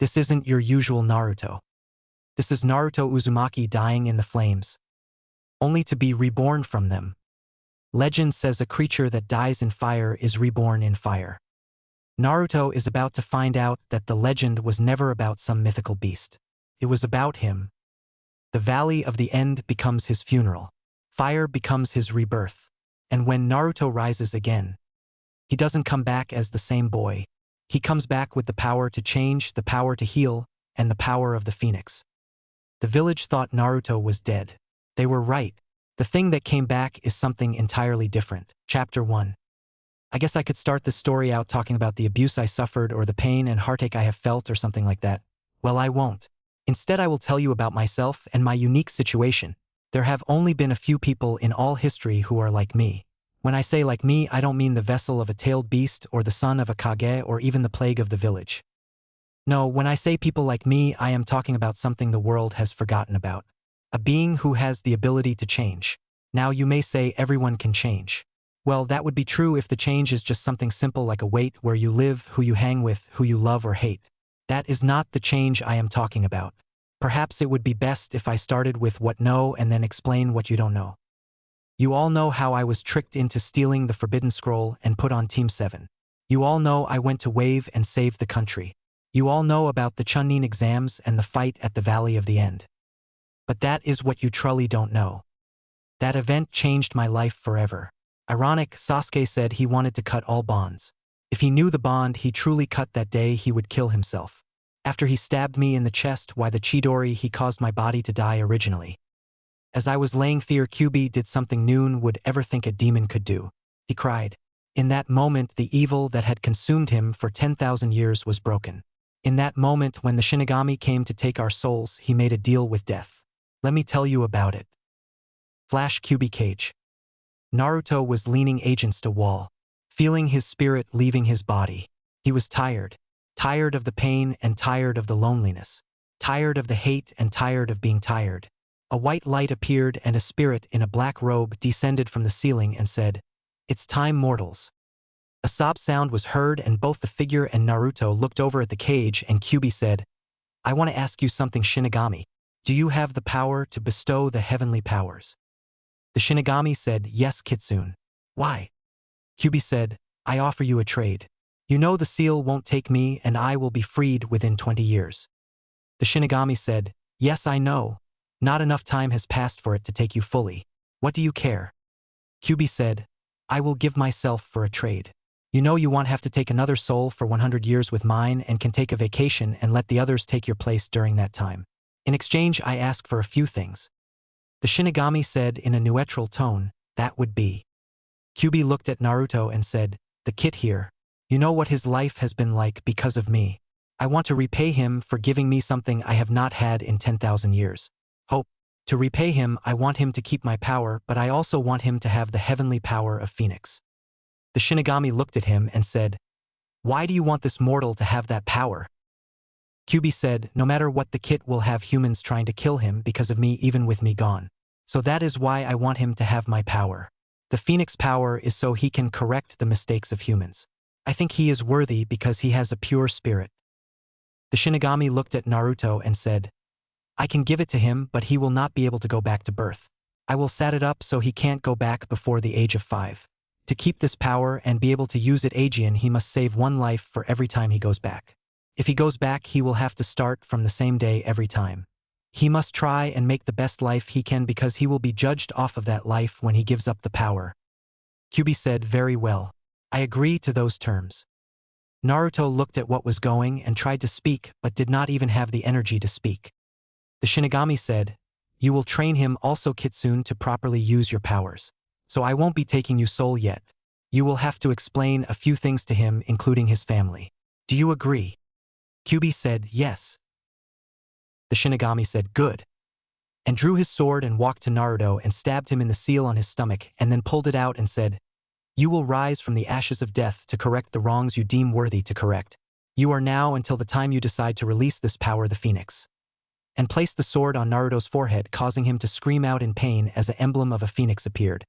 This isn't your usual Naruto. This is Naruto Uzumaki dying in the flames, only to be reborn from them. Legend says a creature that dies in fire is reborn in fire. Naruto is about to find out that the legend was never about some mythical beast. It was about him. The Valley of the End becomes his funeral. Fire becomes his rebirth. And when Naruto rises again, he doesn't come back as the same boy. He comes back with the power to change, the power to heal, and the power of the phoenix. The village thought Naruto was dead. They were right. The thing that came back is something entirely different. Chapter 1. I guess I could start this story out talking about the abuse I suffered or the pain and heartache I have felt or something like that. Well, I won't. Instead, I will tell you about myself and my unique situation. There have only been a few people in all history who are like me. When I say like me, I don't mean the vessel of a tailed beast or the son of a Kage or even the plague of the village. No, when I say people like me, I am talking about something the world has forgotten about. A being who has the ability to change. Now you may say everyone can change. Well, that would be true if the change is just something simple like a weight, where you live, who you hang with, who you love or hate. That is not the change I am talking about. Perhaps it would be best if I started with what know and then explain what you don't know. You all know how I was tricked into stealing the Forbidden Scroll and put on Team 7. You all know I went to Wave and saved the country. You all know about the Chunin exams and the fight at the Valley of the End. But that is what you truly don't know. That event changed my life forever. Ironic, Sasuke said he wanted to cut all bonds. If he knew the bond he truly cut that day, he would kill himself. After he stabbed me in the chest, why the Chidori, he caused my body to die originally. As I was laying there, Kyuubi did something none would ever think a demon could do. He cried. In that moment, the evil that had consumed him for 10,000 years was broken. In that moment, when the Shinigami came to take our souls, he made a deal with death. Let me tell you about it. Flash Kyuubi cage. Naruto was leaning against a wall, feeling his spirit leaving his body. He was tired. Tired of the pain and tired of the loneliness. Tired of the hate and tired of being tired. A white light appeared and a spirit in a black robe descended from the ceiling and said, "It's time, mortals." A sob sound was heard and both the figure and Naruto looked over at the cage, and Kyuubi said, "I want to ask you something, Shinigami. Do you have the power to bestow the heavenly powers?" The Shinigami said, "Yes, Kitsune." "Why?" Kyuubi said, "I offer you a trade. You know the seal won't take me and I will be freed within 20 years. The Shinigami said, "Yes, I know. Not enough time has passed for it to take you fully. What do you care?" Kyuubi said, "I will give myself for a trade. You know you won't have to take another soul for 100 years with mine and can take a vacation and let the others take your place during that time. In exchange, I ask for a few things." The Shinigami said in a neutral tone, "That would be." Kyuubi looked at Naruto and said, "The kid here. You know what his life has been like because of me. I want to repay him for giving me something I have not had in 10,000 years. Hope. To repay him, I want him to keep my power, but I also want him to have the heavenly power of Phoenix." The Shinigami looked at him and said, "Why do you want this mortal to have that power?" Kyuubi said, "No matter what, the kid will have humans trying to kill him because of me, even with me gone. So that is why I want him to have my power. The Phoenix power is so he can correct the mistakes of humans. I think he is worthy because he has a pure spirit." The Shinigami looked at Naruto and said, "I can give it to him, but he will not be able to go back to birth. I will set it up so he can't go back before the age of 5. To keep this power and be able to use it, Aegean, he must save one life for every time he goes back. If he goes back, he will have to start from the same day every time. He must try and make the best life he can because he will be judged off of that life when he gives up the power." Kyuubi said, "Very well. I agree to those terms." Naruto looked at what was going and tried to speak but did not even have the energy to speak. The Shinigami said, "You will train him also, Kitsune, to properly use your powers. So I won't be taking you soul yet. You will have to explain a few things to him, including his family. Do you agree?" Kyuubi said, "Yes." The Shinigami said, "Good," and drew his sword and walked to Naruto and stabbed him in the seal on his stomach and then pulled it out and said, "You will rise from the ashes of death to correct the wrongs you deem worthy to correct. You are now until the time you decide to release this power, the Phoenix." And placed the sword on Naruto's forehead, causing him to scream out in pain as an emblem of a phoenix appeared.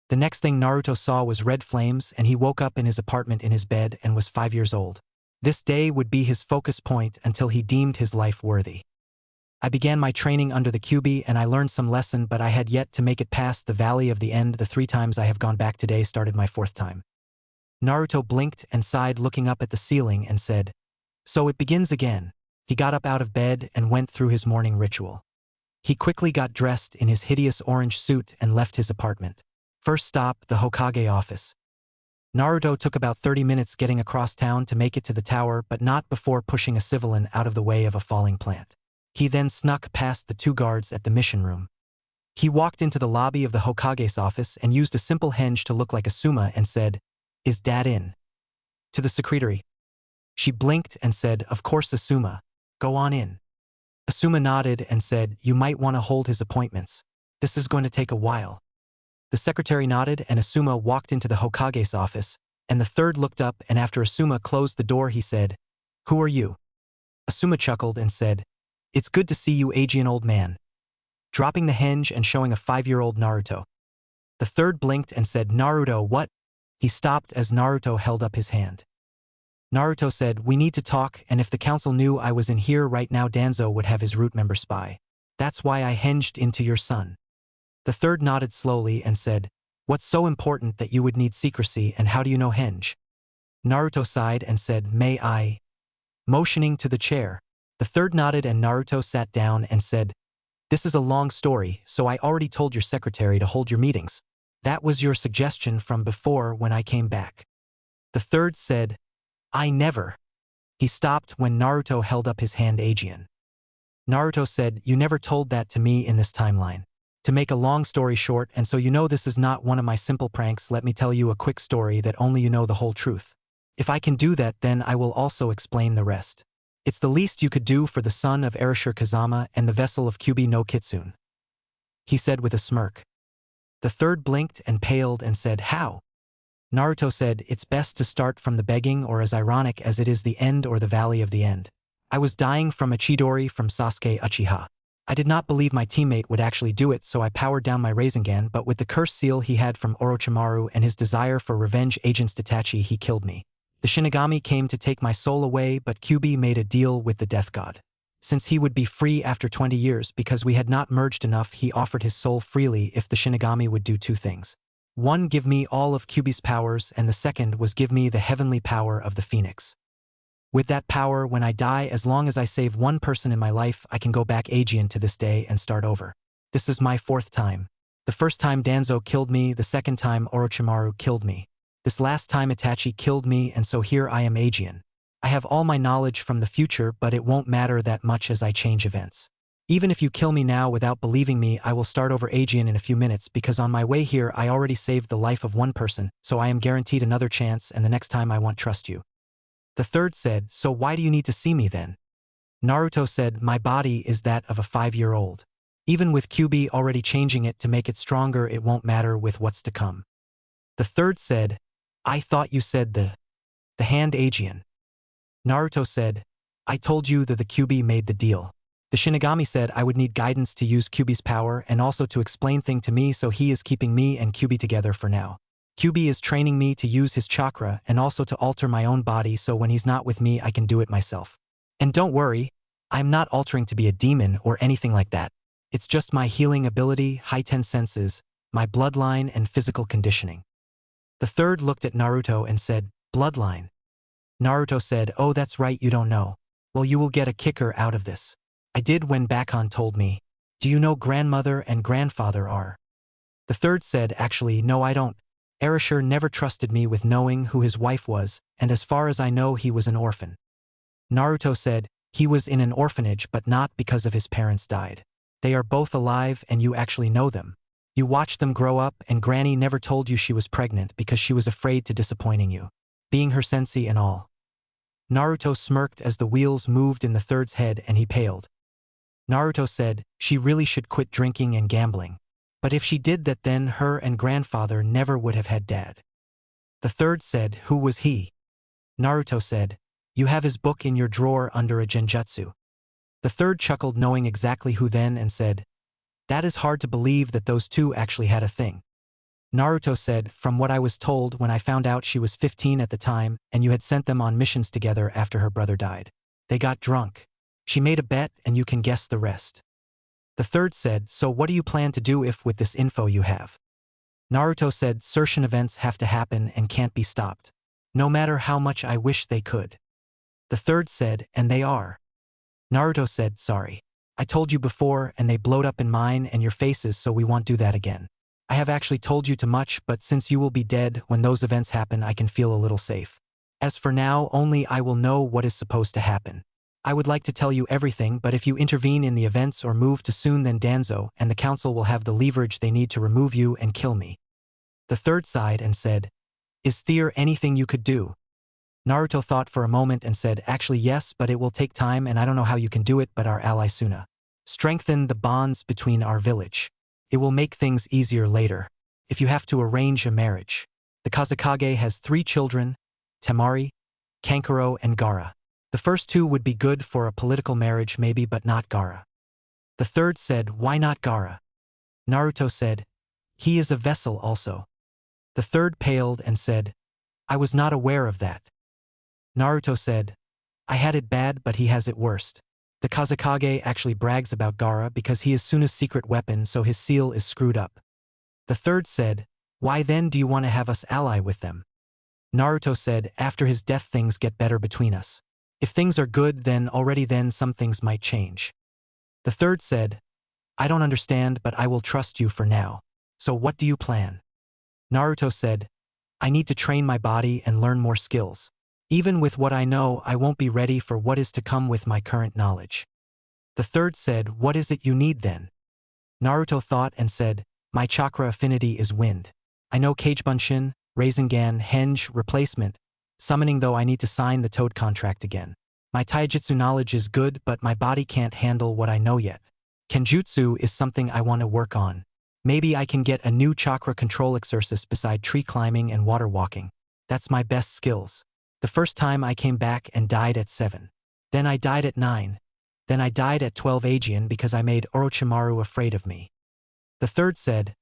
The next thing Naruto saw was red flames, and he woke up in his apartment in his bed and was 5 years old. This day would be his focus point until he deemed his life worthy. I began my training under the Kyuubi and I learned some lesson, but I had yet to make it past the Valley of the End. The 3 times I have gone back today started my 4th time. Naruto blinked and sighed, looking up at the ceiling, and said, "So it begins again." He got up out of bed and went through his morning ritual. He quickly got dressed in his hideous orange suit and left his apartment. First stop, the Hokage office. Naruto took about 30 minutes getting across town to make it to the tower, but not before pushing a civilian out of the way of a falling plant. He then snuck past the 2 guards at the mission room. He walked into the lobby of the Hokage's office and used a simple henge to look like Asuma and said, "Is Dad in?" To the secretary. She blinked and said, "Of course, Asuma. Go on in." Asuma nodded and said, "You might want to hold his appointments. This is going to take a while." The secretary nodded and Asuma walked into the Hokage's office, and the third looked up, and after Asuma closed the door he said, "Who are you?" Asuma chuckled and said, "It's good to see you, Aegean old man," dropping the henge and showing a 5-year-old Naruto. The third blinked and said, "Naruto, what?" He stopped as Naruto held up his hand. Naruto said, "We need to talk, and if the council knew I was in here right now, Danzo would have his root member spy. That's why I henged into your son." The third nodded slowly and said, "What's so important that you would need secrecy, and how do you know henge?" Naruto sighed and said, "May I?" Motioning to the chair. The third nodded and Naruto sat down and said, "This is a long story, so I already told your secretary to hold your meetings. That was your suggestion from before when I came back." The third said, "I never." He stopped when Naruto held up his hand. Aegean. Naruto said, "You never told that to me in this timeline. To make a long story short, and so you know this is not one of my simple pranks, let me tell you a quick story that only you know the whole truth. If I can do that, then I will also explain the rest. It's the least you could do for the son of Erashur Kazama and the vessel of Kyuubi no Kitsune," he said with a smirk. The third blinked and paled and said, "How?" Naruto said, "It's best to start from the beginning, or as ironic as it is, the end, or the Valley of the End. I was dying from a Chidori from Sasuke Uchiha. I did not believe my teammate would actually do it, so I powered down my Rasengan, but with the curse seal he had from Orochimaru and his desire for revenge against Itachi, he killed me. The Shinigami came to take my soul away, but Kyuubi made a deal with the Death God. Since he would be free after 20 years because we had not merged enough, he offered his soul freely if the Shinigami would do 2 things. One, give me all of Kyuubi's powers, and the second was give me the heavenly power of the Phoenix. With that power, when I die, as long as I save 1 person in my life, I can go back Aegean to this day and start over. This is my 4th time. The first time Danzo killed me, the second time Orochimaru killed me. This last time Itachi killed me, and so here I am, Aegean. I have all my knowledge from the future, but it won't matter that much as I change events. Even if you kill me now without believing me, I will start over Aegean in a few minutes, because on my way here I already saved the life of 1 person, so I am guaranteed another chance, and the next time I won't trust you." The third said, "So why do you need to see me then?" Naruto said, "My body is that of a 5-year-old. Even with Kyuubi already changing it to make it stronger, it won't matter with what's to come." The third said, "I thought you said the hand Aegean." Naruto said, "I told you that the Kyuubi made the deal. The Shinigami said I would need guidance to use Kyuubi's power and also to explain things to me, so he is keeping me and Kyuubi together for now. Kyuubi is training me to use his chakra and also to alter my own body, so when he's not with me I can do it myself. And don't worry, I'm not altering to be a demon or anything like that. It's just my healing ability, heightened senses, my bloodline and physical conditioning." The third looked at Naruto and said, "Bloodline?" Naruto said, "Oh, that's right, you don't know. Well, you will get a kicker out of this. I did when Bakon told me. Do you know grandmother and grandfather are?" The third said, "Actually, no, I don't. Erashur never trusted me with knowing who his wife was, and as far as I know, he was an orphan." Naruto said, "He was in an orphanage, but not because of his parents died. They are both alive and you actually know them. You watched them grow up, and Granny never told you she was pregnant because she was afraid to disappointing you, being her sensei and all." Naruto smirked as the wheels moved in the third's head and he paled. Naruto said, "She really should quit drinking and gambling. But if she did that, then her and grandfather never would have had dad." The third said, "Who was he?" Naruto said, "You have his book in your drawer under a genjutsu." The third chuckled, knowing exactly who then, and said, "That is hard to believe that those two actually had a thing." Naruto said, from what I was told when I found out she was 15 at the time and you had sent them on missions together after her brother died. They got drunk. She made a bet and you can guess the rest. The third said, so what do you plan to do if with this info you have? Naruto said, certain events have to happen and can't be stopped. No matter how much I wish they could. The third said, and they are. Naruto said, sorry. I told you before and they blowed up in mine and your faces, so we won't do that again. I have actually told you too much, but since you will be dead when those events happen, I can feel a little safe. As for now, only I will know what is supposed to happen. I would like to tell you everything, but if you intervene in the events or move too soon, then Danzo and the council will have the leverage they need to remove you and kill me. The third sighed and said, is there anything you could do? Naruto thought for a moment and said, actually yes, but it will take time and I don't know how you can do it, but our ally Suna. Strengthen the bonds between our village. It will make things easier later. If you have to arrange a marriage. The Kazekage has 3 children, Temari, Kankuro and Gaara. The first 2 would be good for a political marriage maybe, but not Gaara. The third said, why not Gaara? Naruto said, he is a vessel also. The third paled and said, I was not aware of that. Naruto said, I had it bad, but he has it worst. The Kazekage actually brags about Gaara because he is Suna's secret weapon, so his seal is screwed up. The third said, why then do you want to have us ally with them? Naruto said, after his death things get better between us. If things are good then some things might change. The third said, I don't understand, but I will trust you for now. So what do you plan? Naruto said, I need to train my body and learn more skills. Even with what I know, I won't be ready for what is to come with my current knowledge. The third said, what is it you need then? Naruto thought and said, my chakra affinity is wind. I know Kagebunshin, Rasengan, Henge, replacement. Summoning though I need to sign the Toad contract again. My taijutsu knowledge is good, but my body can't handle what I know yet. Kenjutsu is something I want to work on. Maybe I can get a new chakra control exercise beside tree climbing and water walking. That's my best skills. The first time I came back and died at 7. Then I died at 9. Then I died at 12 Aegean because I made Orochimaru afraid of me. The third said,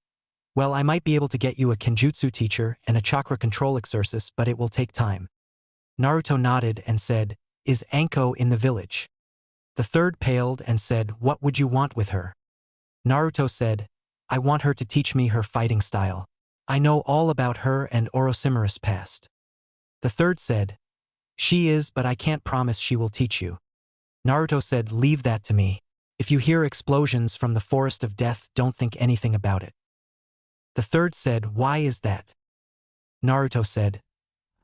well, I might be able to get you a Kenjutsu teacher and a chakra control exercise, but it will take time. Naruto nodded and said, is Anko in the village? The third paled and said, what would you want with her? Naruto said, I want her to teach me her fighting style. I know all about her and Orochimaru's past. The third said, she is, but I can't promise she will teach you. Naruto said, leave that to me. If you hear explosions from the forest of death, don't think anything about it. The third said, why is that? Naruto said,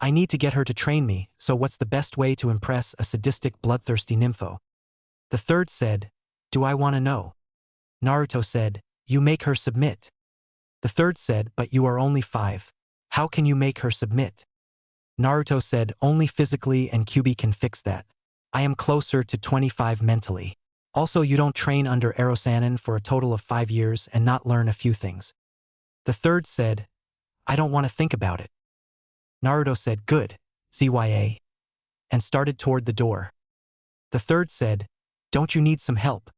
I need to get her to train me, so what's the best way to impress a sadistic bloodthirsty nympho? The third said, do I want to know? Naruto said, you make her submit. The third said, but you are only 5. How can you make her submit? Naruto said, only physically, and Kyuubi can fix that. I am closer to 25 mentally. Also, you don't train under Erosanin for a total of 5 years and not learn a few things. The third said, I don't want to think about it. Naruto said, good, ZYA, and started toward the door. The third said, don't you need some help?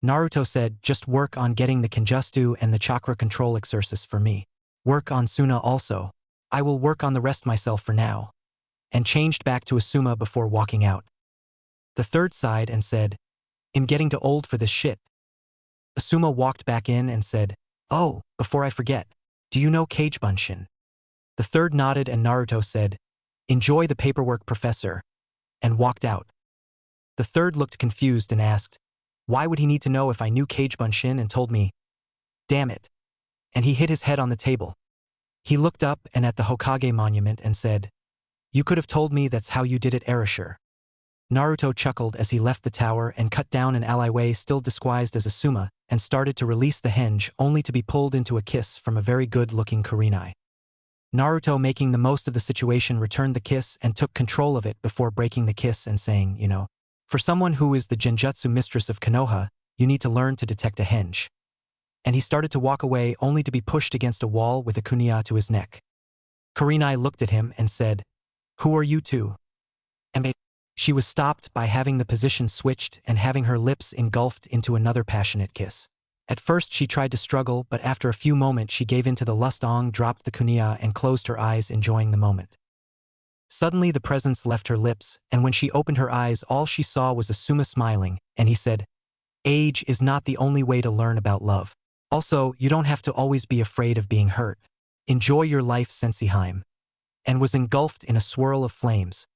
Naruto said, just work on getting the Kenjutsu and the chakra control exercise for me. Work on Suna also. I will work on the rest myself for now. And changed back to Asuma before walking out. The third sighed and said, I'm getting too old for this shit. Asuma walked back in and said, oh, before I forget, do you know Kagebunshin? The third nodded and Naruto said, enjoy the paperwork, professor, and walked out. The third looked confused and asked, why would he need to know if I knew Kagebunshin, and told me, damn it. And he hit his head on the table. He looked up and at the Hokage monument and said, you could have told me that's how you did it, Erasure. Naruto chuckled as he left the tower and cut down an alleyway still disguised as Asuma and started to release the henge, only to be pulled into a kiss from a very good-looking Kurenai. Naruto, making the most of the situation, returned the kiss and took control of it before breaking the kiss and saying, for someone who is the genjutsu mistress of Konoha, you need to learn to detect a henge. And he started to walk away only to be pushed against a wall with a kunia to his neck. Kurenai looked at him and said, who are you two? And she was stopped by having the position switched and having her lips engulfed into another passionate kiss. At first she tried to struggle, but after a few moments she gave in to the lust, dropped the kunai and closed her eyes, enjoying the moment. Suddenly the presence left her lips, and when she opened her eyes all she saw was Asuma smiling, and he said, "Age is not the only way to learn about love. Also, you don't have to always be afraid of being hurt. Enjoy your life, Senseiheim," and was engulfed in a swirl of flames.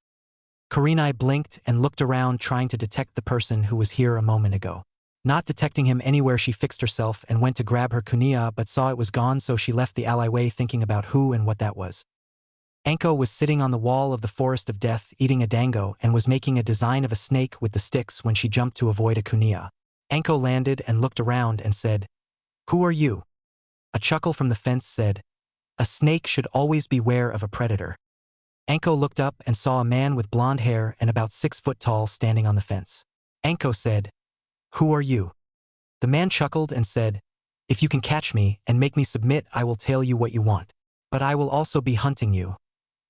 Kurenai blinked and looked around, trying to detect the person who was here a moment ago. Not detecting him anywhere, she fixed herself and went to grab her kunai but saw it was gone, so she left the alleyway thinking about who and what that was. Anko was sitting on the wall of the forest of death eating a dango and was making a design of a snake with the sticks when she jumped to avoid a kunai. Anko landed and looked around and said, "Who are you?" A chuckle from the fence said, "A snake should always beware of a predator." Anko looked up and saw a man with blonde hair and about 6 foot tall standing on the fence. Anko said, "Who are you?" The man chuckled and said, "If you can catch me and make me submit, I will tell you what you want. But I will also be hunting you."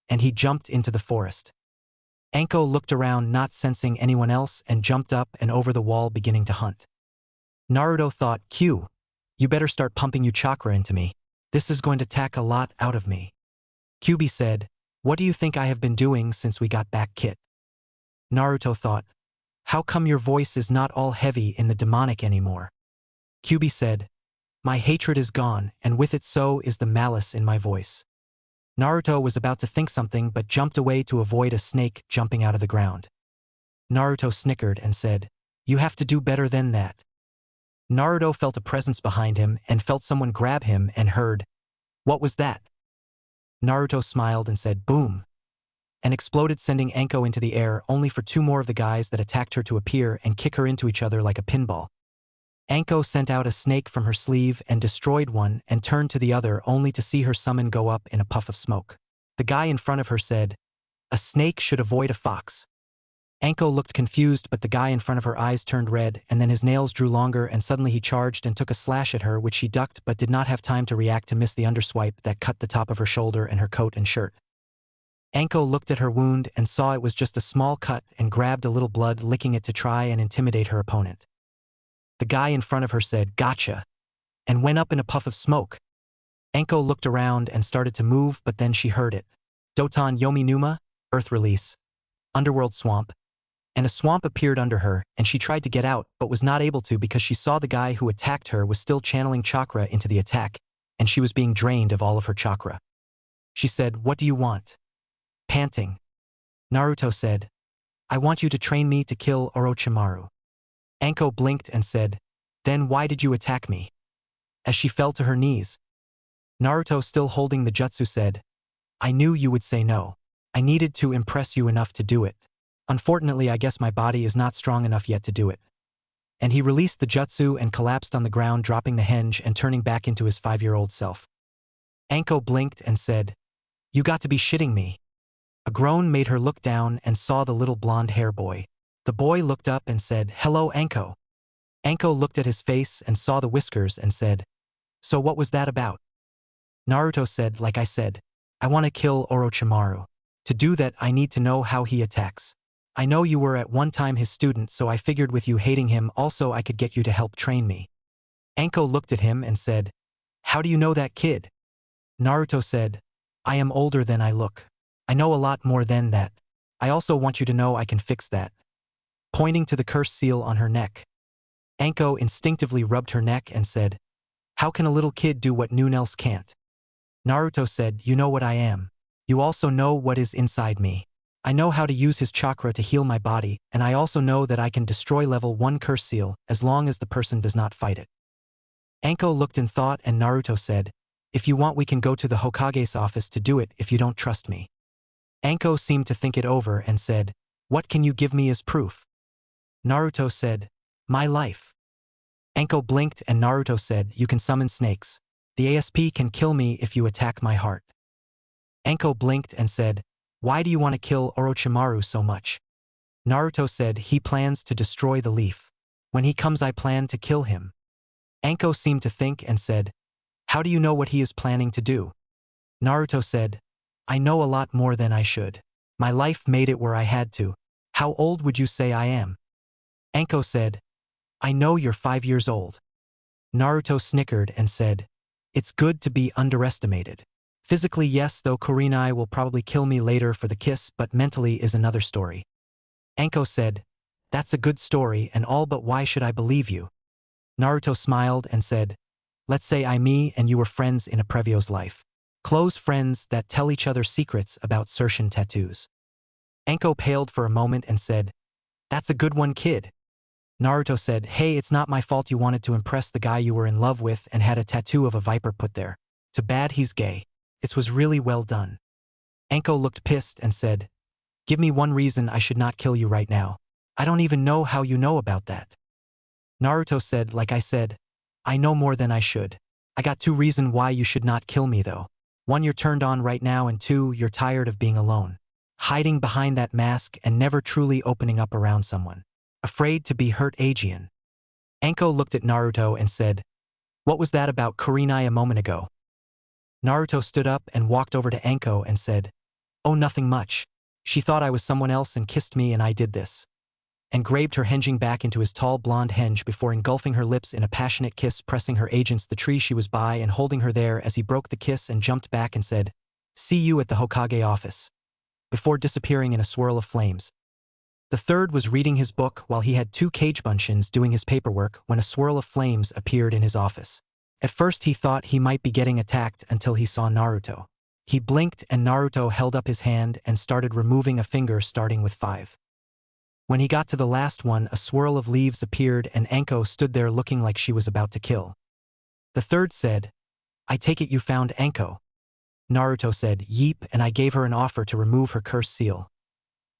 And he jumped into the forest. Anko looked around, not sensing anyone else, and jumped up and over the wall, beginning to hunt. Naruto thought, "Q, you better start pumping your chakra into me. This is going to take a lot out of me." Kyubi said, "What do you think I have been doing since we got back, Kit?" Naruto thought, "How come your voice is not all heavy in the demonic anymore?" Kyubi said, "My hatred is gone, and with it so is the malice in my voice." Naruto was about to think something but jumped away to avoid a snake jumping out of the ground. Naruto snickered and said, "You have to do better than that." Naruto felt a presence behind him and felt someone grab him and heard, "What was that?" Naruto smiled and said, "Boom," and exploded, sending Anko into the air, only for 2 more of the guys that attacked her to appear and kick her into each other like a pinball. Anko sent out a snake from her sleeve and destroyed one and turned to the other, only to see her summon go up in a puff of smoke. The guy in front of her said, "A snake should avoid a fox." Anko looked confused, but the guy in front of her eyes turned red, and then his nails drew longer, and suddenly he charged and took a slash at her, which she ducked but did not have time to react to miss the underswipe that cut the top of her shoulder and her coat and shirt. Anko looked at her wound and saw it was just a small cut and grabbed a little blood, licking it to try and intimidate her opponent. The guy in front of her said, "Gotcha," and went up in a puff of smoke. Anko looked around and started to move, but then she heard it. Doton Yomi Numa, Earth Release, Underworld Swamp, and a swamp appeared under her, and she tried to get out but was not able to because she saw the guy who attacked her was still channeling chakra into the attack, and she was being drained of all of her chakra. She said, "What do you want?" Panting. Naruto said, "I want you to train me to kill Orochimaru." Anko blinked and said, "Then why did you attack me?" As she fell to her knees. Naruto, still holding the jutsu, said, "I knew you would say no. I needed to impress you enough to do it. Unfortunately, I guess my body is not strong enough yet to do it." And he released the jutsu and collapsed on the ground, dropping the henge and turning back into his 5-year-old self. Anko blinked and said, "You got to be shitting me." A groan made her look down and saw the little blonde hair boy. The boy looked up and said, "Hello, Anko." Anko looked at his face and saw the whiskers and said, "So what was that about?" Naruto said, "Like I said, I want to kill Orochimaru. To do that, I need to know how he attacks. I know you were at one time his student, so I figured with you hating him also I could get you to help train me." Anko looked at him and said, "How do you know that, kid?" Naruto said, "I am older than I look. I know a lot more than that. I also want you to know I can fix that," pointing to the curse seal on her neck. Anko instinctively rubbed her neck and said, "How can a little kid do what noon else can't?" Naruto said, "You know what I am. You also know what is inside me. I know how to use his chakra to heal my body, and I also know that I can destroy level 1 curse seal as long as the person does not fight it." Anko looked in thought, and Naruto said, "If you want, we can go to the Hokage's office to do it if you don't trust me." Anko seemed to think it over and said, "What can you give me as proof?" Naruto said, "My life." Anko blinked and Naruto said, "You can summon snakes. The ASP can kill me if you attack my heart." Anko blinked and said, "Why do you want to kill Orochimaru so much?" Naruto said, "He plans to destroy the leaf. When he comes, I plan to kill him." Anko seemed to think and said, "How do you know what he is planning to do?" Naruto said, "I know a lot more than I should. My life made it where I had to. How old would you say I am?" Anko said, "I know you're 5 years old." Naruto snickered and said, "It's good to be underestimated. Physically, yes, though Kurenai will probably kill me later for the kiss, but mentally is another story." Anko said, "That's a good story and all, but why should I believe you?" Naruto smiled and said, "Let's say me and you were friends in a previous life. Close friends that tell each other secrets about certain tattoos." Anko paled for a moment and said, "That's a good one, kid." Naruto said, "Hey, it's not my fault you wanted to impress the guy you were in love with and had a tattoo of a viper put there. Too bad he's gay. It was really well done." Anko looked pissed and said, "Give me one reason I should not kill you right now. I don't even know how you know about that." Naruto said, "Like I said, I know more than I should. I got two reasons why you should not kill me though. One, you're turned on right now, and two, you're tired of being alone. Hiding behind that mask and never truly opening up around someone. Afraid to be hurt Aegean." Anko looked at Naruto and said, "What was that about Kurenai a moment ago?" Naruto stood up and walked over to Anko and said, "Oh, nothing much. She thought I was someone else and kissed me and I did this." And grabbed her hinging back into his tall blonde hinge before engulfing her lips in a passionate kiss, pressing her against the tree she was by and holding her there as he broke the kiss and jumped back and said, "See you at the Hokage office," before disappearing in a swirl of flames. The third was reading his book while he had two cage bunchins doing his paperwork when a swirl of flames appeared in his office. At first he thought he might be getting attacked until he saw Naruto. He blinked and Naruto held up his hand and started removing a finger starting with 5. When he got to the last one, a swirl of leaves appeared and Anko stood there looking like she was about to kill. The third said, "I take it you found Anko." Naruto said, "Yeep," and I gave her an offer to remove her curse seal.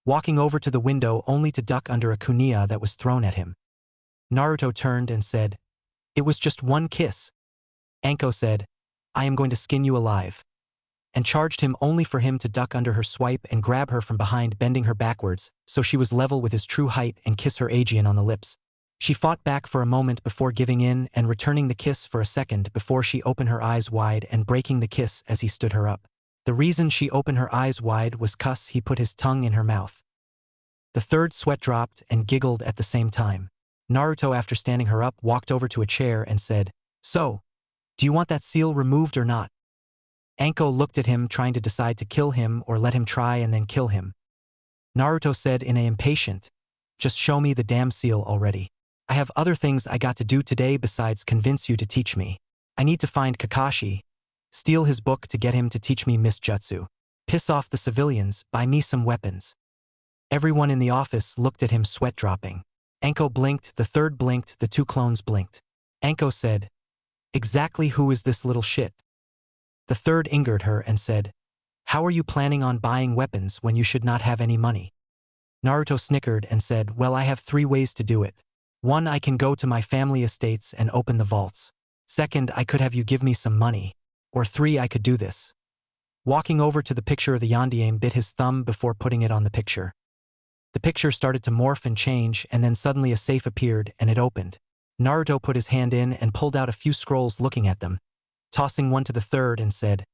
Walking over to the window only to duck under a kunai that was thrown at him. Naruto turned and said, "It was just one kiss." Anko said, "I am going to skin you alive," and charged him only for him to duck under her swipe and grab her from behind, bending her backwards so she was level with his true height and kiss her Aegean on the lips. She fought back for a moment before giving in and returning the kiss for a second before she opened her eyes wide and breaking the kiss as he stood her up. The reason she opened her eyes wide was 'cause he put his tongue in her mouth. The third sweat dropped and giggled at the same time. Naruto, after standing her up, walked over to a chair and said, "So, do you want that seal removed or not?" Anko looked at him, trying to decide to kill him or let him try and then kill him. Naruto said in a impatient, "Just show me the damn seal already. I have other things I got to do today besides convince you to teach me. I need to find Kakashi, steal his book to get him to teach me misjutsu, piss off the civilians, buy me some weapons." Everyone in the office looked at him, sweat dropping. Anko blinked, the third blinked, the two clones blinked. Anko said, "Exactly who is this little shit?" The third angered her and said, "How are you planning on buying weapons when you should not have any money?" Naruto snickered and said, "Well, I have 3 ways to do it. 1, I can go to my family estates and open the vaults. 2nd, I could have you give me some money. Or 3, I could do this." Walking over to the picture of the Yondiame, bit his thumb before putting it on the picture. The picture started to morph and change, and then suddenly a safe appeared and it opened. Naruto put his hand in and pulled out a few scrolls, looking at them, tossing one to the third and said,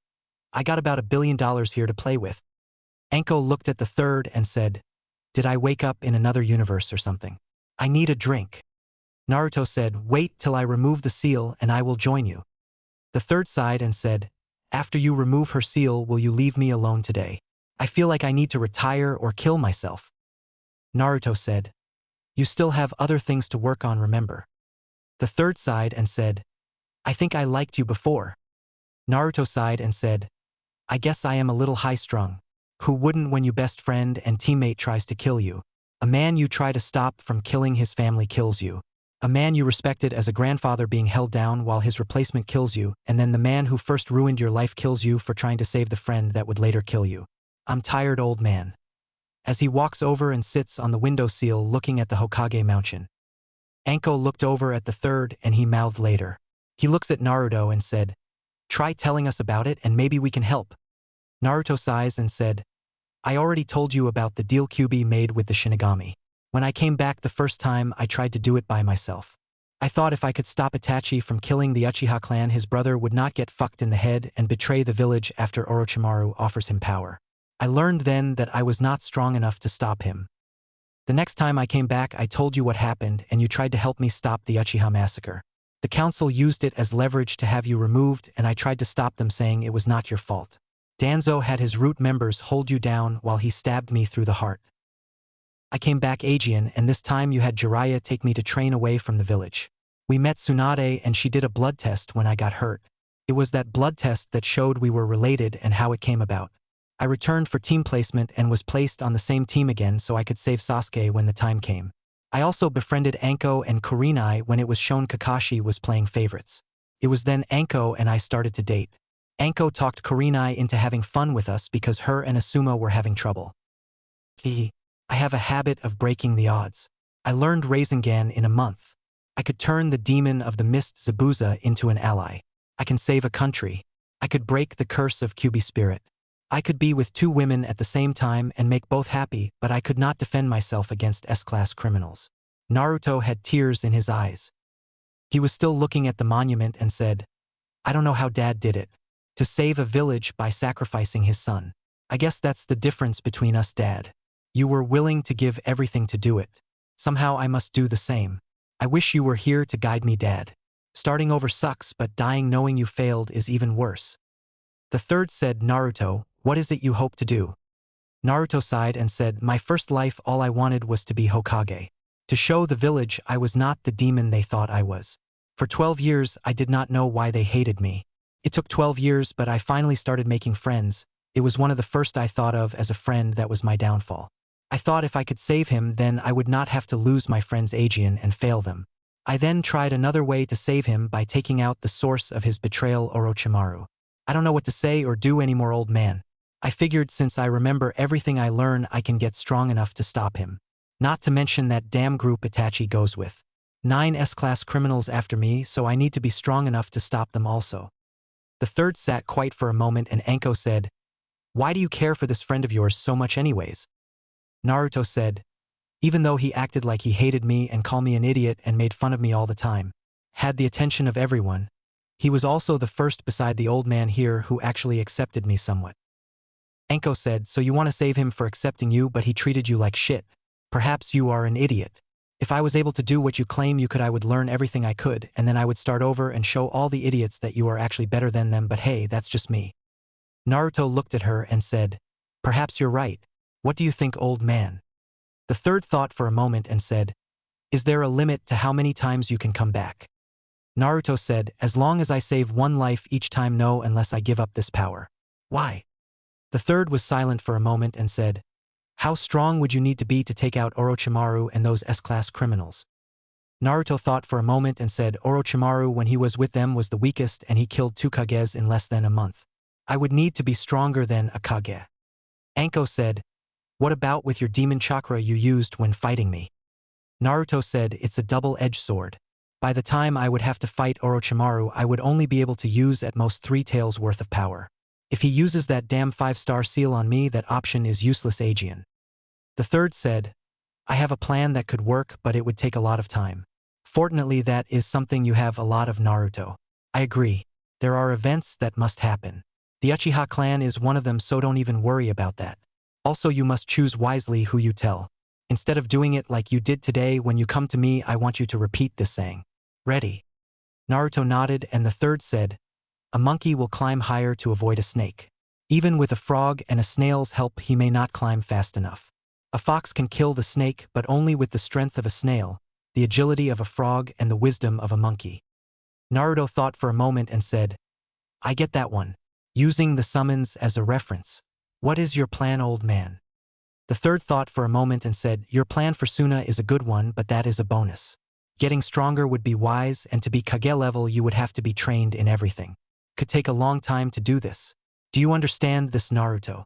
"I got about $1 billion here to play with." Anko looked at the third and said, "Did I wake up in another universe or something? I need a drink." Naruto said, "Wait till I remove the seal and I will join you." The third sighed and said, "After you remove her seal, will you leave me alone today? I feel like I need to retire or kill myself." Naruto said, "You still have other things to work on, remember." The third sighed and said, "I think I liked you before." Naruto sighed and said, "I guess I am a little high-strung. Who wouldn't when your best friend and teammate tries to kill you? A man you try to stop from killing his family kills you. A man you respected as a grandfather being held down while his replacement kills you, and then the man who first ruined your life kills you for trying to save the friend that would later kill you. I'm tired, old man." As he walks over and sits on the windowsill looking at the Hokage Mountain. Anko looked over at the third and he mouthed later. He looks at Naruto and said, "Try telling us about it and maybe we can help." Naruto sighs and said, "I already told you about the deal Kyuubi made with the Shinigami. When I came back the first time, I tried to do it by myself. I thought if I could stop Itachi from killing the Uchiha clan, his brother would not get fucked in the head and betray the village after Orochimaru offers him power. I learned then that I was not strong enough to stop him. The next time I came back, I told you what happened and you tried to help me stop the Uchiha massacre. The council used it as leverage to have you removed, and I tried to stop them, saying it was not your fault. Danzo had his root members hold you down while he stabbed me through the heart. I came back Aegean, and this time you had Jiraiya take me to train away from the village. We met Tsunade and she did a blood test when I got hurt. It was that blood test that showed we were related and how it came about. I returned for team placement and was placed on the same team again so I could save Sasuke when the time came. I also befriended Anko and Kurenai when it was shown Kakashi was playing favorites. It was then Anko and I started to date. Anko talked Kurenai into having fun with us because her and Asuma were having trouble. I have a habit of breaking the odds. I learned Rasengan in a month. I could turn the demon of the mist Zabuza into an ally. I can save a country. I could break the curse of Kyuubi spirit. I could be with two women at the same time and make both happy, but I could not defend myself against S-class criminals. Naruto had tears in his eyes. He was still looking at the monument and said, I don't know how Dad did it. To save a village by sacrificing his son. I guess that's the difference between us, Dad. You were willing to give everything to do it. Somehow I must do the same. I wish you were here to guide me, Dad. Starting over sucks, but dying knowing you failed is even worse. The third said, Naruto, what is it you hope to do? Naruto sighed and said, my first life all I wanted was to be Hokage. To show the village I was not the demon they thought I was. For 12 years I did not know why they hated me. It took 12 years, but I finally started making friends. It was one of the first I thought of as a friend that was my downfall. I thought if I could save him, then I would not have to lose my friends Aegean and fail them. I then tried another way to save him by taking out the source of his betrayal, Orochimaru. I don't know what to say or do anymore, old man. I figured since I remember everything I learn, I can get strong enough to stop him. Not to mention that damn group Itachi goes with. 9 S-class criminals after me, so I need to be strong enough to stop them also. The third sat quiet for a moment and Anko said, why do you care for this friend of yours so much anyways? Naruto said, even though he acted like he hated me and called me an idiot and made fun of me all the time, had the attention of everyone, he was also the first beside the old man here who actually accepted me somewhat. Anko said, so you want to save him for accepting you, but he treated you like shit. Perhaps you are an idiot. If I was able to do what you claim you could, I would learn everything I could, and then I would start over and show all the idiots that you are actually better than them, but hey, that's just me. Naruto looked at her and said, perhaps you're right. What do you think, old man? The third thought for a moment and said, is there a limit to how many times you can come back? Naruto said, as long as I save one life each time, no, unless I give up this power. Why? The third was silent for a moment and said, how strong would you need to be to take out Orochimaru and those S-class criminals? Naruto thought for a moment and said, Orochimaru when he was with them was the weakest and he killed 2 Kages in less than a month. I would need to be stronger than a Kage. Anko said, what about with your demon chakra you used when fighting me? Naruto said, it's a double-edged sword. By the time I would have to fight Orochimaru, I would only be able to use at most 3 tails worth of power. If he uses that damn 5-star seal on me, that option is useless, Aegean. The third said, I have a plan that could work, but it would take a lot of time. Fortunately, that is something you have a lot of, Naruto. I agree. There are events that must happen. The Uchiha clan is one of them, so don't even worry about that. Also, you must choose wisely who you tell. Instead of doing it like you did today, when you come to me, I want you to repeat this saying. Ready? Naruto nodded and the third said, a monkey will climb higher to avoid a snake. Even with a frog and a snail's help, he may not climb fast enough. A fox can kill the snake, but only with the strength of a snail, the agility of a frog, and the wisdom of a monkey. Naruto thought for a moment and said, I get that one. Using the summons as a reference. What is your plan, old man? The third thought for a moment and said, your plan for Suna is a good one, but that is a bonus. Getting stronger would be wise, and to be Kage level you would have to be trained in everything. Could take a long time to do this. Do you understand this, Naruto?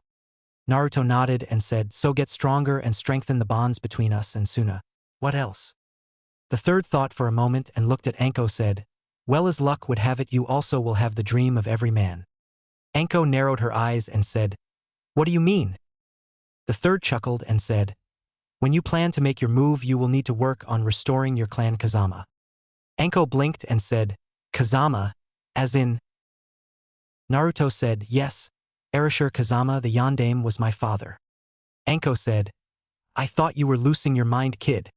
Naruto nodded and said, so get stronger and strengthen the bonds between us and Suna. What else? The third thought for a moment and looked at Anko said, well, as luck would have it, you also will have the dream of every man. Anko narrowed her eyes and said, what do you mean? The third chuckled and said, when you plan to make your move, you will need to work on restoring your clan Kazama. Anko blinked and said, Kazama, as in? Naruto said, yes, Erashur Kazama the Yondaime was my father. Anko said, I thought you were losing your mind, kid.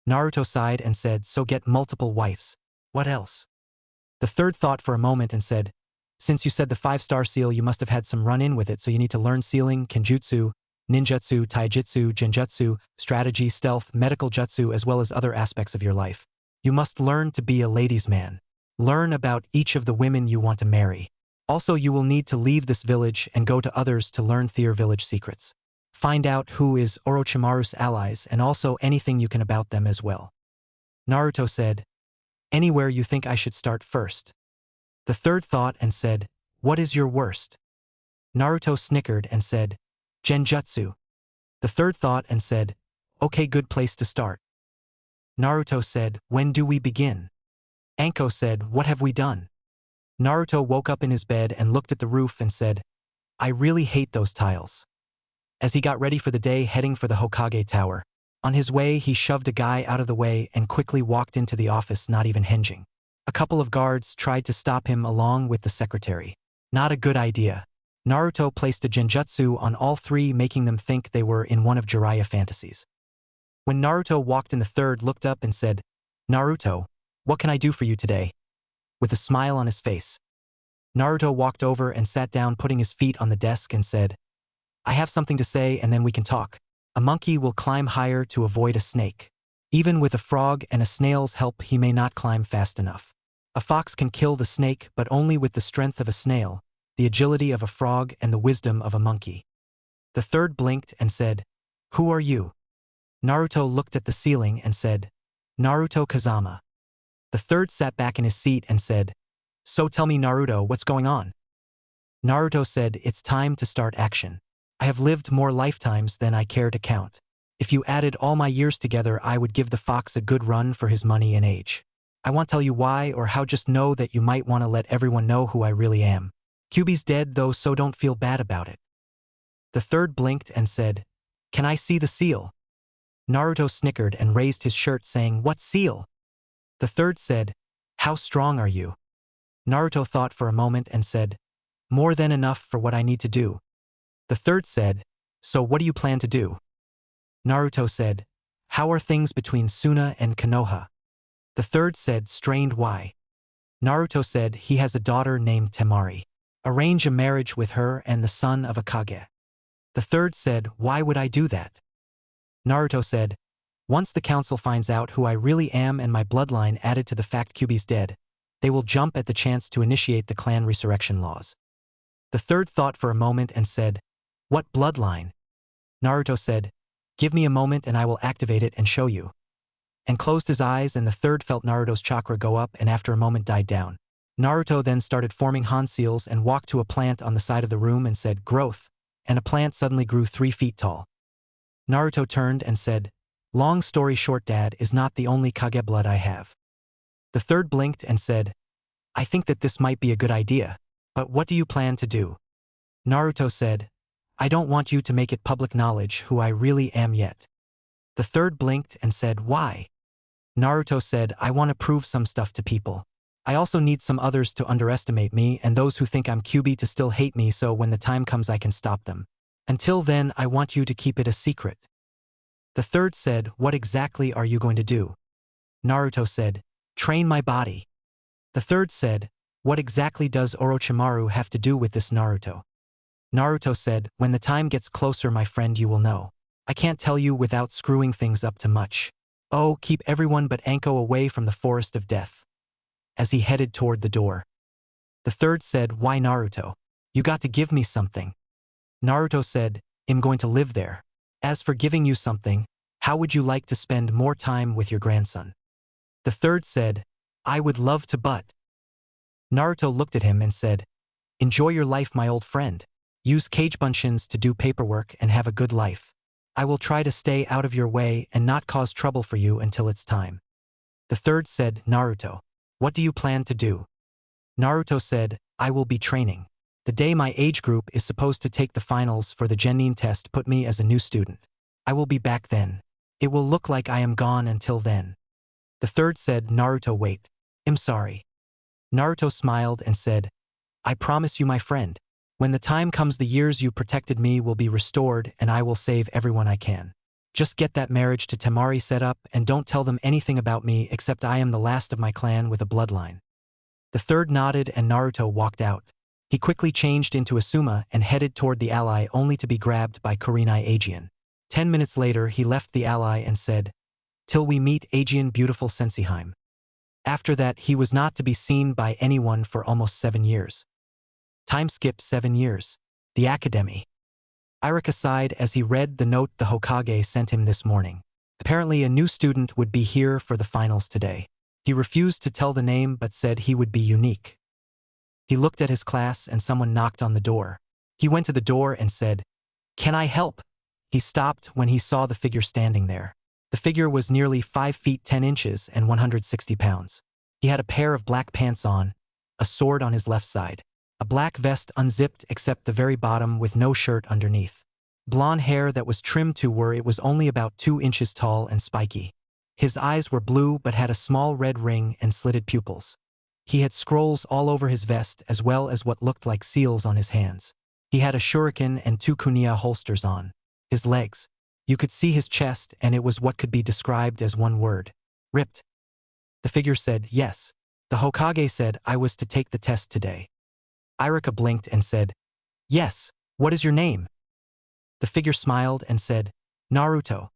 Naruto sighed and said, so get multiple wives. What else? The third thought for a moment and said, since you said the 5-star seal, you must have had some run-in with it, so you need to learn sealing, kenjutsu, ninjutsu, taijutsu, genjutsu, strategy, stealth, medical jutsu, as well as other aspects of your life. You must learn to be a ladies' man. Learn about each of the women you want to marry. Also, you will need to leave this village and go to others to learn their village secrets. Find out who is Orochimaru's allies and also anything you can about them as well. Naruto said, anywhere you think I should start first. The third thought and said, what is your worst? Naruto snickered and said, genjutsu. The third thought and said, okay, good place to start. Naruto said, when do we begin? Anko said, what have we done? Naruto woke up in his bed and looked at the roof and said, I really hate those tiles. As he got ready for the day heading for the Hokage Tower, on his way he shoved a guy out of the way and quickly walked into the office, not even hinging. A couple of guards tried to stop him along with the secretary. Not a good idea. Naruto placed a genjutsu on all three, making them think they were in one of Jiraiya fantasies. When Naruto walked in, the third looked up and said, Naruto, what can I do for you today? With a smile on his face. Naruto walked over and sat down, putting his feet on the desk and said, I have something to say and then we can talk. A monkey will climb higher to avoid a snake. Even with a frog and a snail's help, he may not climb fast enough. A fox can kill the snake, but only with the strength of a snail, the agility of a frog, and the wisdom of a monkey. The third blinked and said, who are you? Naruto looked at the ceiling and said, Naruto Kazama. The third sat back in his seat and said, so tell me, Naruto, what's going on? Naruto said, it's time to start action. I have lived more lifetimes than I care to count. If you added all my years together, I would give the fox a good run for his money and age. I won't tell you why or how, just know that you might want to let everyone know who I really am. Kyuubi's dead though, so don't feel bad about it. The third blinked and said, can I see the seal? Naruto snickered and raised his shirt, saying, what seal? The third said, how strong are you? Naruto thought for a moment and said, more than enough for what I need to do. The third said, so what do you plan to do? Naruto said, how are things between Suna and Konoha? The third said, strained why? Naruto said, he has a daughter named Temari. Arrange a marriage with her and the son of a Kage. The third said, why would I do that? Naruto said, once the council finds out who I really am and my bloodline added to the fact Kyuubi's dead, they will jump at the chance to initiate the clan resurrection laws. The third thought for a moment and said, what bloodline? Naruto said, give me a moment and I will activate it and show you. And closed his eyes, and the third felt Naruto's chakra go up and after a moment died down. Naruto then started forming Han seals and walked to a plant on the side of the room and said, growth, and a plant suddenly grew 3 feet tall. Naruto turned and said, long story short, Dad is not the only Kage blood I have. The third blinked and said, I think that this might be a good idea, but what do you plan to do? Naruto said, I don't want you to make it public knowledge who I really am yet. The third blinked and said, why? Naruto said, I want to prove some stuff to people. I also need some others to underestimate me and those who think I'm Kyuubi to still hate me, so when the time comes I can stop them. Until then, I want you to keep it a secret. The third said, what exactly are you going to do? Naruto said, train my body. The third said, what exactly does Orochimaru have to do with this, Naruto? Naruto said, when the time gets closer, my friend, you will know. I can't tell you without screwing things up too much. Oh, keep everyone but Anko away from the forest of death. As he headed toward the door. The third said, why, Naruto? You got to give me something. Naruto said, I'm going to live there. As for giving you something, how would you like to spend more time with your grandson? The third said, I would love to, but. Naruto looked at him and said, enjoy your life, my old friend. Use Kagebunshin to do paperwork and have a good life. I will try to stay out of your way and not cause trouble for you until it's time. The third said, Naruto, what do you plan to do? Naruto said, I will be training. The day my age group is supposed to take the finals for the Genin test, put me as a new student. I will be back then. It will look like I am gone until then. The third said, Naruto, wait. I'm sorry. Naruto smiled and said, I promise you, my friend. When the time comes, the years you protected me will be restored and I will save everyone I can. Just get that marriage to Temari set up and don't tell them anything about me except I am the last of my clan with a bloodline. The third nodded and Naruto walked out. He quickly changed into Asuma and headed toward the ally only to be grabbed by Kurenai Aegean. 10 minutes later he left the ally and said, "Till we meet Aegean beautiful Sensiheim." After that he was not to be seen by anyone for almost 7 years. Time skip 7 years. The Academy. Irika sighed as he read the note the Hokage sent him this morning. Apparently a new student would be here for the finals today. He refused to tell the name but said he would be unique. He looked at his class and someone knocked on the door. He went to the door and said, "Can I help?" He stopped when he saw the figure standing there. The figure was nearly 5 feet 10 inches and 160 pounds. He had a pair of black pants on, a sword on his left side, a black vest unzipped except the very bottom with no shirt underneath. Blonde hair that was trimmed to where it was only about 2 inches tall and spiky. His eyes were blue but had a small red ring and slitted pupils. He had scrolls all over his vest as well as what looked like seals on his hands. He had a shuriken and 2 kunia holsters on. His legs. You could see his chest and it was what could be described as one word. Ripped. The figure said, "Yes." The Hokage said, "I was to take the test today." Irika blinked and said, "Yes, what is your name?" The figure smiled and said, "Naruto."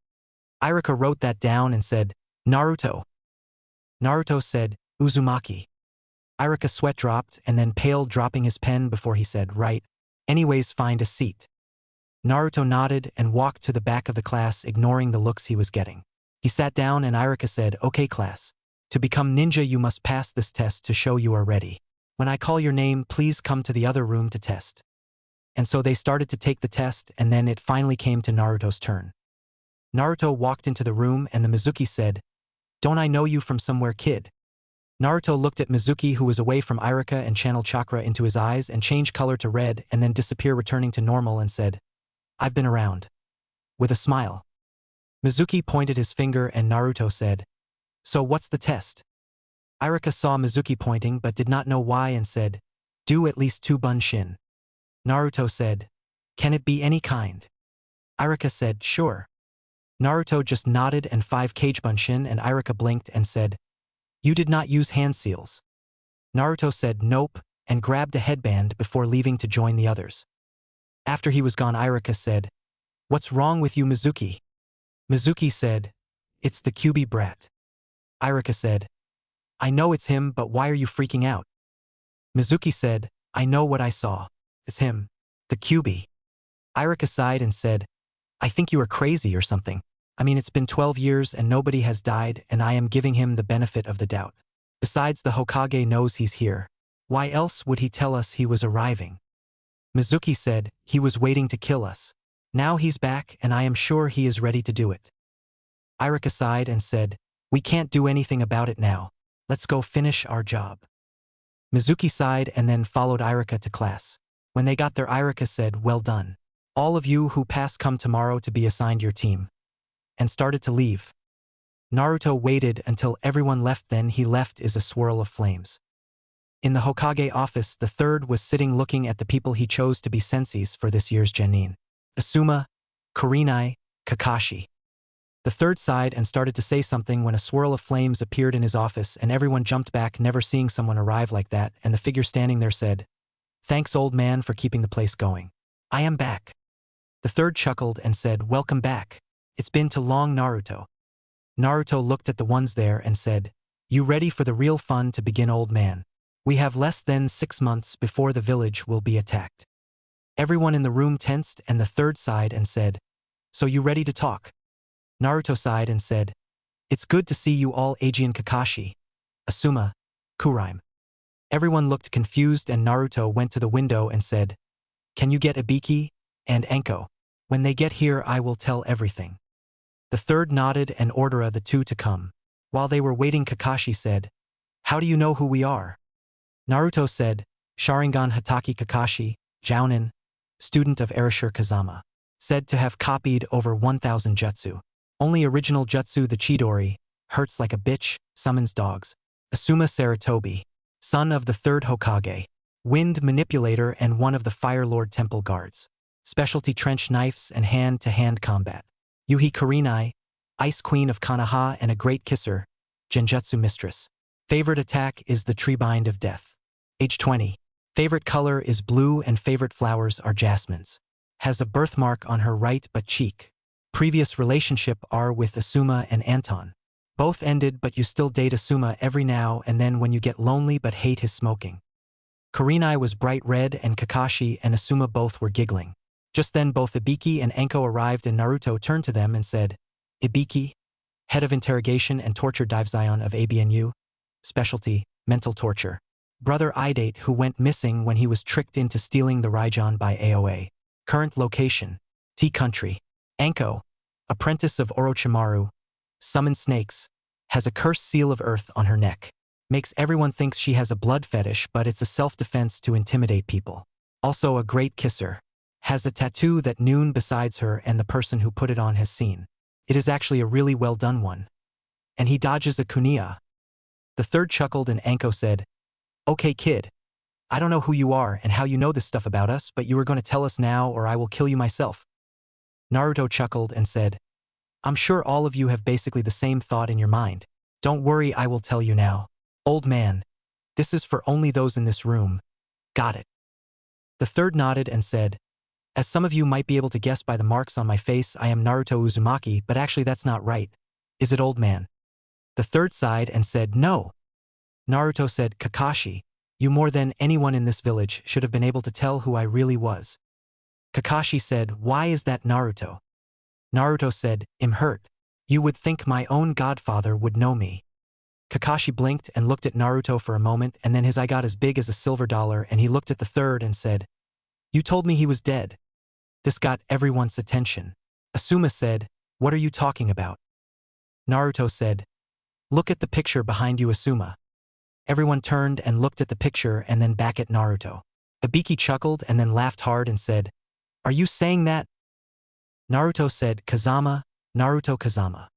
Irika wrote that down and said, "Naruto." Naruto said, "Uzumaki." Irika's sweat dropped and then paled, dropping his pen before he said, "Right. Anyways, find a seat." Naruto nodded and walked to the back of the class, ignoring the looks he was getting. He sat down and Irika said, "Okay class. To become ninja you must pass this test to show you are ready. When I call your name, please come to the other room to test." And so they started to take the test and then it finally came to Naruto's turn. Naruto walked into the room and the Mizuki said, "Don't I know you from somewhere, kid?" Naruto looked at Mizuki, who was away from Irika, and channeled chakra into his eyes and changed color to red and then disappear, returning to normal, and said, "I've been around." With a smile. Mizuki pointed his finger and Naruto said, "So what's the test?" Irika saw Mizuki pointing but did not know why and said, "Do at least 2 bunshin." Naruto said, "Can it be any kind?" Irika said, "Sure." Naruto just nodded and 5 kage bunshin, and Irika blinked and said, "You did not use hand seals." Naruto said, "Nope," and grabbed a headband before leaving to join the others. After he was gone, Irika said, "What's wrong with you, Mizuki?" Mizuki said, "It's the Kyuubi brat." Irika said, "I know it's him, but why are you freaking out?" Mizuki said, "I know what I saw. It's him. The Kyuubi." Irika sighed and said, "I think you are crazy or something. I mean, it's been 12 years and nobody has died and I am giving him the benefit of the doubt. Besides, the Hokage knows he's here. Why else would he tell us he was arriving?" Mizuki said, "He was waiting to kill us. Now he's back and I am sure he is ready to do it." Irika sighed and said, "We can't do anything about it now. Let's go finish our job." Mizuki sighed and then followed Irika to class. When they got there, Irika said, "Well done. All of you who pass come tomorrow to be assigned your team," and started to leave. Naruto waited until everyone left, then he left as a swirl of flames. In the Hokage office, the third was sitting looking at the people he chose to be senseis for this year's Genin. Asuma, Kurenai, Kakashi. The third sighed and started to say something when a swirl of flames appeared in his office and everyone jumped back, never seeing someone arrive like that, and the figure standing there said, "Thanks, old man, for keeping the place going. I am back." The third chuckled and said, "Welcome back. It's been too long, Naruto." Naruto looked at the ones there and said, "You ready for the real fun to begin, old man? We have less than 6 months before the village will be attacked." Everyone in the room tensed and the third sighed and said, "So you ready to talk?" Naruto sighed and said, "It's good to see you all, Aegean, Kakashi, Asuma, Kurenai." Everyone looked confused and Naruto went to the window and said, "Can you get Ibiki and Enko? When they get here I will tell everything." The third nodded and ordered the two to come. While they were waiting, Kakashi said, "How do you know who we are?" Naruto said, "Sharingan Hatake Kakashi, Jounin, student of Erashur Kazama. Said to have copied over 1,000 jutsu. Only original jutsu, the Chidori, hurts like a bitch, summons dogs. Asuma Saratobi, son of the third Hokage, wind manipulator and one of the Fire Lord temple guards. Specialty trench knives and hand-to-hand combat. Yuhi Kurenai, Ice Queen of Konoha and a great kisser, Genjutsu mistress. Favorite attack is the Treebind of Death. Age 20. Favorite color is blue and favorite flowers are jasmines. Has a birthmark on her right butt cheek. Previous relationship are with Asuma and Anton. Both ended but you still date Asuma every now and then when you get lonely but hate his smoking. Kurenai was bright red and Kakashi and Asuma both were giggling. Just then both Ibiki and Anko arrived and Naruto turned to them and said, Ibiki, head of interrogation and torture Division of ABNU, specialty, mental torture. Brother Idate who went missing when he was tricked into stealing the Raijin by AOA. Current location, T Country. Anko, apprentice of Orochimaru, summon snakes, has a cursed seal of earth on her neck. Makes everyone thinks she has a blood fetish but it's a self-defense to intimidate people. Also a great kisser. Has a tattoo that Noon besides her and the person who put it on has seen. It is actually a really well done one. And he dodges a kunia. The third chuckled and Anko said, Okay kid, I don't know who you are and how you know this stuff about us but you are going to tell us now or I will kill you myself. Naruto chuckled and said, I'm sure all of you have basically the same thought in your mind. Don't worry, I will tell you now. Old man, this is for only those in this room. Got it. The third nodded and said, As some of you might be able to guess by the marks on my face, I am Naruto Uzumaki, but actually that's not right. Is it, old man? The third sighed and said, No. Naruto said, Kakashi, you more than anyone in this village should have been able to tell who I really was. Kakashi said, Why is that, Naruto? Naruto said, I'm hurt. You would think my own godfather would know me. Kakashi blinked and looked at Naruto for a moment and then his eye got as big as a silver dollar and he looked at the third and said, You told me he was dead. This got everyone's attention. Asuma said, What are you talking about? Naruto said, Look at the picture behind you, Asuma. Everyone turned and looked at the picture and then back at Naruto. Ibiki chuckled and then laughed hard and said, Are you saying that? Naruto said, Kazama, Naruto Kazama.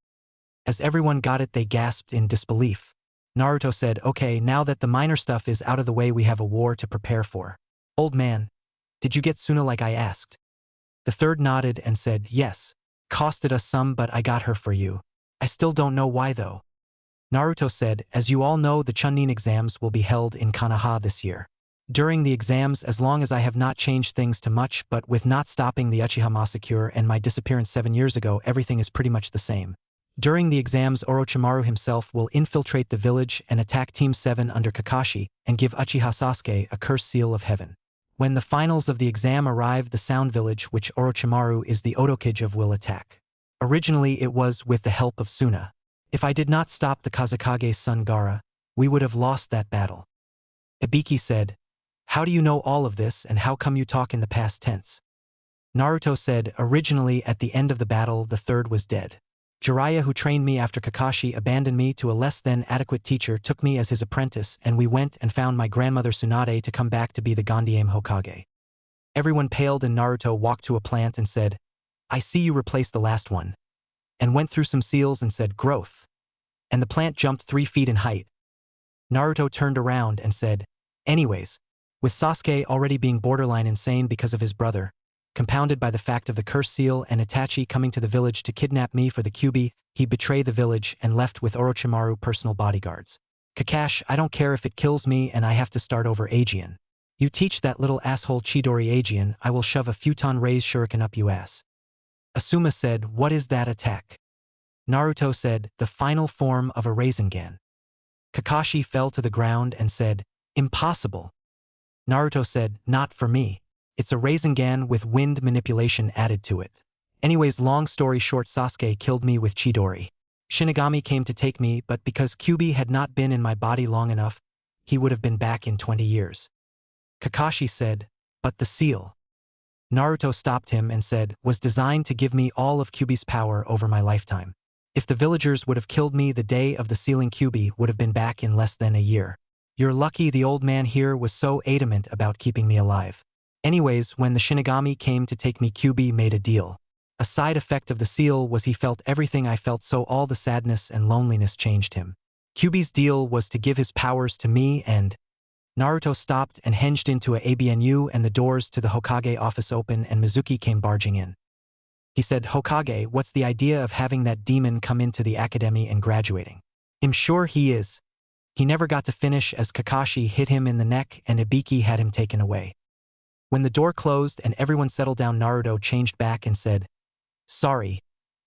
As everyone got it, they gasped in disbelief. Naruto said, Okay, now that the minor stuff is out of the way, we have a war to prepare for. Old man, did you get Suna like I asked? The third nodded and said, Yes. Costed us some, but I got her for you. I still don't know why though. Naruto said, As you all know, the Chunin exams will be held in Konoha this year. During the exams, as long as I have not changed things too much, but with not stopping the Uchiha massacre and my disappearance 7 years ago, everything is pretty much the same. During the exams, Orochimaru himself will infiltrate the village and attack Team 7 under Kakashi and give Uchiha Sasuke a cursed seal of heaven. When the finals of the exam arrive, the Sound Village, which Orochimaru is the Otokage of, will attack. Originally, it was with the help of Suna. If I did not stop the Kazakage's son Gaara, we would have lost that battle. Ibiki said, How do you know all of this and how come you talk in the past tense? Naruto said, Originally, at the end of the battle, the third was dead. Jiraiya, who trained me after Kakashi abandoned me to a less than adequate teacher, took me as his apprentice and we went and found my grandmother Tsunade to come back to be the Gondiame Hokage. Everyone paled and Naruto walked to a plant and said, I see you replaced the last one. And went through some seals and said, Growth. And the plant jumped 3 feet in height. Naruto turned around and said, Anyways, with Sasuke already being borderline insane because of his brother, compounded by the fact of the curse seal and Itachi coming to the village to kidnap me for the Kyuubi, he betrayed the village and left with Orochimaru personal bodyguards. Kakashi, I don't care if it kills me and I have to start over Aegean. You teach that little asshole Chidori Aegean, I will shove a futon raised shuriken up you ass. Asuma said, What is that attack? Naruto said, The final form of a Rasengan. Kakashi fell to the ground and said, Impossible. Naruto said, Not for me. It's a Rasengan with wind manipulation added to it. Anyways, long story short, Sasuke killed me with Chidori. Shinigami came to take me, but because Kyuubi had not been in my body long enough, he would have been back in 20 years. Kakashi said, But the seal. Naruto stopped him and said, Was designed to give me all of Kyuubi's power over my lifetime. If the villagers would have killed me the day of the sealing, Kyuubi would have been back in less than a year. You're lucky the old man here was so adamant about keeping me alive. Anyways, when the Shinigami came to take me, Kyuubi made a deal. A side effect of the seal was he felt everything I felt, so all the sadness and loneliness changed him. Kyuubi's deal was to give his powers to me and… Naruto stopped and hinged into a ABNU and the doors to the Hokage office open and Mizuki came barging in. He said, Hokage, what's the idea of having that demon come into the academy and graduating? I'm sure he is. He never got to finish as Kakashi hit him in the neck and Ibiki had him taken away. When the door closed and everyone settled down, Naruto changed back and said, "Sorry.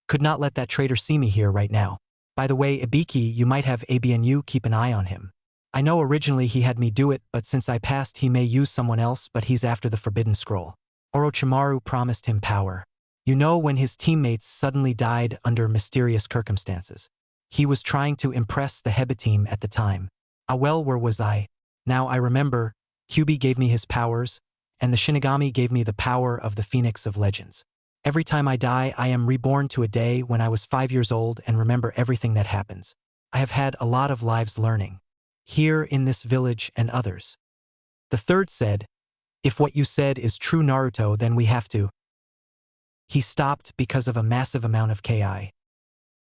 Could not let that traitor see me here right now. By the way, Ibiki, you might have ABNU keep an eye on him. I know originally he had me do it, but since I passed he may use someone else, but he's after the Forbidden Scroll." Orochimaru promised him power. You know, when his teammates suddenly died under mysterious circumstances. He was trying to impress the Heba team at the time. Ah well, where was I? Now I remember, Kyuubi gave me his powers, and the Shinigami gave me the power of the Phoenix of Legends. Every time I die, I am reborn to a day when I was 5 years old and remember everything that happens. I have had a lot of lives learning. Here in this village and others. The third said, "If what you said is true, Naruto, then we have to." He stopped because of a massive amount of Ki.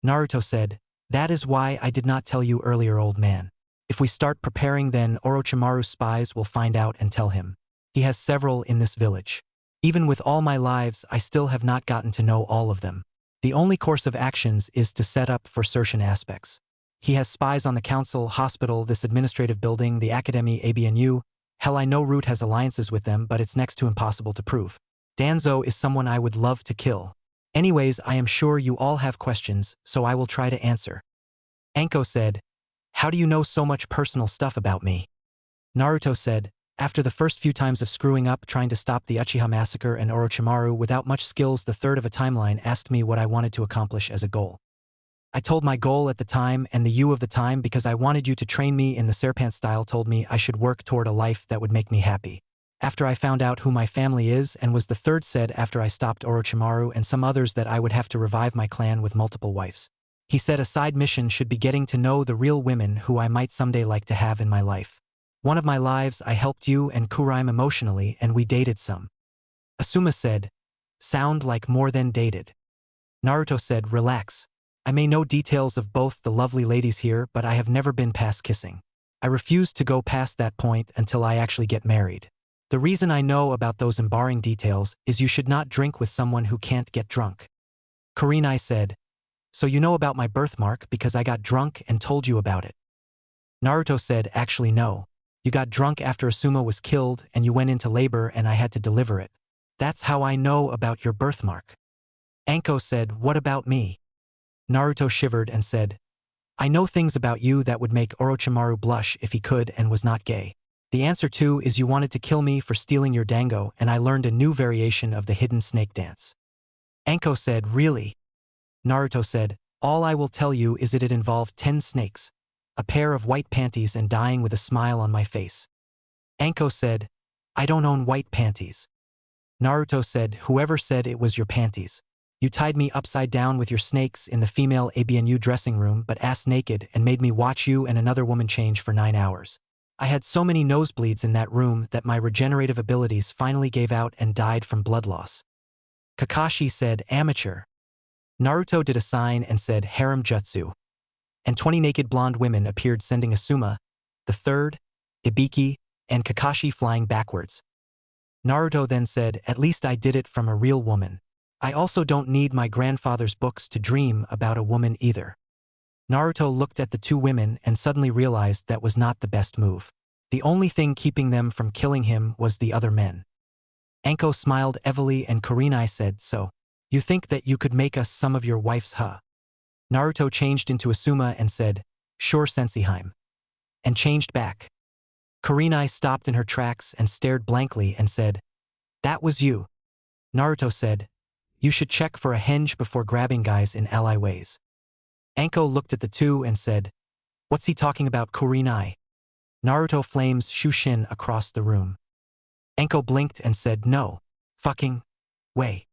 Naruto said, "That is why I did not tell you earlier, old man. If we start preparing, then Orochimaru's spies will find out and tell him. He has several in this village. Even with all my lives, I still have not gotten to know all of them. The only course of actions is to set up for certain aspects. He has spies on the council, hospital, this administrative building, the academy, ABNU. Hell, I know Root has alliances with them, but it's next to impossible to prove. Danzo is someone I would love to kill. Anyways, I am sure you all have questions, so I will try to answer." Anko said, "How do you know so much personal stuff about me?" Naruto said, "After the first few times of screwing up trying to stop the Uchiha massacre and Orochimaru without much skills, the third of a timeline asked me what I wanted to accomplish as a goal. I told my goal at the time, and the you of the time, because I wanted you to train me in the Serpent style, told me I should work toward a life that would make me happy. After I found out who my family is, and was the third said after I stopped Orochimaru and some others, that I would have to revive my clan with multiple wives. He said a side mission should be getting to know the real women who I might someday like to have in my life. One of my lives I helped you and Kuraim emotionally, and we dated some." Asuma said, "Sound like more than dated." Naruto said, "Relax. I may know details of both the lovely ladies here, but I have never been past kissing. I refuse to go past that point until I actually get married. The reason I know about those embarrassing details is you should not drink with someone who can't get drunk." Kurenai said, "So you know about my birthmark because I got drunk and told you about it." Naruto said, "Actually no. You got drunk after Asuma was killed and you went into labor and I had to deliver it. That's how I know about your birthmark." Anko said, "What about me?" Naruto shivered and said, "I know things about you that would make Orochimaru blush if he could and was not gay. The answer too is you wanted to kill me for stealing your dango, and I learned a new variation of the hidden snake dance." Anko said, "Really?" Naruto said, "All I will tell you is that it involved 10 snakes, a pair of white panties, and dying with a smile on my face." Anko said, "I don't own white panties." Naruto said, "Whoever said it was your panties? You tied me upside down with your snakes in the female ABNU dressing room, but ass naked, and made me watch you and another woman change for 9 hours. I had so many nosebleeds in that room that my regenerative abilities finally gave out and died from blood loss." Kakashi said, "Amateur." Naruto did a sign and said, "Harem jutsu." And 20 naked blonde women appeared, sending Asuma, the third, Ibiki, and Kakashi flying backwards. Naruto then said, "At least I did it from a real woman. I also don't need my grandfather's books to dream about a woman either." Naruto looked at the 2 women and suddenly realized that was not the best move. The only thing keeping them from killing him was the other men. Anko smiled heavily and Kurenai said, "So, you think that you could make us some of your wives, huh?" Naruto changed into Asuma and said, "Sure, Senseiheim," and changed back. Kurenai stopped in her tracks and stared blankly and said, "That was you." Naruto said, "You should check for a henge before grabbing guys in ally ways." Anko looked at the 2 and said, "What's he talking about, Kurenai?" Naruto flames Shushin across the room. Anko blinked and said, "No. Fucking way."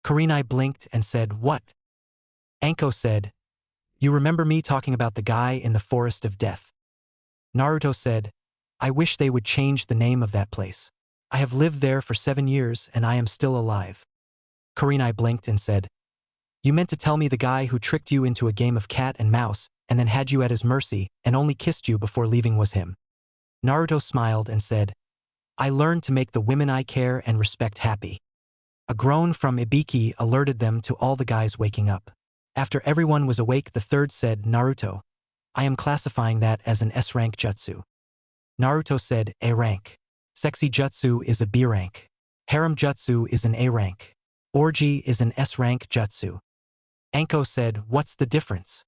Kurenai blinked and said, "What?" Anko said, "You remember me talking about the guy in the Forest of Death?" Naruto said, "I wish they would change the name of that place. I have lived there for 7 years and I am still alive." Kurenai blinked and said, "You meant to tell me the guy who tricked you into a game of cat and mouse and then had you at his mercy and only kissed you before leaving was him." Naruto smiled and said, "I learned to make the women I care and respect happy." A groan from Ibiki alerted them to all the guys waking up. After everyone was awake, the third said, "Naruto, I am classifying that as an S-rank jutsu. Naruto said, A rank. Sexy jutsu is a B rank. Harem jutsu is an A rank. Orgy is an S rank jutsu. Anko said, what's the difference?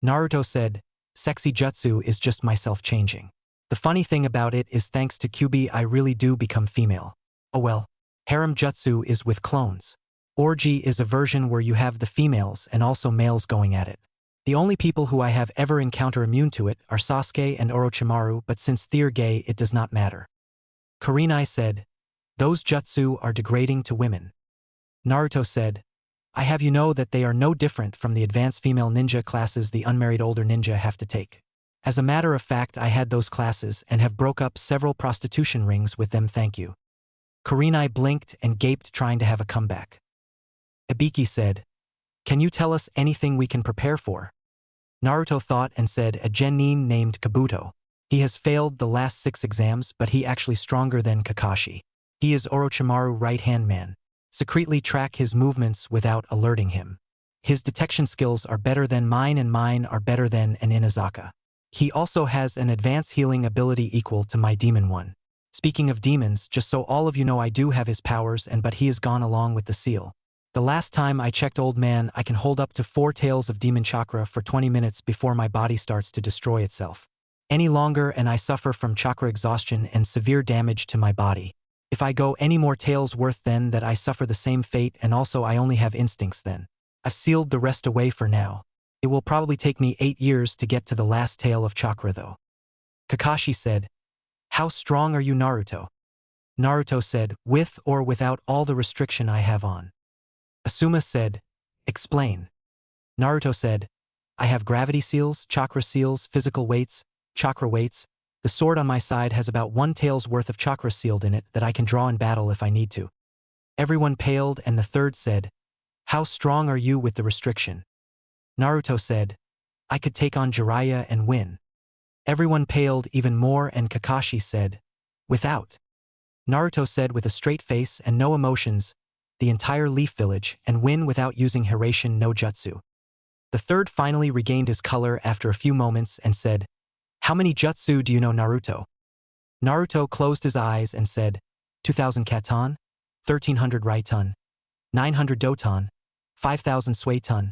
Naruto said, sexy jutsu is just myself changing. The funny thing about it is thanks to QB I really do become female. Oh well. Harem jutsu is with clones. Orgy is a version where you have the females and also males going at it. The only people who I have ever encountered immune to it are Sasuke and Orochimaru, but since they're gay it does not matter. Kurenai said, those jutsu are degrading to women. Naruto said, I have you know that they are no different from the advanced female ninja classes the unmarried older ninja have to take. As a matter of fact I had those classes and have broke up several prostitution rings with them, thank you. Kurenai blinked and gaped, trying to have a comeback. Ibiki said, can you tell us anything we can prepare for? Naruto thought and said, a genin named Kabuto. He has failed the last 6 exams, but he actually stronger than Kakashi. He is Orochimaru right-hand man. Secretly track his movements without alerting him. His detection skills are better than mine and mine are better than an Inazaka. He also has an advanced healing ability equal to my demon one. Speaking of demons, just so all of you know I do have his powers but he is gone along with the seal. The last time I checked, old man, I can hold up to 4 tails of demon chakra for 20 minutes before my body starts to destroy itself. Any longer and I suffer from chakra exhaustion and severe damage to my body. If I go any more tails worth then that I suffer the same fate, and also I only have instincts then. I've sealed the rest away for now. It will probably take me 8 years to get to the last tail of chakra though. Kakashi said, how strong are you, Naruto? Naruto said, with or without all the restriction I have on. Asuma said, explain. Naruto said, I have gravity seals, chakra seals, physical weights, chakra weights. The sword on my side has about 1 tail's worth of chakra sealed in it that I can draw in battle if I need to. Everyone paled and the third said, how strong are you with the restriction? Naruto said, I could take on Jiraiya and win. Everyone paled even more and Kakashi said, without. Naruto said with a straight face and no emotions, the entire Leaf Village and win without using Hiraishin no Jutsu. The third finally regained his color after a few moments and said, how many jutsu do you know, Naruto? Naruto closed his eyes and said, 2000 Katon, 1300 Raiton, 900 Doton, 5000 Suiton,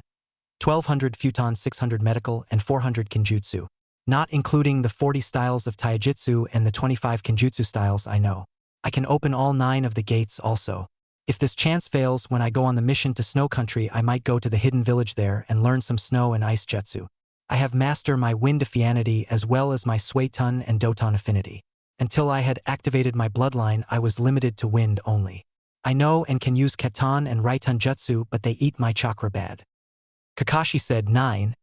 1200 Futon, 600 Medical, and 400 Kinjutsu. Not including the 40 styles of Taijutsu and the 25 Kinjutsu styles I know. I can open all 9 of the gates also. If this chance fails when I go on the mission to Snow Country, I might go to the hidden village there and learn some snow and ice jutsu. I have mastered my wind affinity as well as my Suiton and Doton affinity. Until I had activated my bloodline, I was limited to wind only. I know and can use Katon and Raiton jutsu, but they eat my chakra bad. Kakashi said 9,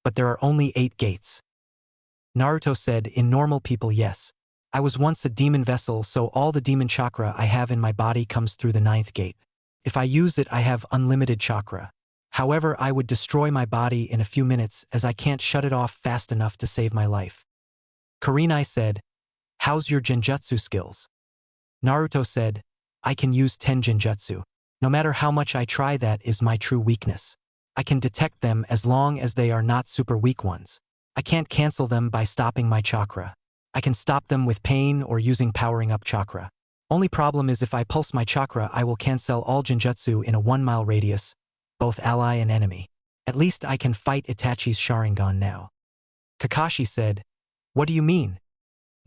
but there are only 8 gates. Naruto said, in normal people, yes. I was once a demon vessel, so all the demon chakra I have in my body comes through the 9th gate. If I use it, I have unlimited chakra. However, I would destroy my body in a few minutes as I can't shut it off fast enough to save my life. Kurenai said, how's your genjutsu skills? Naruto said, I can use 10 genjutsu. No matter how much I try, that is my true weakness. I can detect them as long as they are not super weak ones. I can't cancel them by stopping my chakra. I can stop them with pain or using powering up chakra. Only problem is if I pulse my chakra, I will cancel all genjutsu in a 1-mile radius, both ally and enemy. At least I can fight Itachi's Sharingan now. Kakashi said, what do you mean?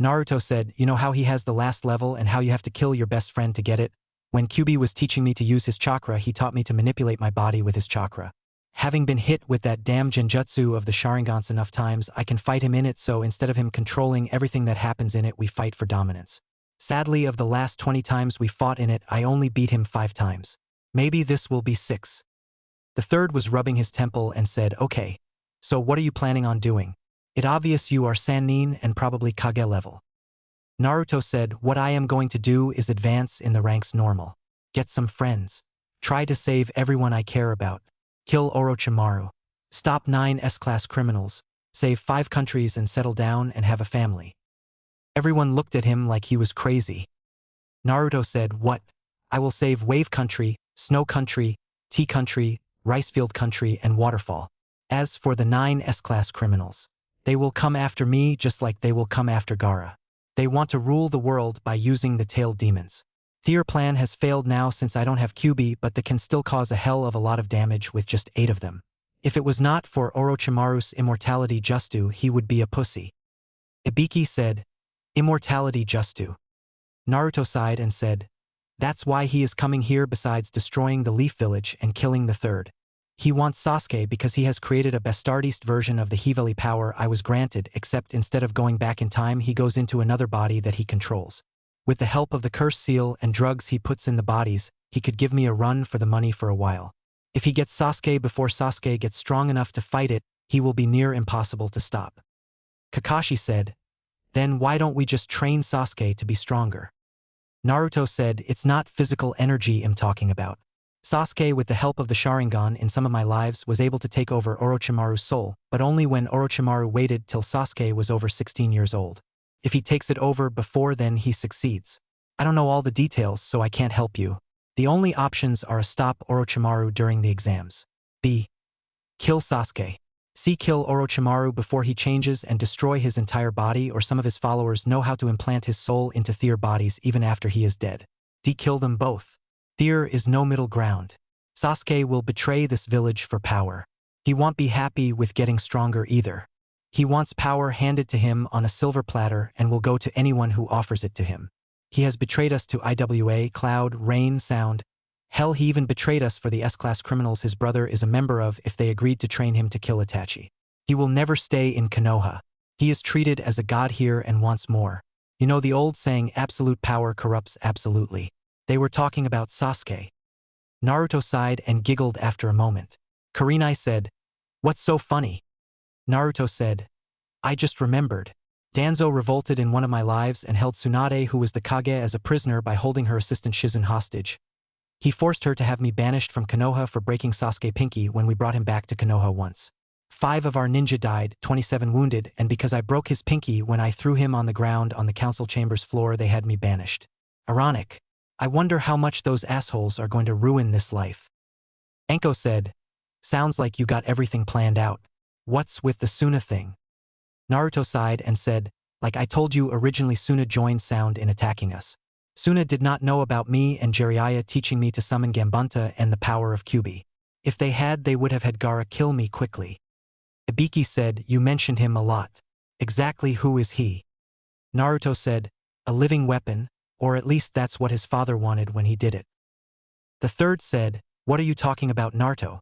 Naruto said, you know how he has the last level and how you have to kill your best friend to get it? When Kyuubi was teaching me to use his chakra, he taught me to manipulate my body with his chakra. Having been hit with that damn genjutsu of the Sharingans enough times, I can fight him in it, so instead of him controlling everything that happens in it, we fight for dominance. Sadly, of the last 20 times we fought in it, I only beat him 5 times. Maybe this will be 6. The third was rubbing his temple and said, okay, so what are you planning on doing? It obvious you are Sannin and probably Kage level. Naruto said, what I am going to do is advance in the ranks normal. Get some friends. Try to save everyone I care about. Kill Orochimaru. Stop 9 S-class criminals. Save 5 countries and settle down and have a family. Everyone looked at him like he was crazy. Naruto said, what? I will save Wave Country, Snow Country, Tea Country, Ricefield Country, and Waterfall. As for the 9 S-class criminals, They will come after me just like they will come after Gaara. They want to rule the world by using the tailed demons. Their plan has failed now since I don't have QB, but they can still cause a hell of a lot of damage with just 8 of them. If it was not for Orochimaru's immortality Justu, he would be a pussy. Ibiki said, Immortality Justu. Naruto sighed and said, that's why he is coming here besides destroying the Leaf Village and killing the third. He wants Sasuke because he has created a bastardized version of the Hiveli power I was granted, except instead of going back in time he goes into another body that he controls. With the help of the curse seal and drugs he puts in the bodies, he could give me a run for the money for a while. If he gets Sasuke before Sasuke gets strong enough to fight it, he will be near impossible to stop. Kakashi said, then why don't we just train Sasuke to be stronger? Naruto said, it's not physical energy I'm talking about. Sasuke, with the help of the Sharingan in some of my lives, was able to take over Orochimaru's soul, but only when Orochimaru waited till Sasuke was over 16 years old. If he takes it over before then, he succeeds. I don't know all the details, so I can't help you. The only options are: stop Orochimaru during the exams. B. Kill Sasuke. C. Kill Orochimaru before he changes and destroy his entire body, or some of his followers know how to implant his soul into their bodies even after he is dead. D. Kill them both. There is no middle ground. Sasuke will betray this village for power. He won't be happy with getting stronger either. He wants power handed to him on a silver platter and will go to anyone who offers it to him. He has betrayed us to IWA, Cloud, Rain, Sound. Hell, he even betrayed us for the S-class criminals his brother is a member of if they agreed to train him to kill Itachi. He will never stay in Konoha. He is treated as a god here and wants more. You know the old saying, absolute power corrupts absolutely. They were talking about Sasuke. Naruto sighed and giggled after a moment. Kurenai said, what's so funny? Naruto said, I just remembered. Danzo revolted in one of my lives and held Tsunade, who was the Kage, as a prisoner by holding her assistant Shizun hostage. He forced her to have me banished from Konoha for breaking Sasuke Pinky when we brought him back to Konoha once. 5 of our ninja died, 27 wounded, and because I broke his pinky when I threw him on the ground on the council chamber's floor, they had me banished. Ironic. I wonder how much those assholes are going to ruin this life. Enko said, sounds like you got everything planned out. What's with the Suna thing? Naruto sighed and said, like I told you originally, Suna joined Sound in attacking us. Suna did not know about me and Jiraiya teaching me to summon Gambunta and the power of Kyuubi. If they had, they would have had Gaara kill me quickly. Ibiki said, you mentioned him a lot. Exactly who is he? Naruto said, a living weapon, or at least that's what his father wanted when he did it. The third said, what are you talking about, Naruto?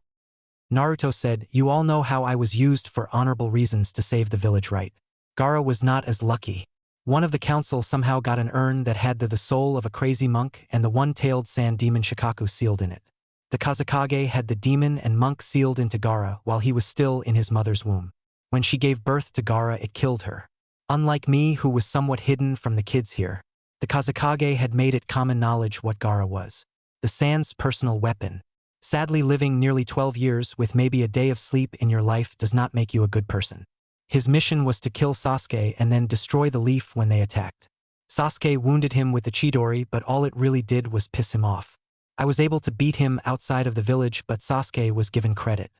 Naruto said, you all know how I was used for honorable reasons to save the village, right? Gaara was not as lucky. One of the council somehow got an urn that had the soul of a crazy monk and the one-tailed sand demon Shikaku sealed in it. The Kazekage had the demon and monk sealed into Gaara while he was still in his mother's womb. When she gave birth to Gaara, it killed her. Unlike me, who was somewhat hidden from the kids here, the Kazekage had made it common knowledge what Gaara was. The sand's personal weapon. Sadly, living nearly 12 years with maybe a day of sleep in your life does not make you a good person. His mission was to kill Sasuke and then destroy the leaf when they attacked. Sasuke wounded him with the Chidori, but all it really did was piss him off. I was able to beat him outside of the village, but Sasuke was given credit.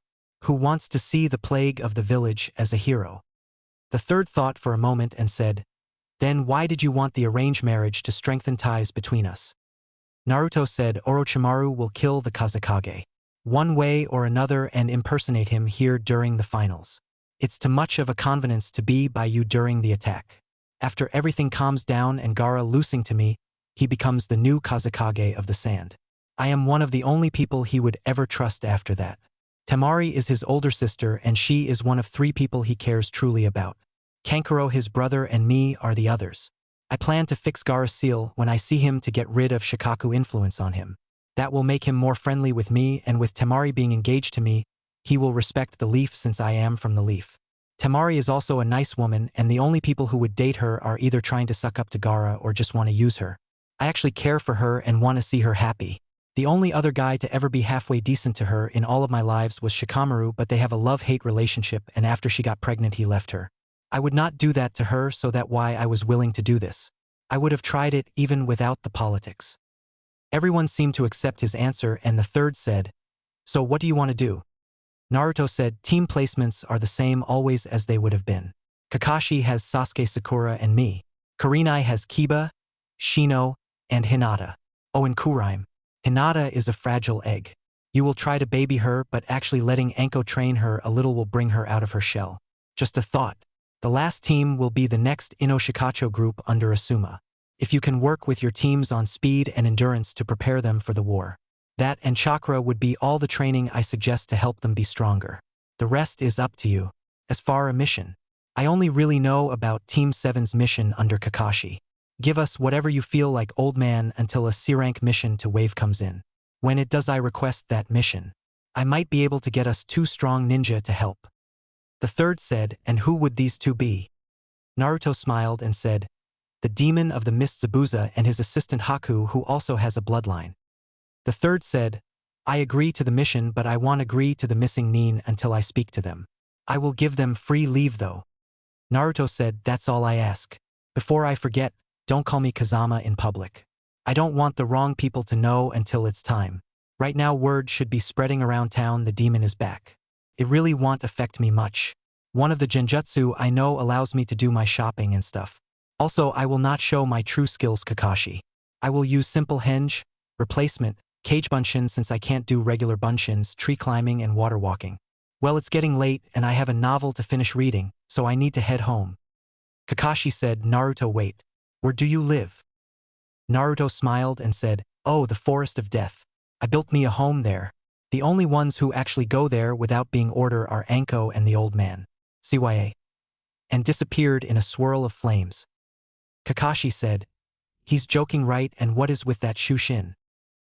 Who wants to see the plague of the village as a hero? The third thought for a moment and said, then why did you want the arranged marriage to strengthen ties between us? Naruto said, Orochimaru will kill the Kazekage. One way or another and impersonate him here during the finals. It's too much of a convenience to be by you during the attack. After everything calms down and Gaara losing to me, he becomes the new Kazekage of the sand. I am one of the only people he would ever trust after that. Temari is his older sister and she is one of 3 people he cares truly about. Kankuro, his brother, and me are the others. I plan to fix Gaara's seal when I see him to get rid of Shikaku influence on him. That will make him more friendly with me, and with Temari being engaged to me, he will respect the leaf since I am from the leaf. Temari is also a nice woman, and the only people who would date her are either trying to suck up to Gaara or just want to use her. I actually care for her and want to see her happy. The only other guy to ever be halfway decent to her in all of my lives was Shikamaru, but they have a love-hate relationship, and after she got pregnant he left her. I would not do that to her, so that's why I was willing to do this. I would have tried it even without the politics. Everyone seemed to accept his answer, and the third said, so what do you want to do? Naruto said, team placements are the same always as they would have been. Kakashi has Sasuke, Sakura, and me. Kurenai has Kiba, Shino, and Hinata. Oh, and Kurime. Hinata is a fragile egg. You will try to baby her, but actually letting Anko train her a little will bring her out of her shell. Just a thought. The last team will be the next Inoshikacho group under Asuma. If you can work with your teams on speed and endurance to prepare them for the war. That and chakra would be all the training I suggest to help them be stronger. The rest is up to you. As far a mission. I only really know about Team 7's mission under Kakashi. Give us whatever you feel like, old man, until a C-rank mission to Wave comes in. When it does, I request that mission. I might be able to get us 2 strong ninja to help. The third said, and who would these 2 be? Naruto smiled and said, the demon of the mist Zabuza and his assistant Haku, who also has a bloodline. The third said, I agree to the mission, but I won't agree to the missing Nin until I speak to them. I will give them free leave though. Naruto said, that's all I ask. Before I forget, don't call me Kazama in public. I don't want the wrong people to know until it's time. Right now word should be spreading around town the demon is back. It really won't affect me much. One of the genjutsu I know allows me to do my shopping and stuff. Also, I will not show my true skills, Kakashi. I will use simple henge, replacement, cage bunshin since I can't do regular bunshins, tree climbing and water walking. Well, it's getting late and I have a novel to finish reading, so I need to head home. Kakashi said, Naruto, wait. Where do you live? Naruto smiled and said, oh, the Forest of Death. I built me a home there. The only ones who actually go there without being ordered are Anko and the old man. CYA. And disappeared in a swirl of flames. Kakashi said, he's joking, right? And what is with that Shushin?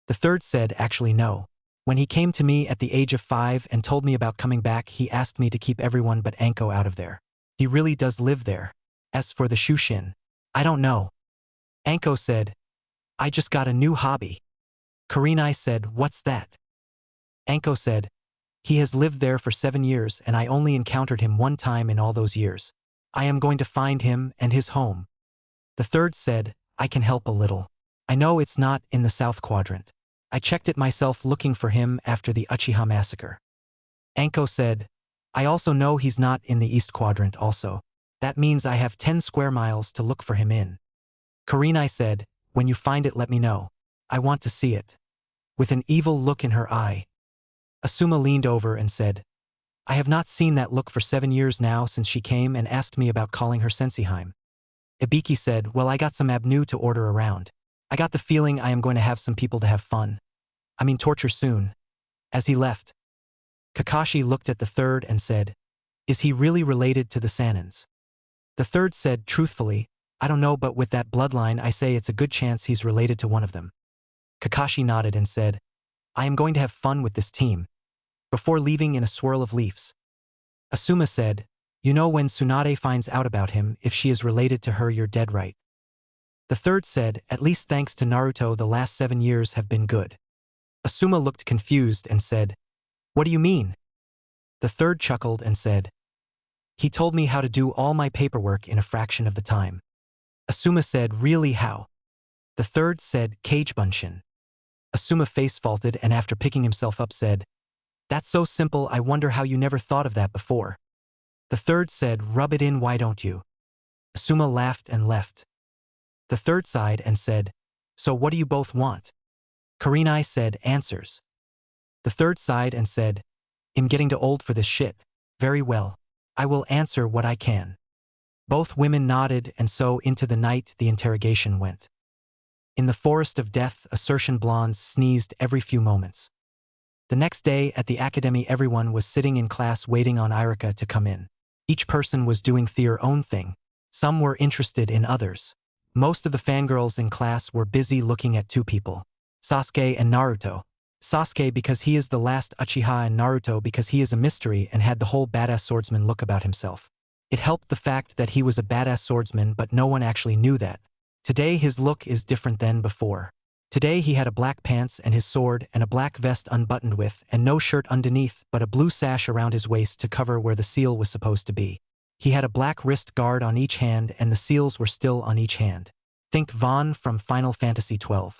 The third said, actually no. When he came to me at the age of 5 and told me about coming back, he asked me to keep everyone but Anko out of there. He really does live there. As for the Shushin, I don't know. Anko said, I just got a new hobby. Kurenai said, what's that? Anko said, he has lived there for 7 years and I only encountered him one time in all those years. I am going to find him and his home. The third said, I can help a little. I know it's not in the South Quadrant. I checked it myself looking for him after the Uchiha massacre. Anko said, I also know he's not in the East Quadrant also. That means I have 10 square miles to look for him in. Kurenai said, when you find it let me know. I want to see it. With an evil look in her eye. Asuma leaned over and said, I have not seen that look for 7 years now since she came and asked me about calling her Sensiheim. Ibiki said, well, I got some abnu to order around. I got the feeling I am going to have some people to have fun. I mean torture soon. As he left, Kakashi looked at the third and said, is he really related to the Sanins? The third said, truthfully, I don't know, but with that bloodline I say it's a good chance he's related to one of them. Kakashi nodded and said, I am going to have fun with this team. Before leaving in a swirl of leaves, Asuma said, you know when Tsunade finds out about him, if she is related to her, you're dead right. The third said, at least thanks to Naruto the last 7 years have been good. Asuma looked confused and said, what do you mean? The third chuckled and said, he told me how to do all my paperwork in a fraction of the time. Asuma said, really, how? The third said, cage bunshin. Asuma face faulted and after picking himself up said, that's so simple, I wonder how you never thought of that before. The third said, rub it in, why don't you? Asuma laughed and left. The third sighed and said, so what do you both want? Kurenai said, answers. The third sighed and said, I'm getting too old for this shit. Very well. I will answer what I can. Both women nodded and so into the night the interrogation went. In the Forest of Death, assertion blondes sneezed every few moments. The next day at the academy everyone was sitting in class waiting on Irika to come in. Each person was doing their own thing. Some were interested in others. Most of the fangirls in class were busy looking at 2 people. Sasuke and Naruto. Sasuke because he is the last Uchiha and Naruto because he is a mystery and had the whole badass swordsman look about himself. It helped the fact that he was a badass swordsman but no one actually knew that. Today his look is different than before. Today he had a black pants and his sword and a black vest unbuttoned with and no shirt underneath but a blue sash around his waist to cover where the seal was supposed to be. He had a black wrist guard on each hand and the seals were still on each hand. Think Vaughn from Final Fantasy XII.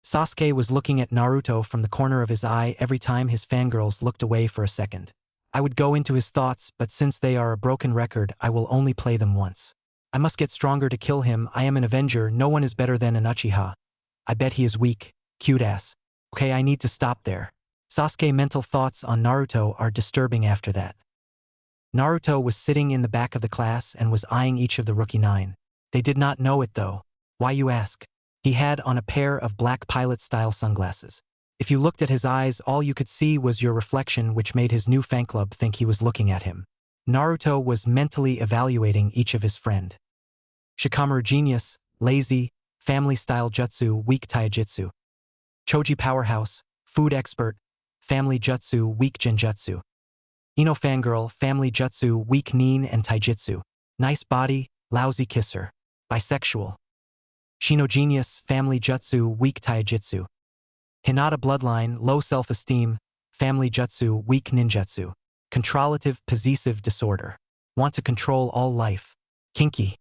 Sasuke was looking at Naruto from the corner of his eye every time his fangirls looked away for a second. I would go into his thoughts, but since they are a broken record, I will only play them once. I must get stronger to kill him. I am an Avenger. No one is better than an Uchiha. I bet he is weak. Cute ass. Okay, I need to stop there. Sasuke's mental thoughts on Naruto are disturbing after that. Naruto was sitting in the back of the class and was eyeing each of the rookie 9. They did not know it though. Why, you ask? He had on a pair of black pilot-style sunglasses. If you looked at his eyes, all you could see was your reflection, which made his new fan club think he was looking at him. Naruto was mentally evaluating each of his friend. Shikamaru genius, lazy, family-style jutsu, weak taijutsu. Choji powerhouse, food expert, family jutsu, weak genjutsu. Ino fangirl, family jutsu, weak nin and taijutsu. Nice body, lousy kisser. Bisexual. Shino genius, family jutsu, weak taijutsu. Hinata bloodline, low self-esteem, family jutsu, weak ninjutsu. Controlative, possessive disorder. Want to control all life. Kinky.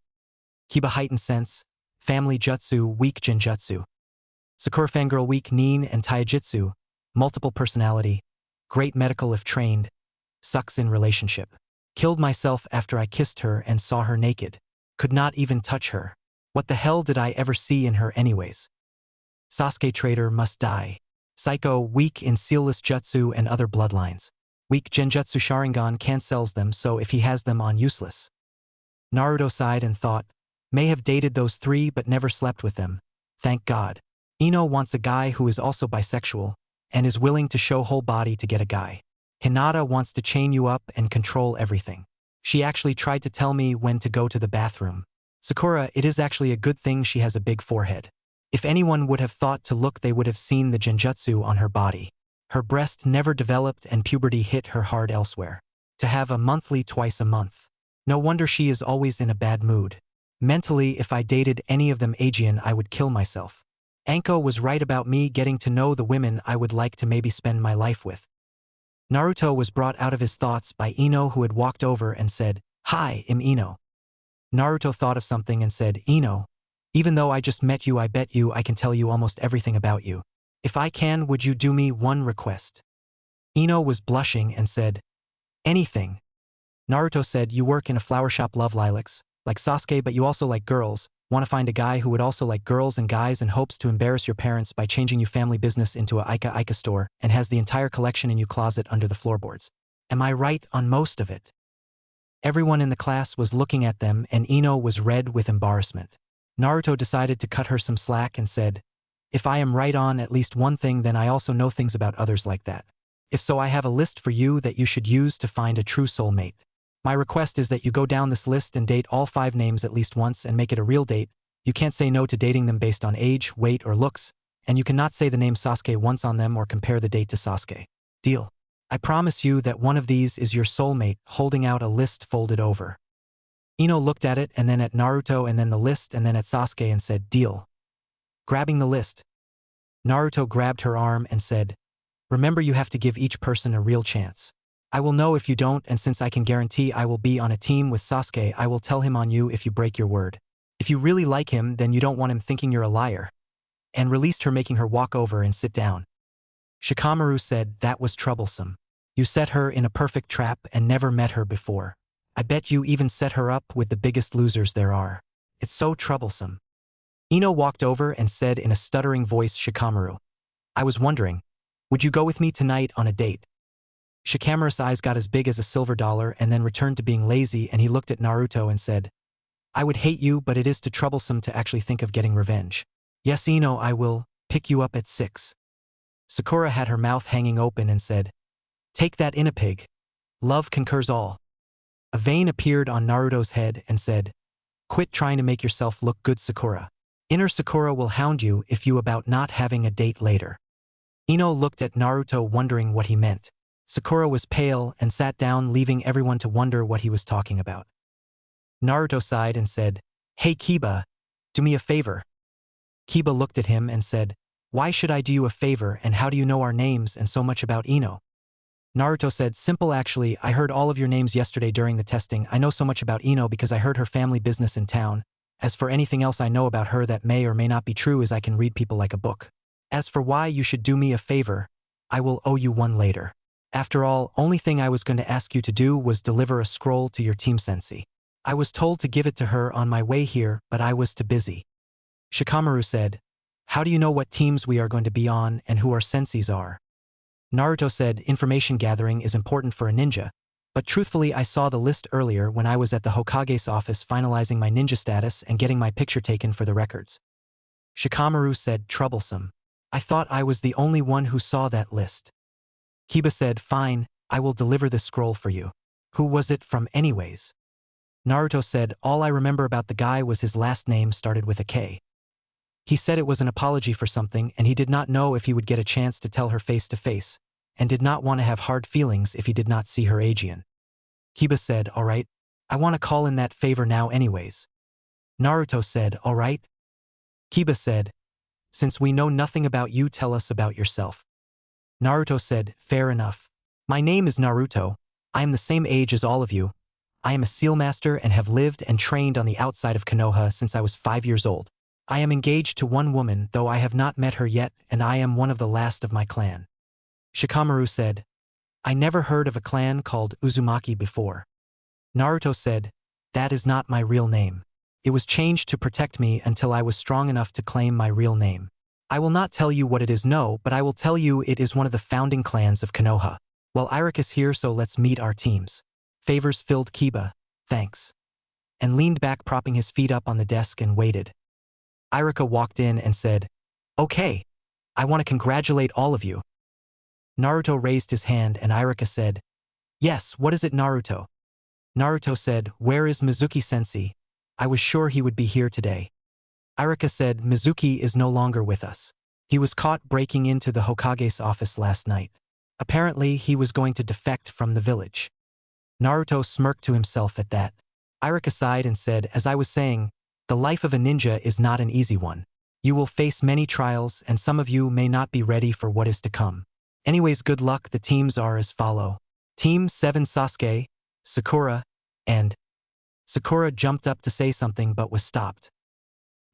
Kiba heightened sense, family jutsu, weak genjutsu. Sakura fangirl, weak nin and taijutsu. Multiple personality. Great medical if trained. Sucks in relationship. Killed myself after I kissed her and saw her naked. Could not even touch her. What the hell did I ever see in her anyways? Sasuke traitor must die. Psycho, weak in sealless jutsu and other bloodlines. Weak genjutsu Sharingan cancels them, so if he has them on, useless. Naruto sighed and thought, may have dated those 3 but never slept with them. Thank God. Ino wants a guy who is also bisexual and is willing to show whole body to get a guy. Hinata wants to chain you up and control everything. She actually tried to tell me when to go to the bathroom. Sakura, it is actually a good thing she has a big forehead. If anyone would have thought to look, they would have seen the genjutsu on her body. Her breast never developed and puberty hit her hard elsewhere. To have a monthly twice a month. No wonder she is always in a bad mood. Mentally, if I dated any of them Aegean, I would kill myself. Anko was right about me getting to know the women I would like to maybe spend my life with. Naruto was brought out of his thoughts by Ino, who had walked over and said, "Hi, I'm Ino." Naruto thought of something and said, "Ino, even though I just met you, I bet you I can tell you almost everything about you. If I can, would you do me one request?" Ino was blushing and said, "Anything." Naruto said, "You work in a flower shop, love lilacs, like Sasuke, but you also like girls. Want to find a guy who would also like girls and guys and hopes to embarrass your parents by changing you family business into a Ika store and has the entire collection in your closet under the floorboards. Am I right on most of it?" Everyone in the class was looking at them and Ino was red with embarrassment. Naruto decided to cut her some slack and said, "If I am right on at least one thing, then I also know things about others like that. If so, I have a list for you that you should use to find a true soulmate. My request is that you go down this list and date all 5 names at least once and make it a real date. You can't say no to dating them based on age, weight, or looks, and you cannot say the name Sasuke once on them or compare the date to Sasuke. Deal? I promise you that one of these is your soulmate," holding out a list folded over. Ino looked at it and then at Naruto and then the list and then at Sasuke and said, "Deal." Grabbing the list, Naruto grabbed her arm and said, "Remember, you have to give each person a real chance. I will know if you don't, and since I can guarantee I will be on a team with Sasuke, I will tell him on you if you break your word. If you really like him, then you don't want him thinking you're a liar." And released her, making her walk over and sit down. Shikamaru said, "That was troublesome. You set her in a perfect trap and never met her before. I bet you even set her up with the biggest losers there are. It's so troublesome." Ino walked over and said in a stuttering voice, "Shikamaru, I was wondering, would you go with me tonight on a date?" Shikamaru's eyes got as big as a silver dollar and then returned to being lazy, and he looked at Naruto and said, "I would hate you, but it is too troublesome to actually think of getting revenge. Yes, Ino, I will pick you up at 6. Sakura had her mouth hanging open and said, "Take that in a pig. Love conquers all." A vein appeared on Naruto's head and said, "Quit trying to make yourself look good, Sakura. Inner Sakura will hound you if you about not having a date later." Ino looked at Naruto wondering what he meant. Sakura was pale and sat down, leaving everyone to wonder what he was talking about. Naruto sighed and said, "Hey Kiba, do me a favor." Kiba looked at him and said, "Why should I do you a favor, and how do you know our names and so much about Ino?" Naruto said, "Simple actually, I heard all of your names yesterday during the testing. I know so much about Ino because I heard her family business in town. As for anything else I know about her that may or may not be true, is I can read people like a book. As for why you should do me a favor, I will owe you one later. After all, only thing I was going to ask you to do was deliver a scroll to your team sensei. I was told to give it to her on my way here, but I was too busy. Shikamaru said, how do you know what teams we are going to be on and who our senseis are? Naruto said, information gathering is important for a ninja, but truthfully I saw the list earlier when I was at the Hokage's office finalizing my ninja status and getting my picture taken for the records. Shikamaru said, troublesome. I thought I was the only one who saw that list. Kiba said, fine, I will deliver this scroll for you. Who was it from anyways? Naruto said, all I remember about the guy was his last name started with a K. He said it was an apology for something and he did not know if he would get a chance to tell her face to face, and did not want to have hard feelings if he did not see her Aegean. Kiba said, alright, I want to call in that favor now anyways. Naruto said, alright. Kiba said, since we know nothing about you, tell us about yourself. Naruto said, fair enough. My name is Naruto. I am the same age as all of you. I am a seal master and have lived and trained on the outside of Konoha since I was 5 years old. I am engaged to one woman, though I have not met her yet, and I am one of the last of my clan. Shikamaru said, I never heard of a clan called Uzumaki before. Naruto said, that is not my real name. It was changed to protect me until I was strong enough to claim my real name. I will not tell you what it is, no, but I will tell you it is one of the founding clans of Konoha. Well, Irik is here, so let's meet our teams. Favors filled Kiba, thanks. And leaned back, propping his feet up on the desk and waited. Irika walked in and said, okay, I want to congratulate all of you. Naruto raised his hand and Irika said, yes, what is it, Naruto? Naruto said, where is Mizuki-sensei? I was sure he would be here today. Irika said, Mizuki is no longer with us. He was caught breaking into the Hokage's office last night. Apparently, he was going to defect from the village. Naruto smirked to himself at that. Irika sighed and said, as I was saying, the life of a ninja is not an easy one. You will face many trials and some of you may not be ready for what is to come. Anyways, good luck. The teams are as follow. Team 7 Sasuke, Sakura, and... Sakura jumped up to say something but was stopped.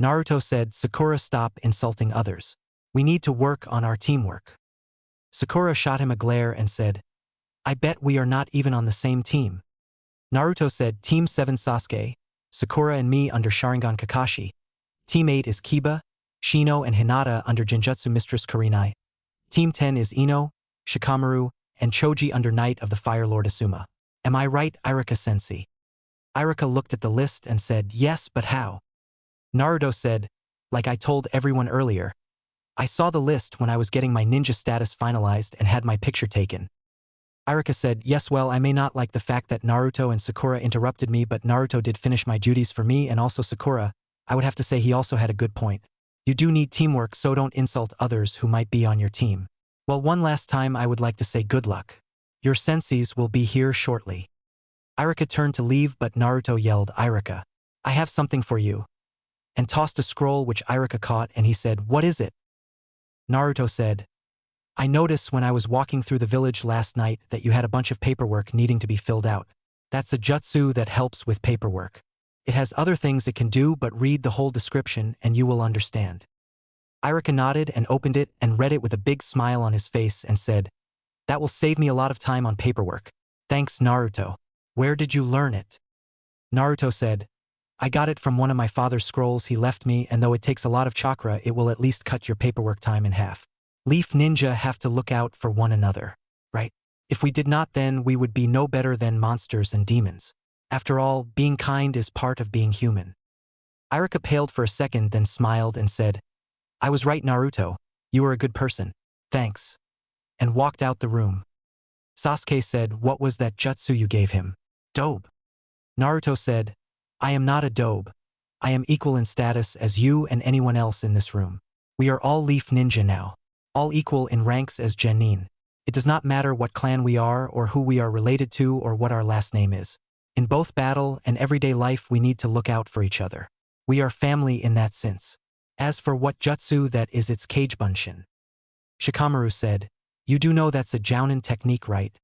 Naruto said, Sakura, stop insulting others. We need to work on our teamwork. Sakura shot him a glare and said, I bet we are not even on the same team. Naruto said, Team 7 Sasuke, Sakura and me under Sharingan Kakashi. Team 8 is Kiba, Shino and Hinata under Genjutsu Mistress Kurenai. Team 10 is Ino, Shikamaru, and Choji under Knight of the Fire Lord Asuma. Am I right, Irika-sensei? Irika looked at the list and said, yes, but how? Naruto said, like I told everyone earlier, I saw the list when I was getting my ninja status finalized and had my picture taken. Irika said, yes, well, I may not like the fact that Naruto and Sakura interrupted me, but Naruto did finish my duties for me, and also Sakura, I would have to say he also had a good point. You do need teamwork, so don't insult others who might be on your team. Well, one last time I would like to say good luck. Your senseis will be here shortly. Irika turned to leave, but Naruto yelled, Irika, I have something for you. And tossed a scroll which Irika caught, and he said, what is it? Naruto said, I noticed when I was walking through the village last night that you had a bunch of paperwork needing to be filled out. That's a jutsu that helps with paperwork. It has other things it can do, but read the whole description and you will understand. Irika nodded and opened it and read it with a big smile on his face and said, that will save me a lot of time on paperwork. Thanks, Naruto. Where did you learn it? Naruto said, I got it from one of my father's scrolls he left me, and though it takes a lot of chakra, it will at least cut your paperwork time in half. Leaf ninja have to look out for one another, right? If we did not, then we would be no better than monsters and demons. After all, being kind is part of being human. Irika paled for a second, then smiled and said, I was right, Naruto. You are a good person. Thanks. And walked out the room. Sasuke said, what was that jutsu you gave him? Dobe. Naruto said, I am not a dobe. I am equal in status as you and anyone else in this room. We are all Leaf Ninja now. All equal in ranks as Genin. It does not matter what clan we are or who we are related to or what our last name is. In both battle and everyday life we need to look out for each other. We are family in that sense. As for what jutsu that is, it's Kagebunshin. Shikamaru said, you do know that's a Jounin technique, right?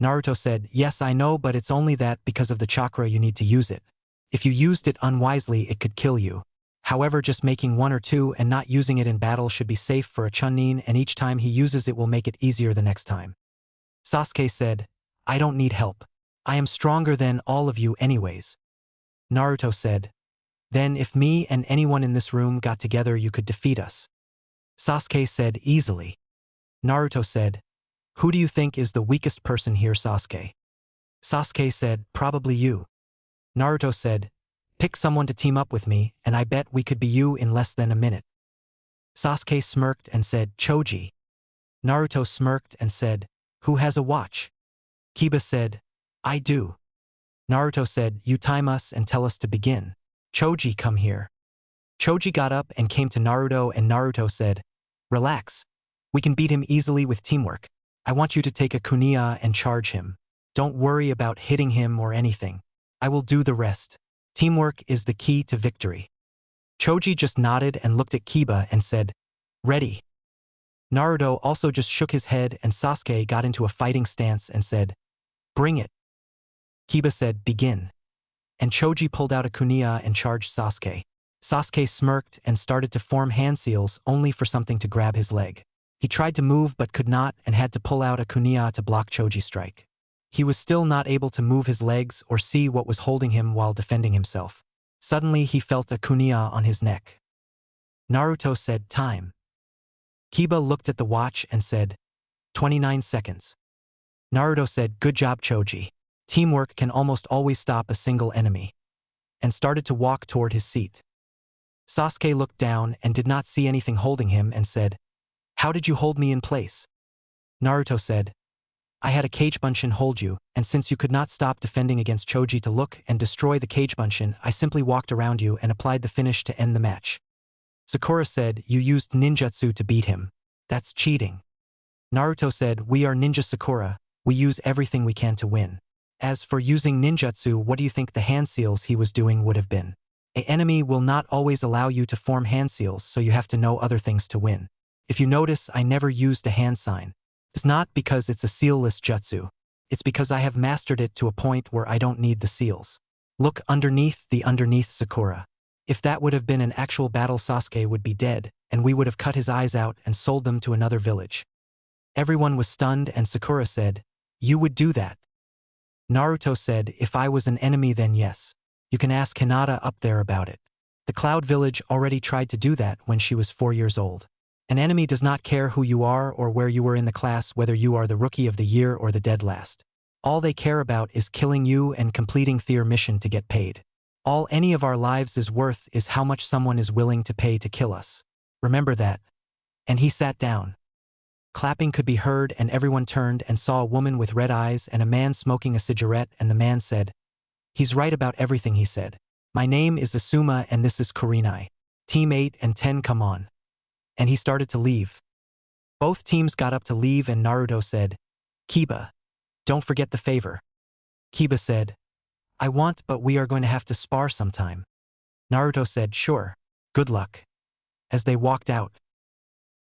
Naruto said, yes, I know, but it's only that because of the chakra you need to use it. If you used it unwisely, it could kill you. However, just making 1 or 2 and not using it in battle should be safe for a Chunin, and each time he uses it will make it easier the next time. Sasuke said, I don't need help. I am stronger than all of you anyways. Naruto said, then if me and anyone in this room got together you could defeat us. Sasuke said, easily. Naruto said, who do you think is the weakest person here, Sasuke? Sasuke said, probably you. Naruto said, pick someone to team up with me, and I bet we could be you in less than a minute. Sasuke smirked and said, Choji. Naruto smirked and said, who has a watch? Kiba said, I do. Naruto said, you time us and tell us to begin. Choji, come here. Choji got up and came to Naruto, and Naruto said, relax. We can beat him easily with teamwork. I want you to take a kunai and charge him. Don't worry about hitting him or anything. I will do the rest. Teamwork is the key to victory. Choji just nodded and looked at Kiba and said, ready. Naruto also just shook his head, and Sasuke got into a fighting stance and said, bring it. Kiba said, begin. And Choji pulled out a kunai and charged Sasuke. Sasuke smirked and started to form hand seals only for something to grab his leg. He tried to move but could not and had to pull out a kunai to block Choji's strike. He was still not able to move his legs or see what was holding him while defending himself. Suddenly he felt a kunai on his neck. Naruto said, time. Kiba looked at the watch and said, 29 seconds. Naruto said, good job, Choji. Teamwork can almost always stop a single enemy. And started to walk toward his seat. Sasuke looked down and did not see anything holding him and said, how did you hold me in place? Naruto said, I had a cage bunshin hold you, and since you could not stop defending against Choji to look and destroy the cage bunshin, I simply walked around you and applied the finish to end the match. Sakura said, you used ninjutsu to beat him. That's cheating. Naruto said, we are Ninja Sakura, we use everything we can to win. As for using ninjutsu, what do you think the hand seals he was doing would have been? An enemy will not always allow you to form hand seals, so you have to know other things to win. If you notice, I never used a hand sign. It's not because it's a sealless jutsu. It's because I have mastered it to a point where I don't need the seals. Look underneath Sakura. If that would have been an actual battle, Sasuke would be dead, and we would have cut his eyes out and sold them to another village. Everyone was stunned, and Sakura said, you would do that? Naruto said, if I was an enemy then yes. You can ask Hinata up there about it. The Cloud Village already tried to do that when she was 4 years old. An enemy does not care who you are or where you were in the class, whether you are the rookie of the year or the dead last. All they care about is killing you and completing their mission to get paid. All any of our lives is worth is how much someone is willing to pay to kill us. Remember that. And he sat down. Clapping could be heard, and everyone turned and saw a woman with red eyes and a man smoking a cigarette, and the man said, he's right about everything he said. My name is Asuma and this is Kurenai. Team 8 and 10, come on. And he started to leave. Both teams got up to leave, and Naruto said, Kiba, don't forget the favor. Kiba said, I want, but we are going to have to spar sometime. Naruto said, sure, good luck. As they walked out.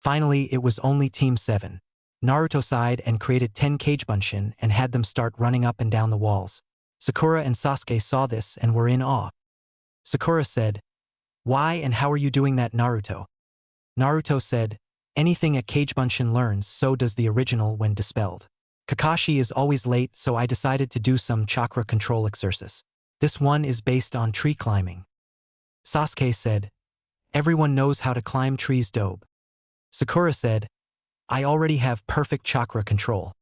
Finally, it was only Team 7. Naruto sighed and created 10 cage bunshin and had them start running up and down the walls. Sakura and Sasuke saw this and were in awe. Sakura said, why and how are you doing that, Naruto? Naruto said, anything a cage bunshin learns, so does the original when dispelled. Kakashi is always late, so I decided to do some chakra control exercise. This one is based on tree climbing. Sasuke said, everyone knows how to climb trees, dope. Sakura said, I already have perfect chakra control.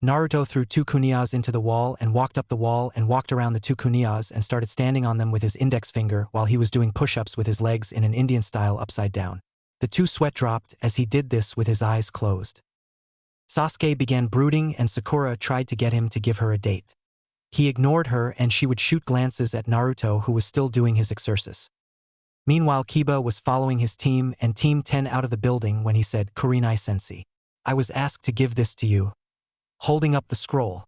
Naruto threw 2 kunais into the wall and walked up the wall and walked around the 2 kunais and started standing on them with his index finger while he was doing push-ups with his legs in an Indian style upside down. The 2 sweat dropped as he did this with his eyes closed. Sasuke began brooding, and Sakura tried to get him to give her a date. He ignored her, and she would shoot glances at Naruto, who was still doing his exercise. Meanwhile, Kiba was following his team and Team 10 out of the building when he said, Kurenai-sensei, I was asked to give this to you. Holding up the scroll.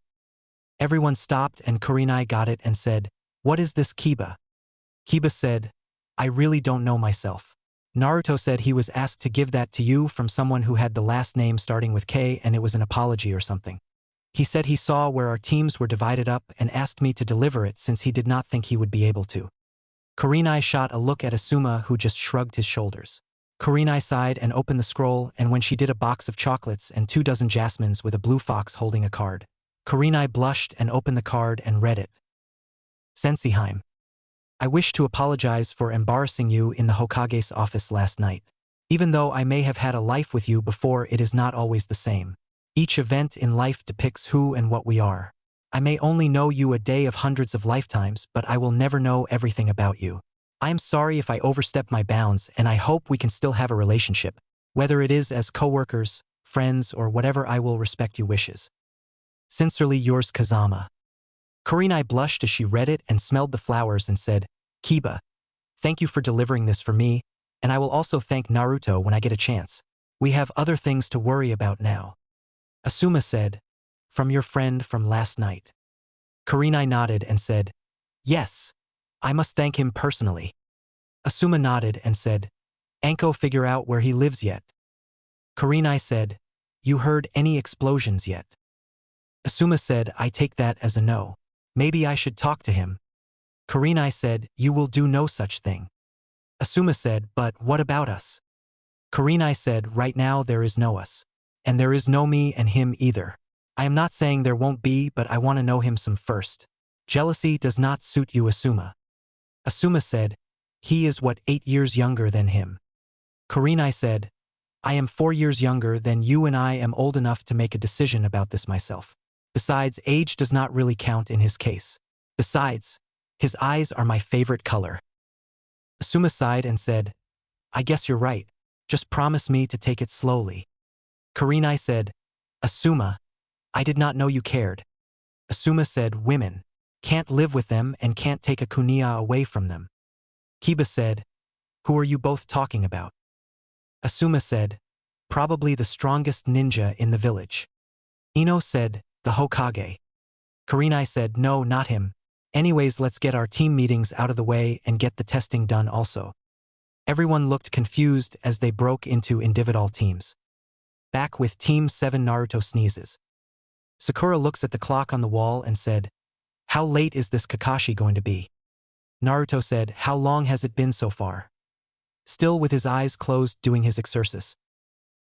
Everyone stopped, and Kurenai got it and said, what is this, Kiba? Kiba said, I really don't know myself. Naruto said he was asked to give that to you from someone who had the last name starting with K, and it was an apology or something. He said he saw where our teams were divided up and asked me to deliver it since he did not think he would be able to. Kurenai shot a look at Asuma, who just shrugged his shoulders. Kurenai sighed and opened the scroll, and when she did, a box of chocolates and 24 jasmines with a blue fox holding a card. Kurenai blushed and opened the card and read it. Senseiheim. I wish to apologize for embarrassing you in the Hokage's office last night. Even though I may have had a life with you before, it is not always the same. Each event in life depicts who and what we are. I may only know you a day of hundreds of lifetimes, but I will never know everything about you. I am sorry if I overstep my bounds, and I hope we can still have a relationship. Whether it is as co-workers, friends, or whatever, I will respect your wishes. Sincerely yours, Kazama. Kurenai blushed as she read it and smelled the flowers and said, Kiba, thank you for delivering this for me, and I will also thank Naruto when I get a chance. We have other things to worry about now. Asuma said, from your friend from last night. Kurenai nodded and said, yes, I must thank him personally. Asuma nodded and said, Anko figure out where he lives yet? Kurenai said, you heard any explosions yet? Asuma said, I take that as a no. Maybe I should talk to him. Kurenai said, you will do no such thing. Asuma said, but what about us? Kurenai said, right now there is no us. And there is no me and him either. I am not saying there won't be, but I want to know him some first. Jealousy does not suit you, Asuma. Asuma said, he is 8 years younger than him. Kurenai said, I am 4 years younger than you and I am old enough to make a decision about this myself. Besides, age does not really count in his case. Besides, his eyes are my favorite color. Asuma sighed and said, I guess you're right. Just promise me to take it slowly. Kurenai said, Asuma, I did not know you cared. Asuma said, women. Can't live with them and can't take a kunia away from them. Kiba said, who are you both talking about? Asuma said, probably the strongest ninja in the village. Ino said, the Hokage. Kurenai said, no, not him. Anyways, let's get our team meetings out of the way and get the testing done also. Everyone looked confused as they broke into individual teams. Back with Team 7, Naruto sneezes. Sakura looks at the clock on the wall and said, how late is this Kakashi going to be? Naruto said, how long has it been so far? Still with his eyes closed doing his exercise.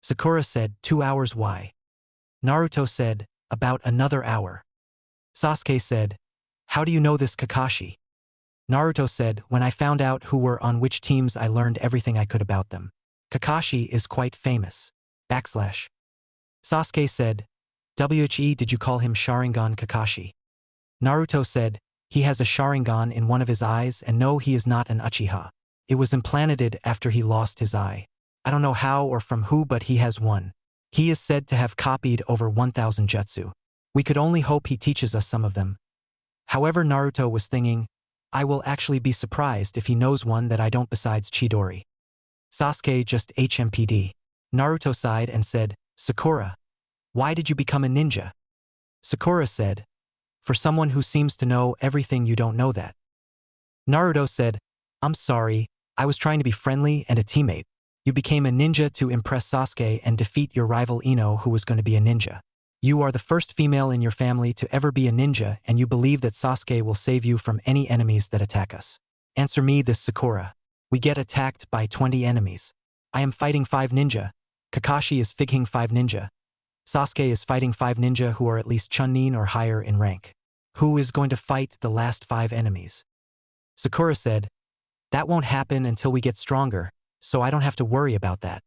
Sakura said, 2 hours. Why? Naruto said, about another hour. Sasuke said, how do you know this Kakashi? Naruto said, when I found out who were on which teams, I learned everything I could about them. Kakashi is quite famous. Sasuke said, "Whe, did you call him Sharingan Kakashi?" Naruto said, he has a Sharingan in one of his eyes, and no, he is not an Uchiha. It was implanted after he lost his eye. I don't know how or from who, but he has one. He is said to have copied over 1,000 jutsu. We could only hope he teaches us some of them. However, Naruto was thinking, I will actually be surprised if he knows one that I don't besides Chidori. Sasuke just HMPD. Naruto sighed and said, Sakura, why did you become a ninja? Sakura said, for someone who seems to know everything, you don't know that. Naruto said, I'm sorry, I was trying to be friendly and a teammate. You became a ninja to impress Sasuke and defeat your rival Ino, who was going to be a ninja. You are the first female in your family to ever be a ninja, and you believe that Sasuke will save you from any enemies that attack us. Answer me this, Sakura. We get attacked by 20 enemies. I am fighting 5 ninja. Kakashi is fighting 5 ninja. Sasuke is fighting 5 ninja who are at least Chunin or higher in rank. Who is going to fight the last 5 enemies? Sakura said, that won't happen until we get stronger, so I don't have to worry about that.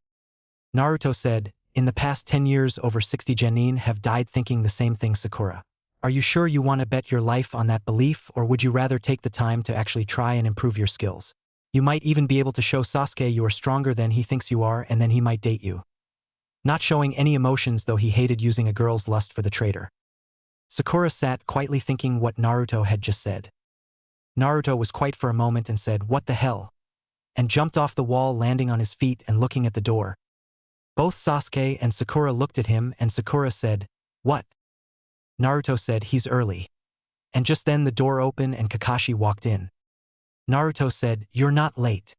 Naruto said, in the past 10 years, over 60 genin have died thinking the same thing, Sakura. Are you sure you want to bet your life on that belief, or would you rather take the time to actually try and improve your skills? You might even be able to show Sasuke you are stronger than he thinks you are, and then he might date you. Not showing any emotions, though he hated using a girl's lust for the traitor. Sakura sat quietly thinking what Naruto had just said. Naruto was quiet for a moment and said, what the hell? And jumped off the wall, landing on his feet and looking at the door. Both Sasuke and Sakura looked at him, and Sakura said, what? Naruto said, he's early. And just then the door opened and Kakashi walked in. Naruto said, you're not late.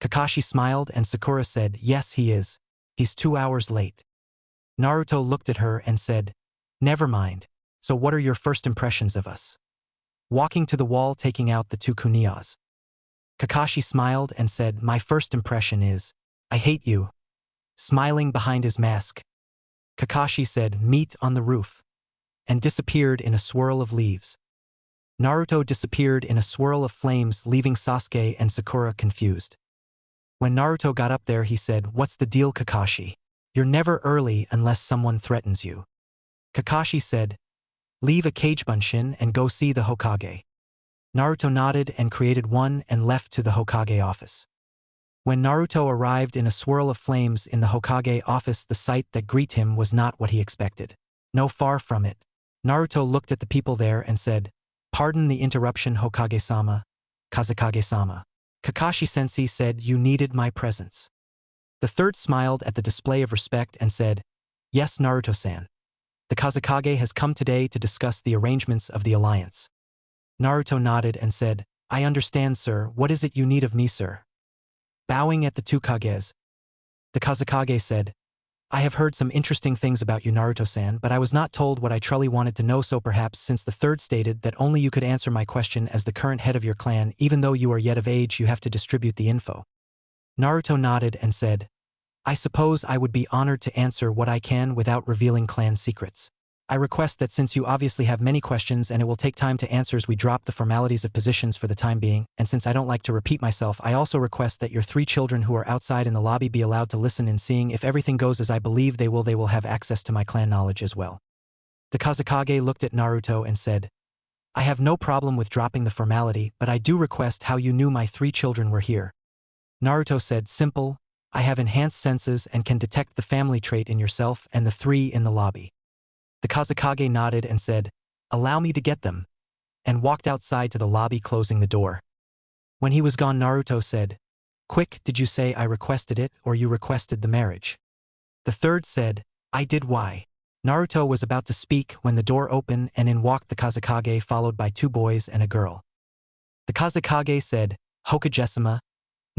Kakashi smiled and Sakura said, yes, he is. He's 2 hours late. Naruto looked at her and said, never mind. So what are your first impressions of us? Walking to the wall, taking out the 2 kuniyas. Kakashi smiled and said, my first impression is, I hate you. Smiling behind his mask, Kakashi said, meet on the roof, and disappeared in a swirl of leaves. Naruto disappeared in a swirl of flames, leaving Sasuke and Sakura confused. When Naruto got up there, he said, "What's the deal, Kakashi? You're never early unless someone threatens you." Kakashi said, "Leave a Kagebunshin and go see the Hokage." Naruto nodded and created one and left to the Hokage office. When Naruto arrived in a swirl of flames in the Hokage office, the sight that greeted him was not what he expected. No, far from it. Naruto looked at the people there and said, "Pardon the interruption, Hokage-sama, Kazekage-sama." Kakashi-sensei said, "You needed my presence." The third smiled at the display of respect and said, "Yes, Naruto-san. The Kazekage has come today to discuss the arrangements of the alliance." Naruto nodded and said, "I understand, sir. What is it you need of me, sir?" Bowing at the two Kages, the Kazekage said, "I have heard some interesting things about you, Naruto-san, but I was not told what I truly wanted to know, so perhaps, since the third stated that only you could answer my question as the current head of your clan, even though you are yet of age, you have to distribute the info." Naruto nodded and said, "I suppose I would be honored to answer what I can without revealing clan secrets. I request that since you obviously have many questions and it will take time to answer, we drop the formalities of positions for the time being, and since I don't like to repeat myself, I also request that your 3 children who are outside in the lobby be allowed to listen, and seeing if everything goes as I believe they will have access to my clan knowledge as well." The Kazekage looked at Naruto and said, "I have no problem with dropping the formality, but I do request how you knew my 3 children were here." Naruto said, "Simple. I have enhanced senses and can detect the family trait in yourself and the 3 in the lobby." The Kazekage nodded and said, "Allow me to get them," and walked outside to the lobby, closing the door. When he was gone, Naruto said, "Quick, did you say I requested it or you requested the marriage?" The third said, "I did." Why? Naruto was about to speak when the door opened and in walked the Kazekage, followed by 2 boys and a girl. The Kazekage said, "Hokage-sama,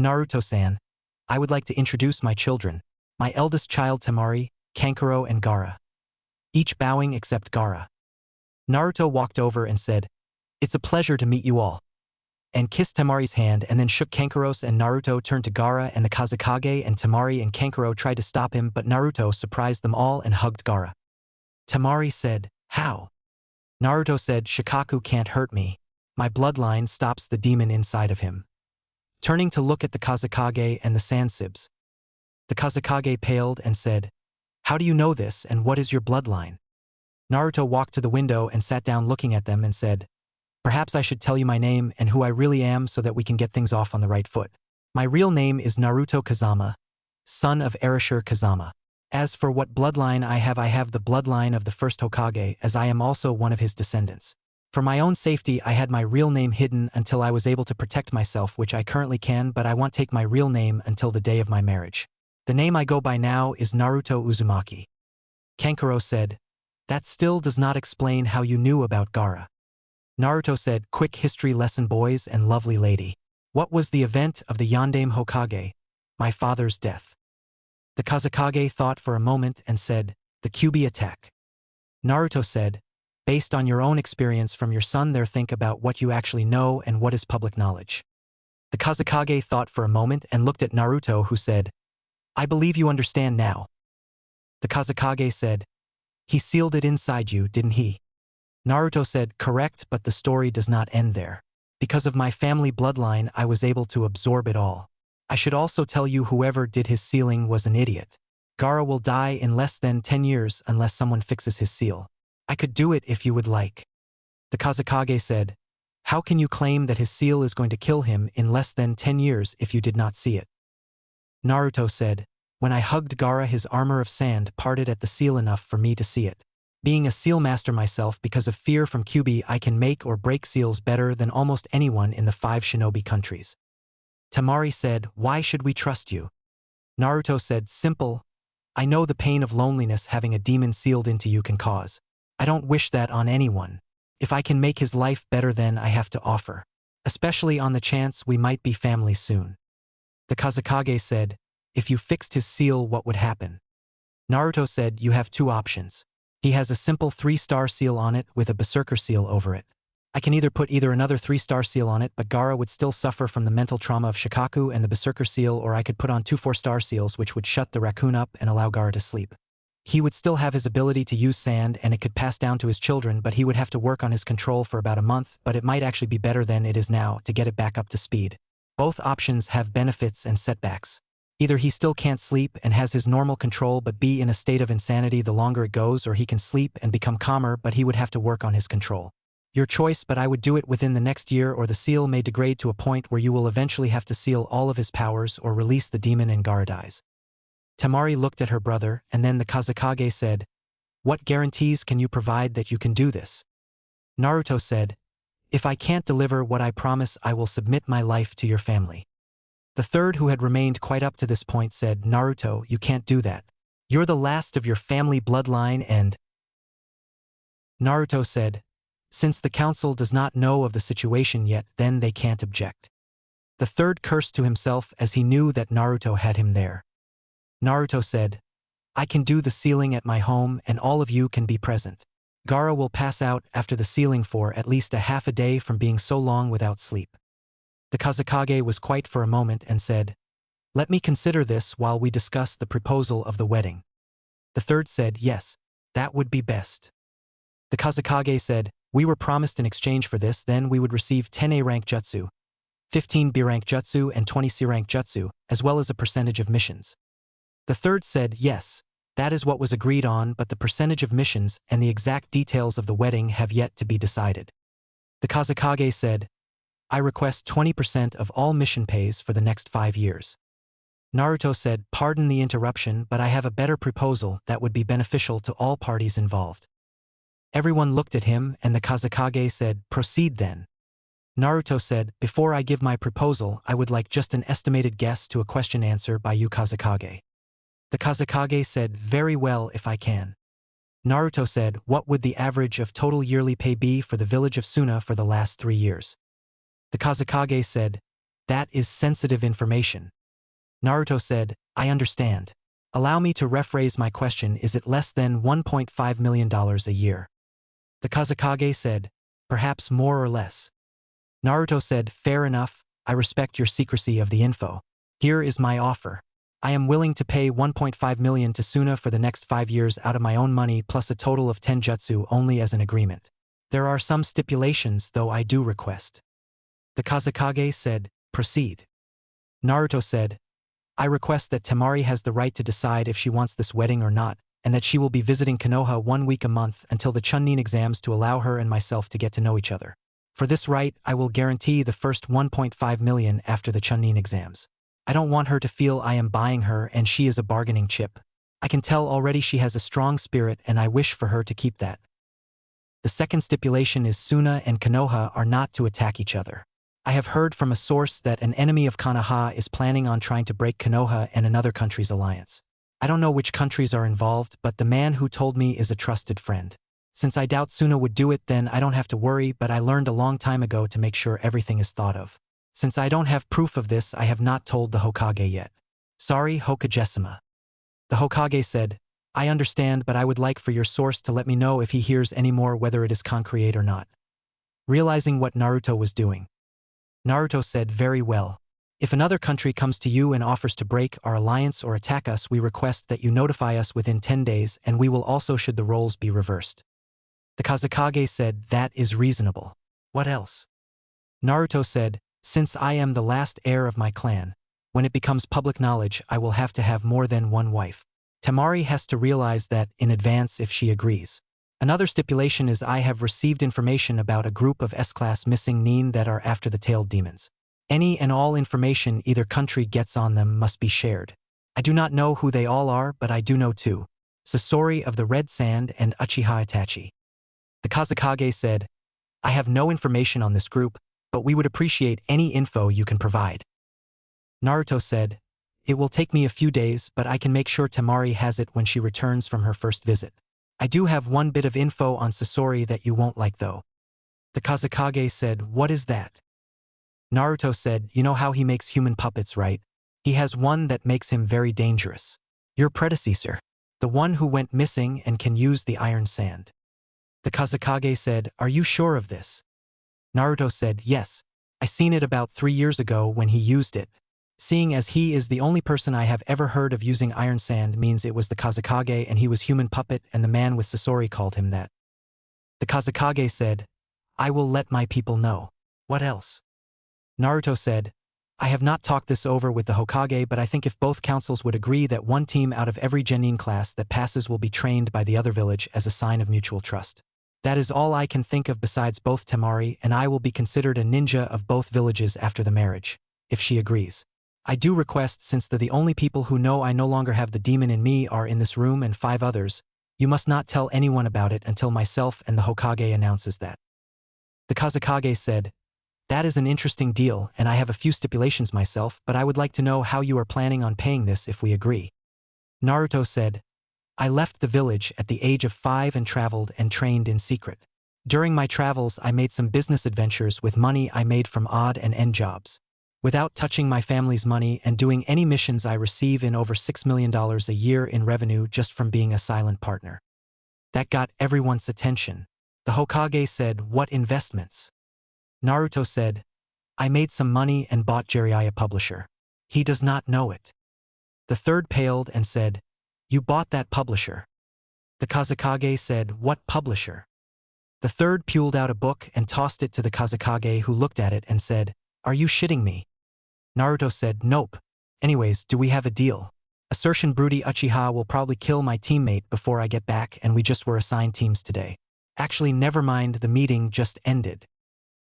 Naruto-san, I would like to introduce my children, my eldest child Temari, Kankuro and Gaara." Each bowing except Gaara. Naruto walked over and said, "It's a pleasure to meet you all," and kissed Temari's hand and then shook Kankuro's, and Naruto turned to Gaara and the Kazekage, and Temari and Kankuro tried to stop him, but Naruto surprised them all and hugged Gaara. Temari said, "How?" Naruto said, "Shikaku can't hurt me. My bloodline stops the demon inside of him." Turning to look at the Kazekage and the Sansibs, the Kazekage paled and said, "How do you know this, and what is your bloodline?" Naruto walked to the window and sat down looking at them and said, "Perhaps I should tell you my name and who I really am so that we can get things off on the right foot. My real name is Naruto Kazama, son of Erashur Kazama. As for what bloodline I have the bloodline of the first Hokage, as I am also one of his descendants. For my own safety, I had my real name hidden until I was able to protect myself, which I currently can, but I won't take my real name until the day of my marriage. The name I go by now is Naruto Uzumaki." Kankuro said, "That still does not explain how you knew about Gaara." Naruto said, "Quick history lesson, boys and lovely lady. What was the event of the Yondaime Hokage? My father's death." The Kazekage thought for a moment and said, "The Kyuubi attack." Naruto said, "Based on your own experience from your son there, think about what you actually know and what is public knowledge." The Kazekage thought for a moment and looked at Naruto, who said, "I believe you understand now." The Kazekage said, "He sealed it inside you, didn't he?" Naruto said, "Correct, but the story does not end there. Because of my family bloodline, I was able to absorb it all. I should also tell you whoever did his sealing was an idiot. Gaara will die in less than 10 years unless someone fixes his seal. I could do it if you would like." The Kazekage said, "How can you claim that his seal is going to kill him in less than 10 years if you did not see it?" Naruto said, "When I hugged Gaara, his armor of sand parted at the seal enough for me to see it. Being a seal master myself, because of fear from Kyuubi, I can make or break seals better than almost anyone in the 5 shinobi countries." Temari said, "Why should we trust you?" Naruto said, "Simple. I know the pain of loneliness having a demon sealed into you can cause. I don't wish that on anyone. If I can make his life better, then I have to offer. Especially on the chance we might be family soon." The Kazekage said, "If you fixed his seal, what would happen?" Naruto said, "You have 2 options. He has a simple 3-star seal on it with a berserker seal over it. I can either put another 3-star seal on it, but Gaara would still suffer from the mental trauma of Shikaku and the Berserker seal, or I could put on 2 4-star seals which would shut the raccoon up and allow Gaara to sleep. He would still have his ability to use sand and it could pass down to his children, but he would have to work on his control for about a month, but it might actually be better than it is now to get it back up to speed. Both options have benefits and setbacks. Either he still can't sleep and has his normal control but be in a state of insanity the longer it goes, or he can sleep and become calmer but he would have to work on his control. Your choice, but I would do it within the next year, or the seal may degrade to a point where you will eventually have to seal all of his powers or release the demon and Gaara dies. Temari looked at her brother, and then the Kazekage said, "What guarantees can you provide that you can do this?" Naruto said, "If I can't deliver what I promise, I will submit my life to your family." The third, who had remained quite up to this point, said, "Naruto, you can't do that. You're the last of your family bloodline and—" Naruto said, "Since the council does not know of the situation yet, then they can't object." The third cursed to himself as he knew that Naruto had him there. Naruto said, "I can do the sealing at my home and all of you can be present. Gaara will pass out after the sealing for at least a half a day from being so long without sleep." The Kazekage was quiet for a moment and said, "Let me consider this while we discuss the proposal of the wedding." The third said, "Yes, that would be best." The Kazekage said, "We were promised in exchange for this, then we would receive 10 A-rank jutsu, 15 B-rank jutsu and 20 C-rank jutsu, as well as a percentage of missions." The third said, "Yes, that is what was agreed on, but the percentage of missions and the exact details of the wedding have yet to be decided." The Kazekage said, "I request 20% of all mission pays for the next 5 years." Naruto said, "Pardon the interruption, but I have a better proposal that would be beneficial to all parties involved." Everyone looked at him, and the Kazekage said, "Proceed then." Naruto said, "Before I give my proposal, I would like just an estimated guess to a question answer by you, Kazekage." The Kazekage said, "Very well, if I can." Naruto said, "What would the average of total yearly pay be for the village of Suna for the last 3 years?" The Kazekage said, "That is sensitive information." Naruto said, "I understand. Allow me to rephrase my question, is it less than $1.5 million a year?" The Kazekage said, "Perhaps more or less." Naruto said, "Fair enough, I respect your secrecy of the info. Here is my offer. I am willing to pay 1.5 million to Suna for the next 5 years out of my own money plus a total of 10 jutsu only as an agreement. There are some stipulations, though I do request." The Kazekage said, "Proceed." Naruto said, "I request that Temari has the right to decide if she wants this wedding or not, and that she will be visiting Konoha 1 week a month until the Chunin exams to allow her and myself to get to know each other. For this right, I will guarantee the first 1.5 million after the Chunin exams. I don't want her to feel I am buying her and she is a bargaining chip. I can tell already she has a strong spirit and I wish for her to keep that. The second stipulation is Suna and Konoha are not to attack each other. I have heard from a source that an enemy of Konoha is planning on trying to break Konoha and another country's alliance. I don't know which countries are involved, but the man who told me is a trusted friend. Since I doubt Suna would do it, then I don't have to worry, but I learned a long time ago to make sure everything is thought of. Since I don't have proof of this, I have not told the Hokage yet. Sorry, Hokage-sama." The Hokage said, "I understand, but I would like for your source to let me know if he hears any more, whether it is concrete or not." Realizing what Naruto was doing, Naruto said, "Very well. If another country comes to you and offers to break our alliance or attack us, we request that you notify us within 10 days, and we will also should the roles be reversed." The Kazekage said, "That is reasonable. What else?" Naruto said, "Since I am the last heir of my clan, when it becomes public knowledge, I will have to have more than one wife. Temari has to realize that in advance if she agrees. Another stipulation is I have received information about a group of S-class missing nin that are after the tailed demons. Any and all information either country gets on them must be shared. I do not know who they all are, but I do know two: Sasori of the Red Sand and Uchiha Itachi." The Kazekage said, "I have no information on this group, but we would appreciate any info you can provide." Naruto said, "It will take me a few days, but I can make sure Temari has it when she returns from her first visit. I do have one bit of info on Sasori that you won't like though." The Kazekage said, "What is that?" Naruto said, "You know how he makes human puppets, right? He has one that makes him very dangerous. Your predecessor. The one who went missing and can use the iron sand." The Kazekage said, "Are you sure of this?" Naruto said, yes. I seen it about 3 years ago when he used it. Seeing as he is the only person I have ever heard of using iron sand means it was the Kazekage and he was human puppet and the man with Sasori called him that. The Kazekage said, I will let my people know. What else? Naruto said, I have not talked this over with the Hokage, but I think if both councils would agree that one team out of every genin class that passes will be trained by the other village as a sign of mutual trust. That is all I can think of besides both Temari and I will be considered a ninja of both villages after the marriage, if she agrees. I do request, since the only people who know I no longer have the demon in me are in this room and 5 others, you must not tell anyone about it until myself and the Hokage announces that. The Kazekage said, that is an interesting deal and I have a few stipulations myself, but I would like to know how you are planning on paying this if we agree. Naruto said, I left the village at the age of 5 and traveled and trained in secret. During my travels I made some business adventures with money I made from odd and end jobs. Without touching my family's money and doing any missions I receive in over $6 million a year in revenue just from being a silent partner. That got everyone's attention. The Hokage said, what investments? Naruto said, I made some money and bought Jiraiya publisher. He does not know it. The third paled and said, you bought that publisher. The Kazekage said, what publisher? The third pulled out a book and tossed it to the Kazekage, who looked at it and said, are you shitting me? Naruto said, nope. Anyways, do we have a deal? Assertion Broody Uchiha will probably kill my teammate before I get back and we just were assigned teams today. Actually, never mind, the meeting just ended.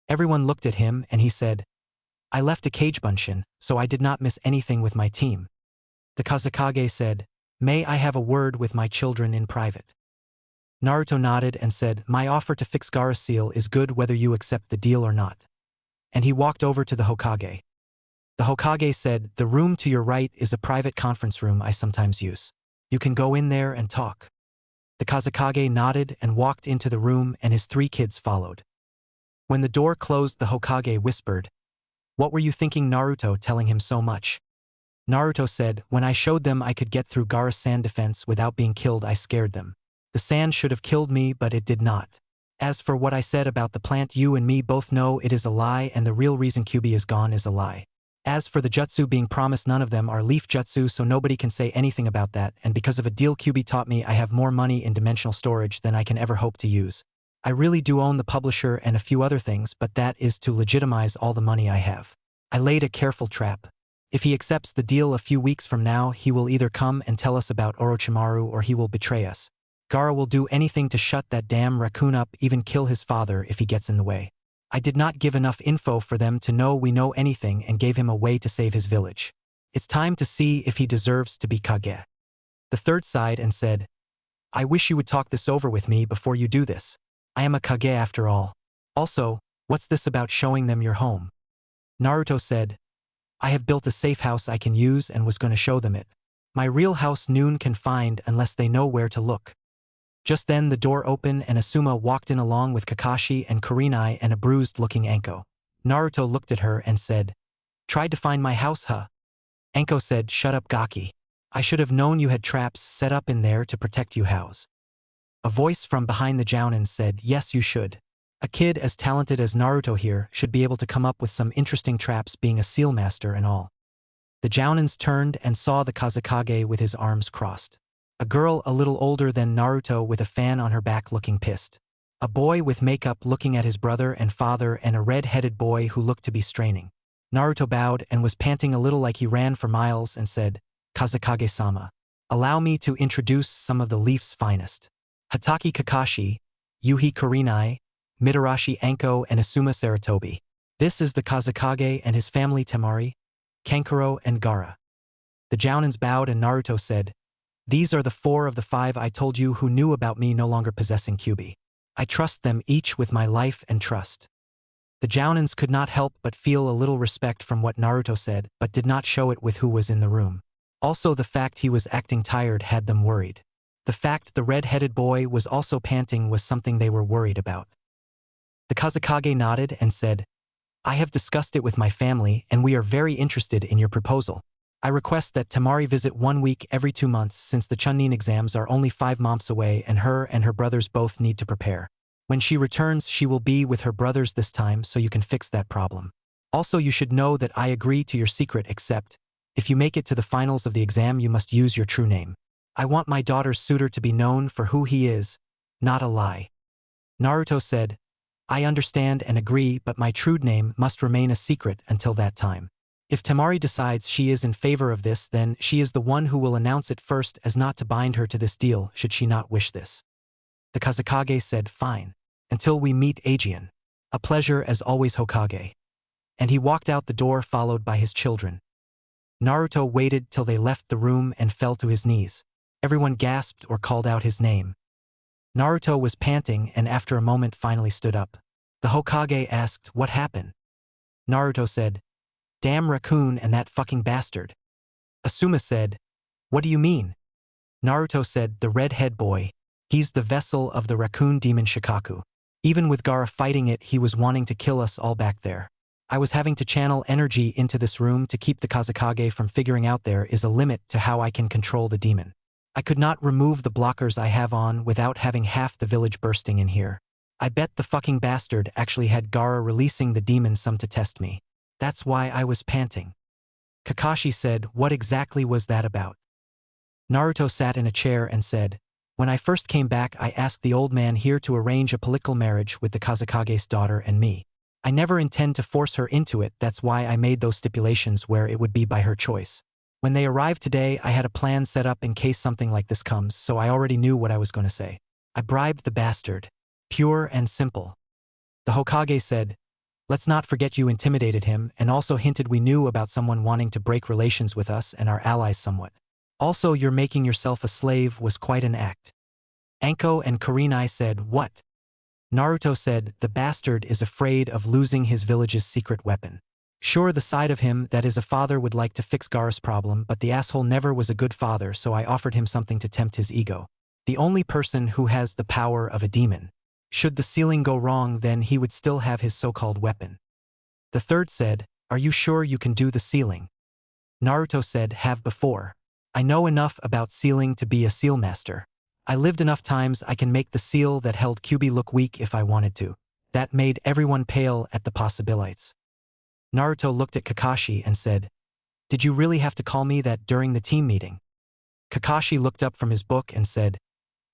Everyone looked at him and he said, I left a cage bunshin, so I did not miss anything with my team. The Kazekage said, may I have a word with my children in private? Naruto nodded and said, my offer to fix Gaara's seal is good whether you accept the deal or not. And he walked over to the Hokage. The Hokage said, the room to your right is a private conference room I sometimes use. You can go in there and talk. The Kazekage nodded and walked into the room and his 3 kids followed. When the door closed, the Hokage whispered, what were you thinking, Naruto, telling him so much? Naruto said, when I showed them I could get through Gaara's sand defense without being killed, I scared them. The sand should have killed me, but it did not. As for what I said about the plant, you and me both know it is a lie, and the real reason Kyuubi is gone is a lie. As for the jutsu being promised, none of them are leaf jutsu, so nobody can say anything about that, and because of a deal Kyuubi taught me, I have more money in dimensional storage than I can ever hope to use. I really do own the publisher and a few other things, but that is to legitimize all the money I have. I laid a careful trap. If he accepts the deal a few weeks from now, he will either come and tell us about Orochimaru or he will betray us. Gaara will do anything to shut that damn raccoon up, even kill his father if he gets in the way. I did not give enough info for them to know we know anything and gave him a way to save his village. It's time to see if he deserves to be Kage. The third sighed and said, I wish you would talk this over with me before you do this. I am a Kage after all. Also, what's this about showing them your home? Naruto said, I have built a safe house I can use and was going to show them it. My real house noon can find unless they know where to look. Just then the door opened and Asuma walked in along with Kakashi and Kurenai and a bruised-looking Anko. Naruto looked at her and said, tried to find my house, huh? Anko said, shut up, Gaki. I should have known you had traps set up in there to protect you house. A voice from behind the Jounin said, yes, you should. A kid as talented as Naruto here should be able to come up with some interesting traps, being a seal master and all. The Jounins turned and saw the Kazekage with his arms crossed. A girl a little older than Naruto with a fan on her back looking pissed. A boy with makeup looking at his brother and father, and a red-headed boy who looked to be straining. Naruto bowed and was panting a little like he ran for miles and said, Kazekage-sama, allow me to introduce some of the Leaf's finest. Hatake Kakashi, Yuhi Kurenai, Mitarashi Anko and Asuma Saratobi. This is the Kazekage and his family Temari, Kankuro and Gaara. The Jounins bowed and Naruto said, these are the 4 of the 5 I told you who knew about me no longer possessing Kyuubi. I trust them each with my life and trust. The Jounins could not help but feel a little respect from what Naruto said, but did not show it with who was in the room. Also, the fact he was acting tired had them worried. The fact the red-headed boy was also panting was something they were worried about. The Kazekage nodded and said, I have discussed it with my family and we are very interested in your proposal. I request that Temari visit 1 week every 2 months since the Chunin exams are only 5 months away and her brothers both need to prepare. When she returns, she will be with her brothers this time, so you can fix that problem. Also, you should know that I agree to your secret, except if you make it to the finals of the exam, you must use your true name. I want my daughter's suitor to be known for who he is, not a lie. Naruto said, I understand and agree, but my true name must remain a secret until that time. If Temari decides she is in favor of this, then she is the one who will announce it first, as not to bind her to this deal should she not wish this. The Kazekage said, fine. Until we meet Aegeon. A pleasure as always, Hokage. And he walked out the door followed by his children. Naruto waited till they left the room and fell to his knees. Everyone gasped or called out his name. Naruto was panting and after a moment finally stood up. The Hokage asked, what happened? Naruto said, damn raccoon and that fucking bastard. Asuma said, what do you mean? Naruto said, the red-head boy. He's the vessel of the raccoon demon Shikaku. Even with Gaara fighting it, he was wanting to kill us all back there. I was having to channel energy into this room to keep the Kazekage from figuring out there is a limit to how I can control the demon. I could not remove the blockers I have on without having half the village bursting in here. I bet the fucking bastard actually had Gaara releasing the demon some to test me. That's why I was panting. Kakashi said, what exactly was that about? Naruto sat in a chair and said, when I first came back, I asked the old man here to arrange a political marriage with the Kazekage's daughter and me. I never intend to force her into it, that's why I made those stipulations where it would be by her choice. When they arrived today, I had a plan set up in case something like this comes, so I already knew what I was going to say. I bribed the bastard. Pure and simple. The Hokage said, let's not forget you intimidated him and also hinted we knew about someone wanting to break relations with us and our allies somewhat. Also, your making yourself a slave was quite an act. Anko and Kurenai said, what? Naruto said, the bastard is afraid of losing his village's secret weapon. Sure, the side of him that is a father would like to fix Gaara's problem, but the asshole never was a good father, so I offered him something to tempt his ego. The only person who has the power of a demon. Should the sealing go wrong, then he would still have his so-called weapon. The third said, are you sure you can do the sealing? Naruto said, have before. I know enough about sealing to be a seal master. I lived enough times I can make the seal that held Kyuubi look weak if I wanted to. That made everyone pale at the possibilities. Naruto looked at Kakashi and said, did you really have to call me that during the team meeting? Kakashi looked up from his book and said,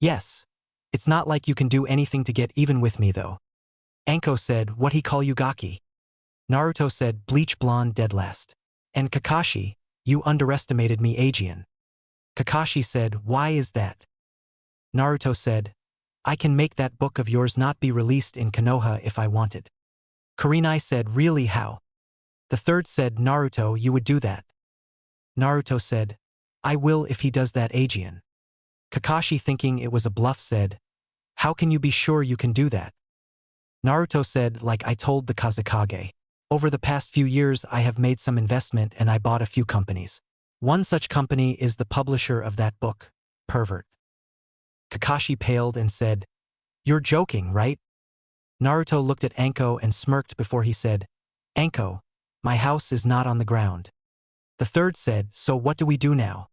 yes. It's not like you can do anything to get even with me though. Anko said, what he call you Gaki? Naruto said, bleach blonde dead last. And Kakashi, you underestimated me Aegeon. Kakashi said, why is that? Naruto said, I can make that book of yours not be released in Konoha if I wanted. Kurenai said, really, how? The third said, Naruto, you would do that. Naruto said, I will if he does that Aegeon. Kakashi, thinking it was a bluff, said, how can you be sure you can do that? Naruto said, like I told the Kazekage. Over the past few years I have made some investment and I bought a few companies. One such company is the publisher of that book, Pervert. Kakashi paled and said, you're joking, right? Naruto looked at Anko and smirked before he said, Anko, my house is not on the ground. The third said, so what do we do now?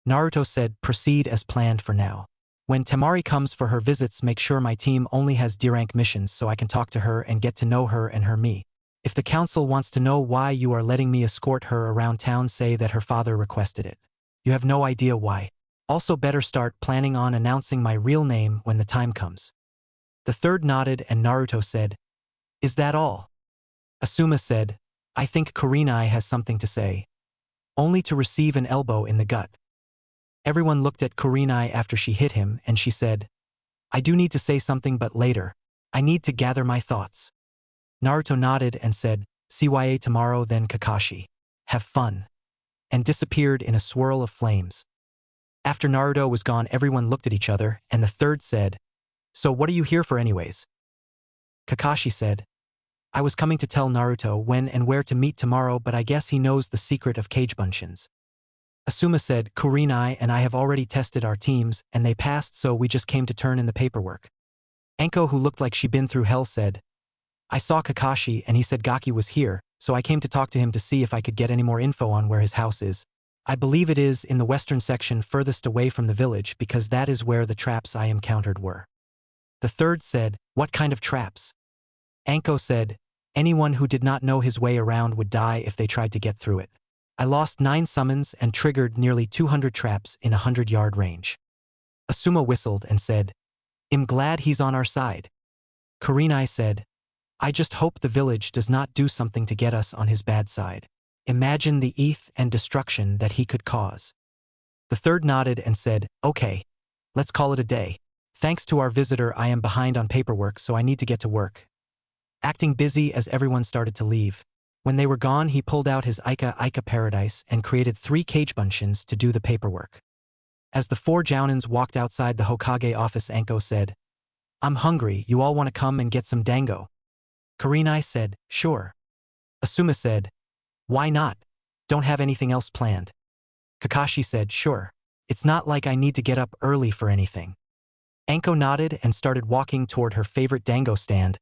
Naruto said, proceed as planned for now. When Temari comes for her visits, make sure my team only has D-rank missions so I can talk to her and get to know her and her me. If the council wants to know why you are letting me escort her around town, say that her father requested it. You have no idea why. Also better start planning on announcing my real name when the time comes. The third nodded and Naruto said, is that all? Asuma said, I think Kurenai has something to say. Only to receive an elbow in the gut. Everyone looked at Kurenai after she hit him and she said, I do need to say something but later. I need to gather my thoughts. Naruto nodded and said, CYA tomorrow then Kakashi. Have fun. And disappeared in a swirl of flames. After Naruto was gone, everyone looked at each other and the third said, so what are you here for anyways? Kakashi said, I was coming to tell Naruto when and where to meet tomorrow, but I guess he knows the secret of cage bunshin. Asuma said, Kurenai and I have already tested our teams and they passed, so we just came to turn in the paperwork. Anko, who looked like she'd been through hell, said, I saw Kakashi and he said Gaki was here, so I came to talk to him to see if I could get any more info on where his house is. I believe it is in the western section furthest away from the village because that is where the traps I encountered were. The third said, "What kind of traps?" Anko said, "Anyone who did not know his way around would die if they tried to get through it. I lost 9 summons and triggered nearly 200 traps in a 100-yard range." Asuma whistled and said, "I'm glad he's on our side." Kurenai said, "I just hope the village does not do something to get us on his bad side. Imagine the eth and destruction that he could cause." The third nodded and said, "Okay, let's call it a day. Thanks to our visitor, I am behind on paperwork, so I need to get to work." Acting busy as everyone started to leave. When they were gone, he pulled out his Ica Paradise and created 3 cage bunshin to do the paperwork. As the 4 Jounins walked outside the Hokage office, Anko said, "I'm hungry, you all want to come and get some dango?" Kurenai said, "Sure." Asuma said, "Why not? Don't have anything else planned." Kakashi said, "Sure. It's not like I need to get up early for anything." Anko nodded and started walking toward her favorite dango stand,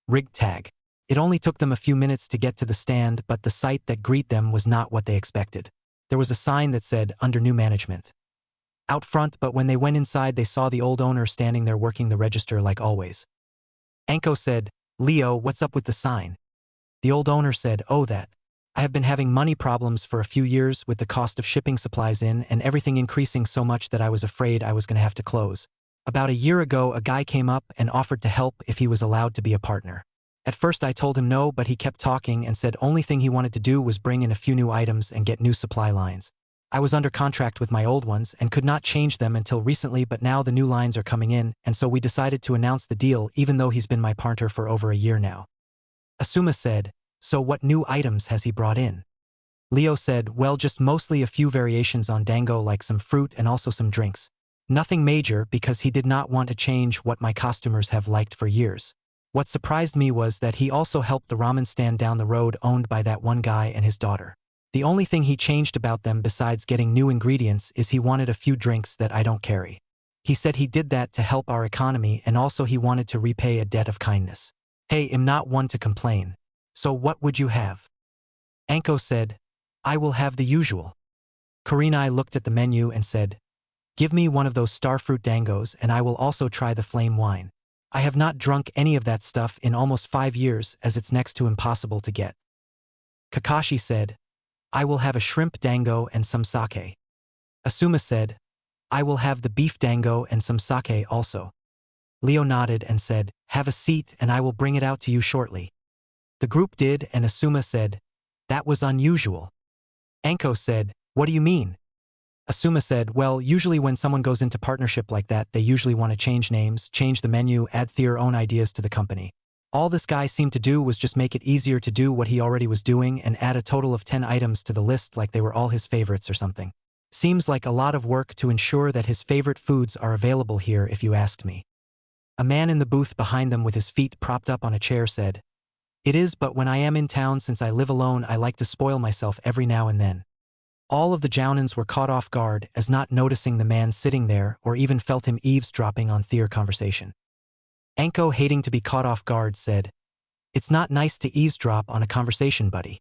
Rig Tag. It only took them a few minutes to get to the stand, but the sight that greeted them was not what they expected. There was a sign that said, "Under new management." Out front, but when they went inside they saw the old owner standing there working the register like always. Anko said, "Leo, what's up with the sign?" The old owner said, "Oh, that. I have been having money problems for a few years with the cost of shipping supplies in and everything increasing so much that I was afraid I was going to have to close. About a year ago, a guy came up and offered to help if he was allowed to be a partner. At first I told him no, but he kept talking and said only thing he wanted to do was bring in a few new items and get new supply lines. I was under contract with my old ones and could not change them until recently, but now the new lines are coming in, and so we decided to announce the deal even though he's been my partner for over a year now." Asuma said, "So what new items has he brought in?" Leo said, "Well, just mostly a few variations on dango, like some fruit and also some drinks. Nothing major because he did not want to change what my customers have liked for years. What surprised me was that he also helped the ramen stand down the road owned by that one guy and his daughter. The only thing he changed about them besides getting new ingredients is he wanted a few drinks that I don't carry. He said he did that to help our economy, and also he wanted to repay a debt of kindness. Hey, I'm not one to complain. So what would you have?" Anko said, "I will have the usual." Kurenai looked at the menu and said, "Give me one of those starfruit dangos and I will also try the flame wine. I have not drunk any of that stuff in almost 5 years as it's next to impossible to get." Kakashi said, "I will have a shrimp dango and some sake." Asuma said, "I will have the beef dango and some sake also." Leo nodded and said, "Have a seat and I will bring it out to you shortly." The group did, and Asuma said, "That was unusual." Anko said, "What do you mean?" Asuma said, "Well, usually when someone goes into partnership like that, they usually want to change names, change the menu, add their own ideas to the company. All this guy seemed to do was just make it easier to do what he already was doing and add a total of 10 items to the list like they were all his favorites or something. Seems like a lot of work to ensure that his favorite foods are available here if you asked me." A man in the booth behind them with his feet propped up on a chair said, "It is, but when I am in town, since I live alone, I like to spoil myself every now and then." All of the Jounins were caught off guard as not noticing the man sitting there or even felt him eavesdropping on their conversation. Anko, hating to be caught off guard, said, "It's not nice to eavesdrop on a conversation, buddy."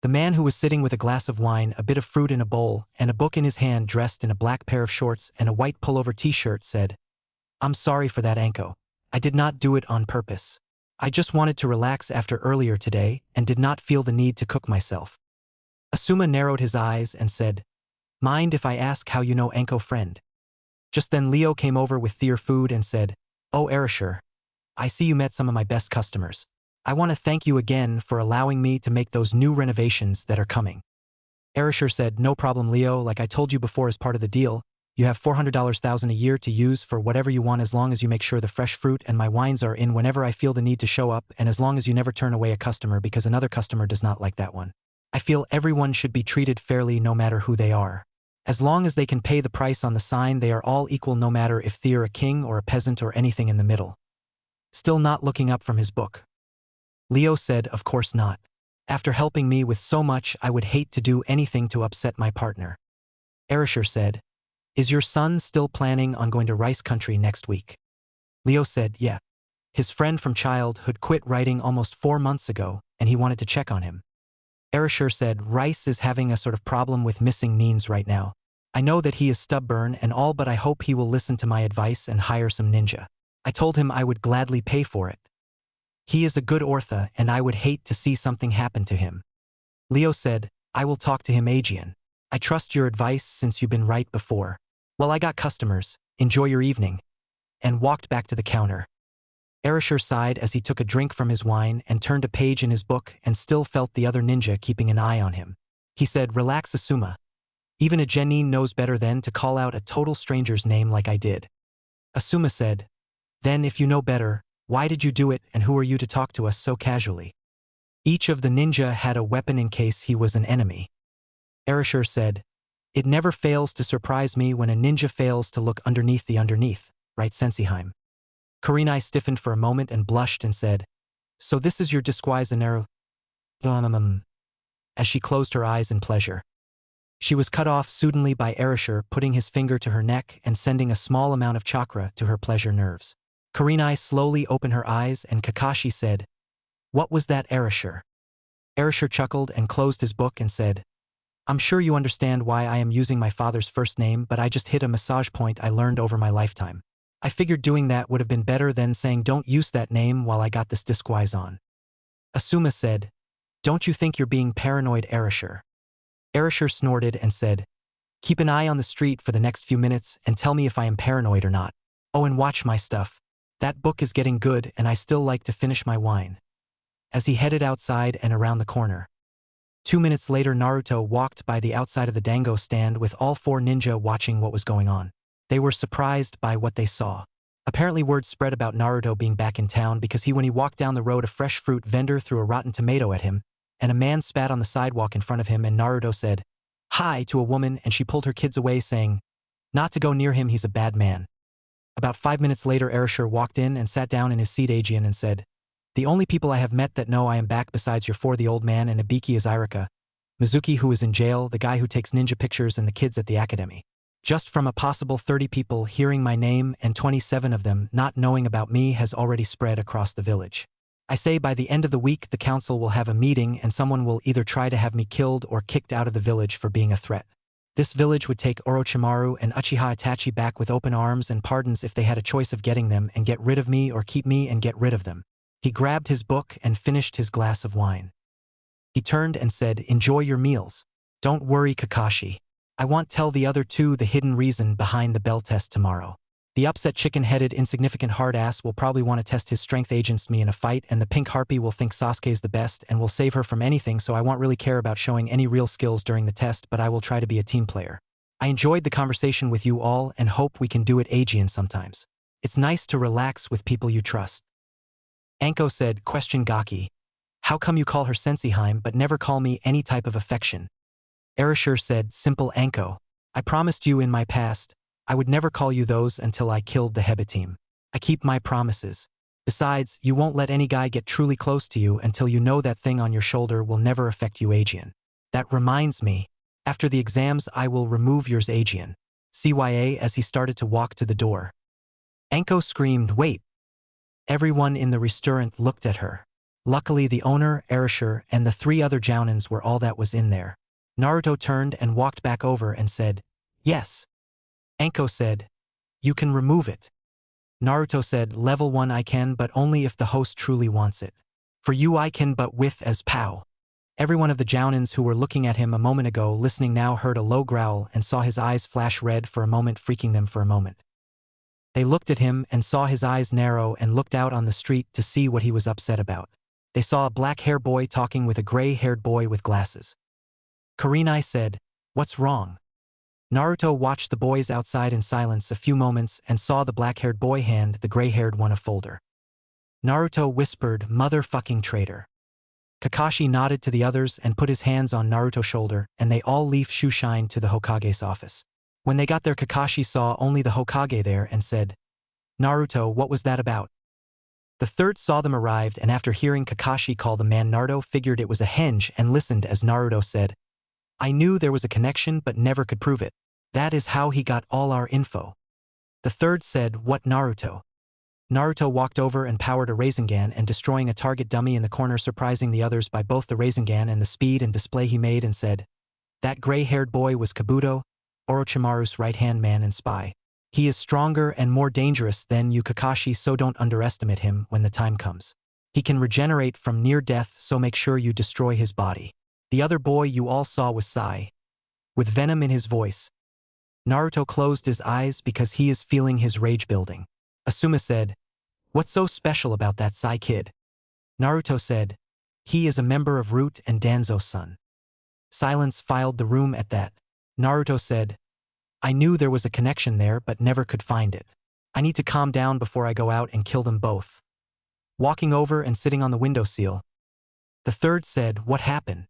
The man who was sitting with a glass of wine, a bit of fruit in a bowl, and a book in his hand, dressed in a black pair of shorts and a white pullover t-shirt, said, "I'm sorry for that, Anko. I did not do it on purpose. I just wanted to relax after earlier today and did not feel the need to cook myself." Asuma narrowed his eyes and said, "Mind if I ask how you know Anko, friend?" Just then Leo came over with their food and said, "Oh, Erishur, I see you met some of my best customers. I want to thank you again for allowing me to make those new renovations that are coming." Erishur said, "No problem, Leo. Like I told you before, as part of the deal, you have $400,000 a year to use for whatever you want as long as you make sure the fresh fruit and my wines are in whenever I feel the need to show up, and as long as you never turn away a customer because another customer does not like that one. I feel everyone should be treated fairly no matter who they are. As long as they can pay the price on the sign, they are all equal no matter if they're a king or a peasant or anything in the middle." Still not looking up from his book, Leo said, "Of course not. After helping me with so much, I would hate to do anything to upset my partner." Erishur said, "Is your son still planning on going to Rice Country next week?" Leo said, "Yeah. His friend from childhood quit writing almost 4 months ago, and he wanted to check on him." Erishur said, "Rice is having a sort of problem with missing Neens right now. I know that he is stubborn and all, but I hope he will listen to my advice and hire some ninja." I told him I would gladly pay for it. He is a good Ortha and I would hate to see something happen to him. Leo said, I will talk to him, Aegean. I trust your advice since you've been right before. Well, I got customers. Enjoy your evening. And walked back to the counter. Erishur sighed as he took a drink from his wine and turned a page in his book and still felt the other ninja keeping an eye on him. He said, relax, Asuma. Even a genin knows better than to call out a total stranger's name like I did. Asuma said, then if you know better, why did you do it and who are you to talk to us so casually? Each of the ninja had a weapon in case he was an enemy. Erishur said, it never fails to surprise me when a ninja fails to look underneath the underneath, right, Sensiheim? Kurenai stiffened for a moment and blushed and said, so this is your disguise, Naruto? As she closed her eyes in pleasure. She was cut off suddenly by Erishur putting his finger to her neck and sending a small amount of chakra to her pleasure nerves. Kurenai slowly opened her eyes and Kakashi said, what was that, Erishur? Erishur chuckled and closed his book and said, I'm sure you understand why I am using my father's first name, but I just hit a massage point I learned over my lifetime. I figured doing that would have been better than saying don't use that name while I got this disguise on. Asuma said, don't you think you're being paranoid, Erishur? Erishur snorted and said, keep an eye on the street for the next few minutes and tell me if I am paranoid or not. Oh, and watch my stuff. That book is getting good and I still like to finish my wine. As he headed outside and around the corner. 2 minutes later, Naruto walked by the outside of the dango stand with all 4 ninja watching what was going on. They were surprised by what they saw. Apparently word spread about Naruto being back in town because when he walked down the road, a fresh fruit vendor threw a rotten tomato at him, and a man spat on the sidewalk in front of him, and Naruto said, hi, to a woman, and she pulled her kids away saying, not to go near him, he's a bad man. About 5 minutes later, Erishur walked in and sat down in his seat, Aegean, and said, the only people I have met that know I am back besides your 4, the old man and Ibiki, is Irika, Mizuki, who is in jail, the guy who takes ninja pictures, and the kids at the academy. Just from a possible 30 people hearing my name and 27 of them not knowing about me has already spread across the village. I say by the end of the week the council will have a meeting and someone will either try to have me killed or kicked out of the village for being a threat. This village would take Orochimaru and Uchiha Itachi back with open arms and pardons if they had a choice of getting them and get rid of me or keep me and get rid of them. He grabbed his book and finished his glass of wine. He turned and said, enjoy your meals. Don't worry, Kakashi. I won't tell the other 2 the hidden reason behind the bell test tomorrow. The upset chicken-headed insignificant hard ass will probably want to test his strength against me in a fight, and the pink harpy will think Sasuke's the best and will save her from anything, so I won't really care about showing any real skills during the test, but I will try to be a team player. I enjoyed the conversation with you all and hope we can do it, Aegean, sometimes. It's nice to relax with people you trust. Anko said, question Gaki. How come you call her Sensiheim but never call me any type of affection? Erishur said, simple, Anko. I promised you in my past, I would never call you those until I killed the Hebe team. I keep my promises. Besides, you won't let any guy get truly close to you until you know that thing on your shoulder will never affect you, Aegean. That reminds me, after the exams I will remove yours, Aegean. CYA as he started to walk to the door. Anko screamed, wait. Everyone in the restaurant looked at her. Luckily the owner, Erishur, and the 3 other jounins were all that was in there. Naruto turned and walked back over and said, yes. Anko said, you can remove it. Naruto said, level 1 I can, but only if the host truly wants it. For you I can, but with as pow. Every one of the jounins who were looking at him a moment ago listening now heard a low growl and saw his eyes flash red for a moment, freaking them for a moment. They looked at him and saw his eyes narrow and looked out on the street to see what he was upset about. They saw a black-haired boy talking with a gray-haired boy with glasses. Kurenai said, what's wrong? Naruto watched the boys outside in silence a few moments and saw the black-haired boy hand the gray-haired one a folder. Naruto whispered, motherfucking traitor. Kakashi nodded to the others and put his hands on Naruto's shoulder, and they all left Shushin to the Hokage's office. When they got there, Kakashi saw only the Hokage there and said, Naruto, what was that about? The 3rd saw them arrived, and after hearing Kakashi call the man Naruto, figured it was a henge and listened as Naruto said, I knew there was a connection but never could prove it. That is how he got all our info. The 3rd said, what, Naruto? Naruto walked over and powered a Rasengan and destroying a target dummy in the corner, surprising the others by both the Rasengan and the speed and display he made, and said, that gray-haired boy was Kabuto, Orochimaru's right-hand man and spy. He is stronger and more dangerous than you, Kakashi, so don't underestimate him when the time comes. He can regenerate from near death, so make sure you destroy his body. The other boy you all saw was Sai. With venom in his voice, Naruto closed his eyes because he is feeling his rage building. Asuma said, "What's so special about that Sai kid?" Naruto said, "He is a member of Root and Danzo's son." Silence filled the room at that. Naruto said, "I knew there was a connection there but never could find it. I need to calm down before I go out and kill them both." Walking over and sitting on the windowsill, the third said, "What happened?"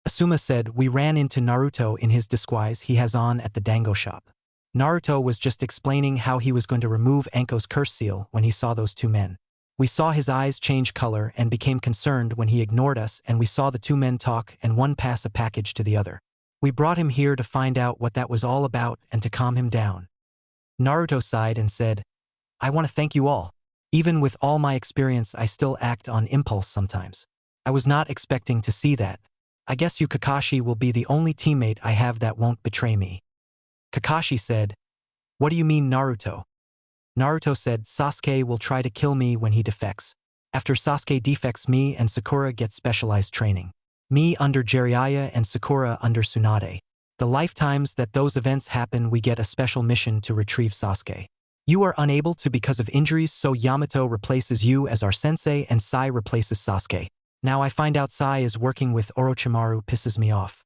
Asuma said, "We ran into Naruto in his disguise he has on at the dango shop." Naruto was just explaining how he was going to remove Anko's curse seal when he saw those two men. "We saw his eyes change color and became concerned when he ignored us, and we saw the two men talk and one pass a package to the other. We brought him here to find out what that was all about and to calm him down." Naruto sighed and said, "I want to thank you all. Even with all my experience, I still act on impulse sometimes. I was not expecting to see that. I guess you, Kakashi, will be the only teammate I have that won't betray me." Kakashi said, "What do you mean, Naruto?" Naruto said, "Sasuke will try to kill me when he defects. After Sasuke defects, me and Sakura get specialized training. Me under Jiraiya and Sakura under Tsunade. The lifetimes that those events happen, we get a special mission to retrieve Sasuke. You are unable to because of injuries, so Yamato replaces you as our sensei and Sai replaces Sasuke. Now I find out Sai is working with Orochimaru, pisses me off.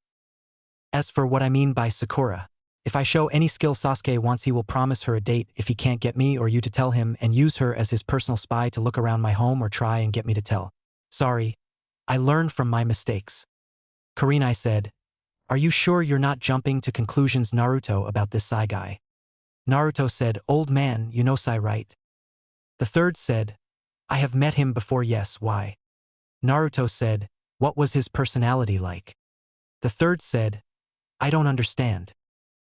As for what I mean by Sakura, if I show any skill Sasuke wants, he will promise her a date if he can't get me or you to tell him, and use her as his personal spy to look around my home or try and get me to tell. Sorry, I learned from my mistakes." Kurenai said, "Are you sure you're not jumping to conclusions, Naruto, about this Sai guy?" Naruto said, "Old man, you know Sai, right?" The third said, "I have met him before, yes, why?" Naruto said, "What was his personality like?" The third said, "I don't understand."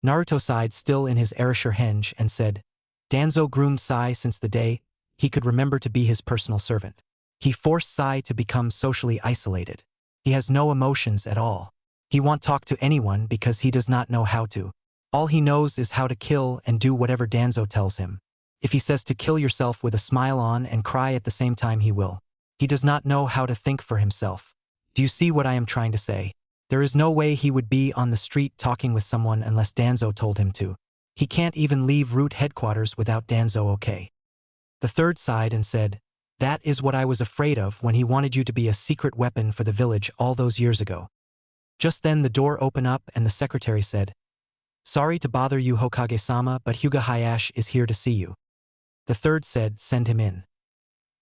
Naruto sighed, still in his erasure henge, and said, "Danzo groomed Sai since the day he could remember to be his personal servant. He forced Sai to become socially isolated. He has no emotions at all. He won't talk to anyone because he does not know how to. All he knows is how to kill and do whatever Danzo tells him. If he says to kill yourself with a smile on and cry at the same time, he will. He does not know how to think for himself. Do you see what I am trying to say? There is no way he would be on the street talking with someone unless Danzo told him to. He can't even leave Root headquarters without Danzo okay." The third sighed and said, "That is what I was afraid of when he wanted you to be a secret weapon for the village all those years ago." Just then the door opened up and the secretary said, "Sorry to bother you, Hokage-sama, but Hyuga Hayashi is here to see you." The third said, "Send him in."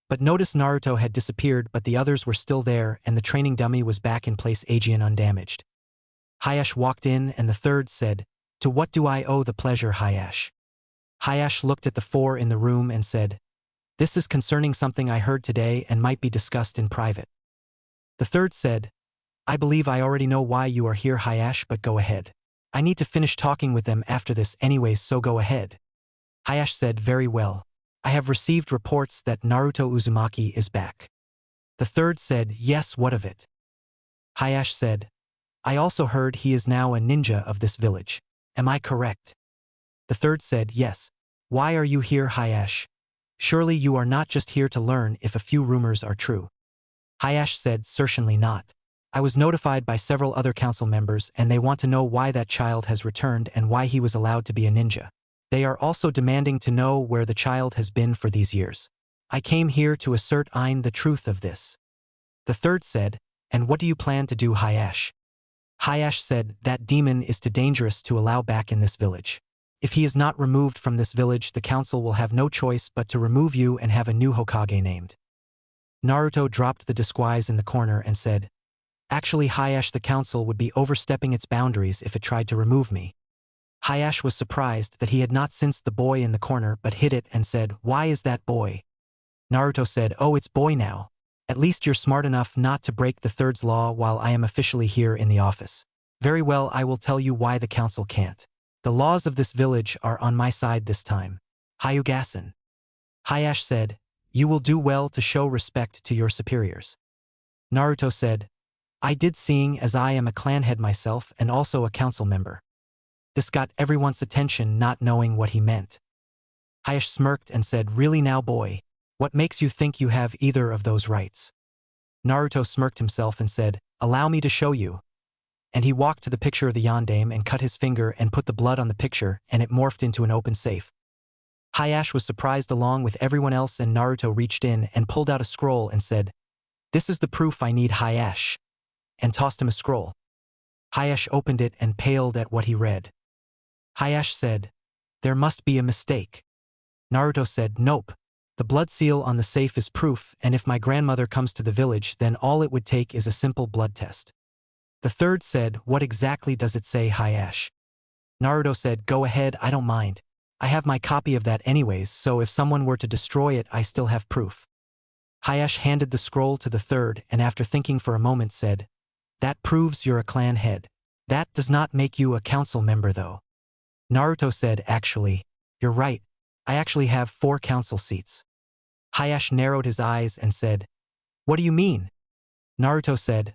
But notice Naruto had disappeared, but the others were still there and the training dummy was back in place, Aegean undamaged. Hayashi walked in and the third said, "To what do I owe the pleasure, Hayashi?" Hayashi looked at the four in the room and said, "This is concerning something I heard today and might be discussed in private." The third said, "I believe I already know why you are here, Hayashi, but go ahead. I need to finish talking with them after this anyways, so go ahead." Hayashi said, "Very well. I have received reports that Naruto Uzumaki is back." The third said, "Yes, what of it?" Hayashi said, "I also heard he is now a ninja of this village. Am I correct?" The third said, "Yes. Why are you here, Hayashi? Surely you are not just here to learn if a few rumors are true." Hayashi said, "Certainly not. I was notified by several other council members and they want to know why that child has returned and why he was allowed to be a ninja. They are also demanding to know where the child has been for these years. I came here to assert the truth of this." The third said, "And what do you plan to do, Hayashi?" Hayashi said, "That demon is too dangerous to allow back in this village. If he is not removed from this village, the council will have no choice but to remove you and have a new Hokage named." Naruto dropped the disguise in the corner and said, "Actually, Hayashi, the council would be overstepping its boundaries if it tried to remove me." Hayashi was surprised that he had not sensed the boy in the corner but hid it and said, "Why is that boy?" Naruto said, "Oh, it's boy now. At least you're smart enough not to break the third's law while I am officially here in the office. Very well, I will tell you why the council can't. The laws of this village are on my side this time. Hyuga-san." Hayashi said, "You will do well to show respect to your superiors." Naruto said, "I did, seeing as I am a clan head myself and also a council member." This got everyone's attention, not knowing what he meant. Hayash smirked and said, "Really now, boy? What makes you think you have either of those rights?" Naruto smirked himself and said, "Allow me to show you." And he walked to the picture of the yondaime and cut his finger and put the blood on the picture, and it morphed into an open safe. Hayash was surprised along with everyone else, and Naruto reached in and pulled out a scroll and said, "This is the proof I need, Hayash," and tossed him a scroll. Hayash opened it and paled at what he read. Hayash said, "There must be a mistake." Naruto said, "Nope. The blood seal on the safe is proof, and if my grandmother comes to the village, then all it would take is a simple blood test." The third said, "What exactly does it say, Hayash?" Naruto said, "Go ahead, I don't mind. I have my copy of that anyways, so if someone were to destroy it, I still have proof." Hayash handed the scroll to the third, and after thinking for a moment said, "That proves you're a clan head. That does not make you a council member though." Naruto said, "Actually, you're right. I actually have 4 council seats." Hayash narrowed his eyes and said, "What do you mean?" Naruto said,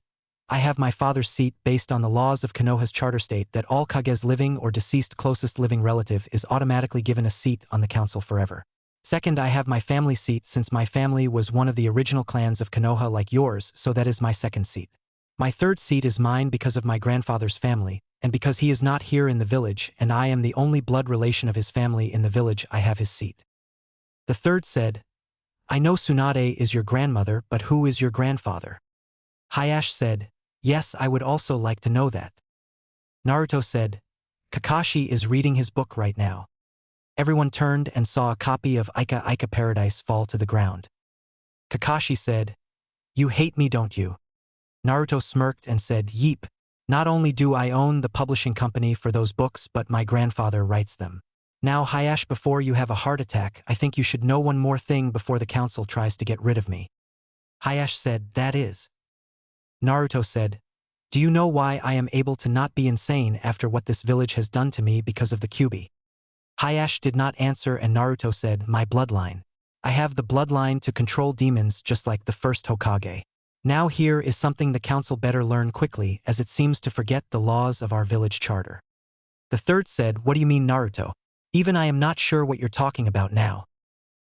"I have my father's seat based on the laws of Konoha's charter state that all Kage's living or deceased closest living relative is automatically given a seat on the council forever. Second, I have my family seat since my family was one of the original clans of Konoha like yours, so that is my second seat. My third seat is mine because of my grandfather's family, and because he is not here in the village and I am the only blood relation of his family in the village, I have his seat." The third said, "I know Tsunade is your grandmother, but who is your grandfather?" Hayash said, "Yes, I would also like to know that." Naruto said, "Kakashi is reading his book right now." Everyone turned and saw a copy of Ika Ika Paradise fall to the ground. Kakashi said, "You hate me, don't you?" Naruto smirked and said, "Yeep. Not only do I own the publishing company for those books, but my grandfather writes them. Now, Hayash, before you have a heart attack, I think you should know one more thing before the council tries to get rid of me." Hayash said, "That is?" Naruto said, "Do you know why I am able to not be insane after what this village has done to me because of the Kyuubi?" Hayash did not answer, and Naruto said, "My bloodline. I have the bloodline to control demons just like the first Hokage. Now here is something the council better learn quickly, as it seems to forget the laws of our village charter." The third said, "What do you mean, Naruto? Even I am not sure what you're talking about now."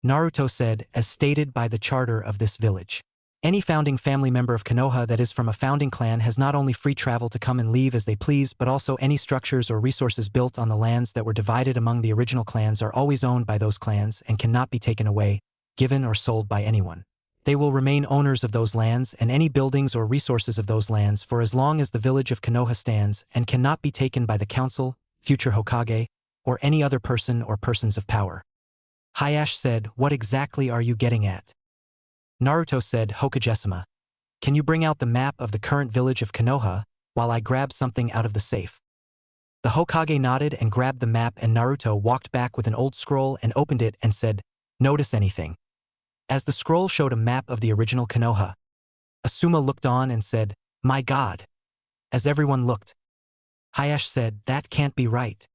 Naruto said, "As stated by the charter of this village, any founding family member of Konoha that is from a founding clan has not only free travel to come and leave as they please, but also any structures or resources built on the lands that were divided among the original clans are always owned by those clans and cannot be taken away, given or sold by anyone. They will remain owners of those lands and any buildings or resources of those lands for as long as the village of Konoha stands and cannot be taken by the council, future Hokage, or any other person or persons of power." Hayash said, "What exactly are you getting at?" Naruto said, "Hokage-sama, can you bring out the map of the current village of Konoha while I grab something out of the safe?" The Hokage nodded and grabbed the map, and Naruto walked back with an old scroll and opened it and said, "Notice anything?" As the scroll showed a map of the original Konoha, Asuma looked on and said, "My God!" As everyone looked, Hayash said, "That can't be right."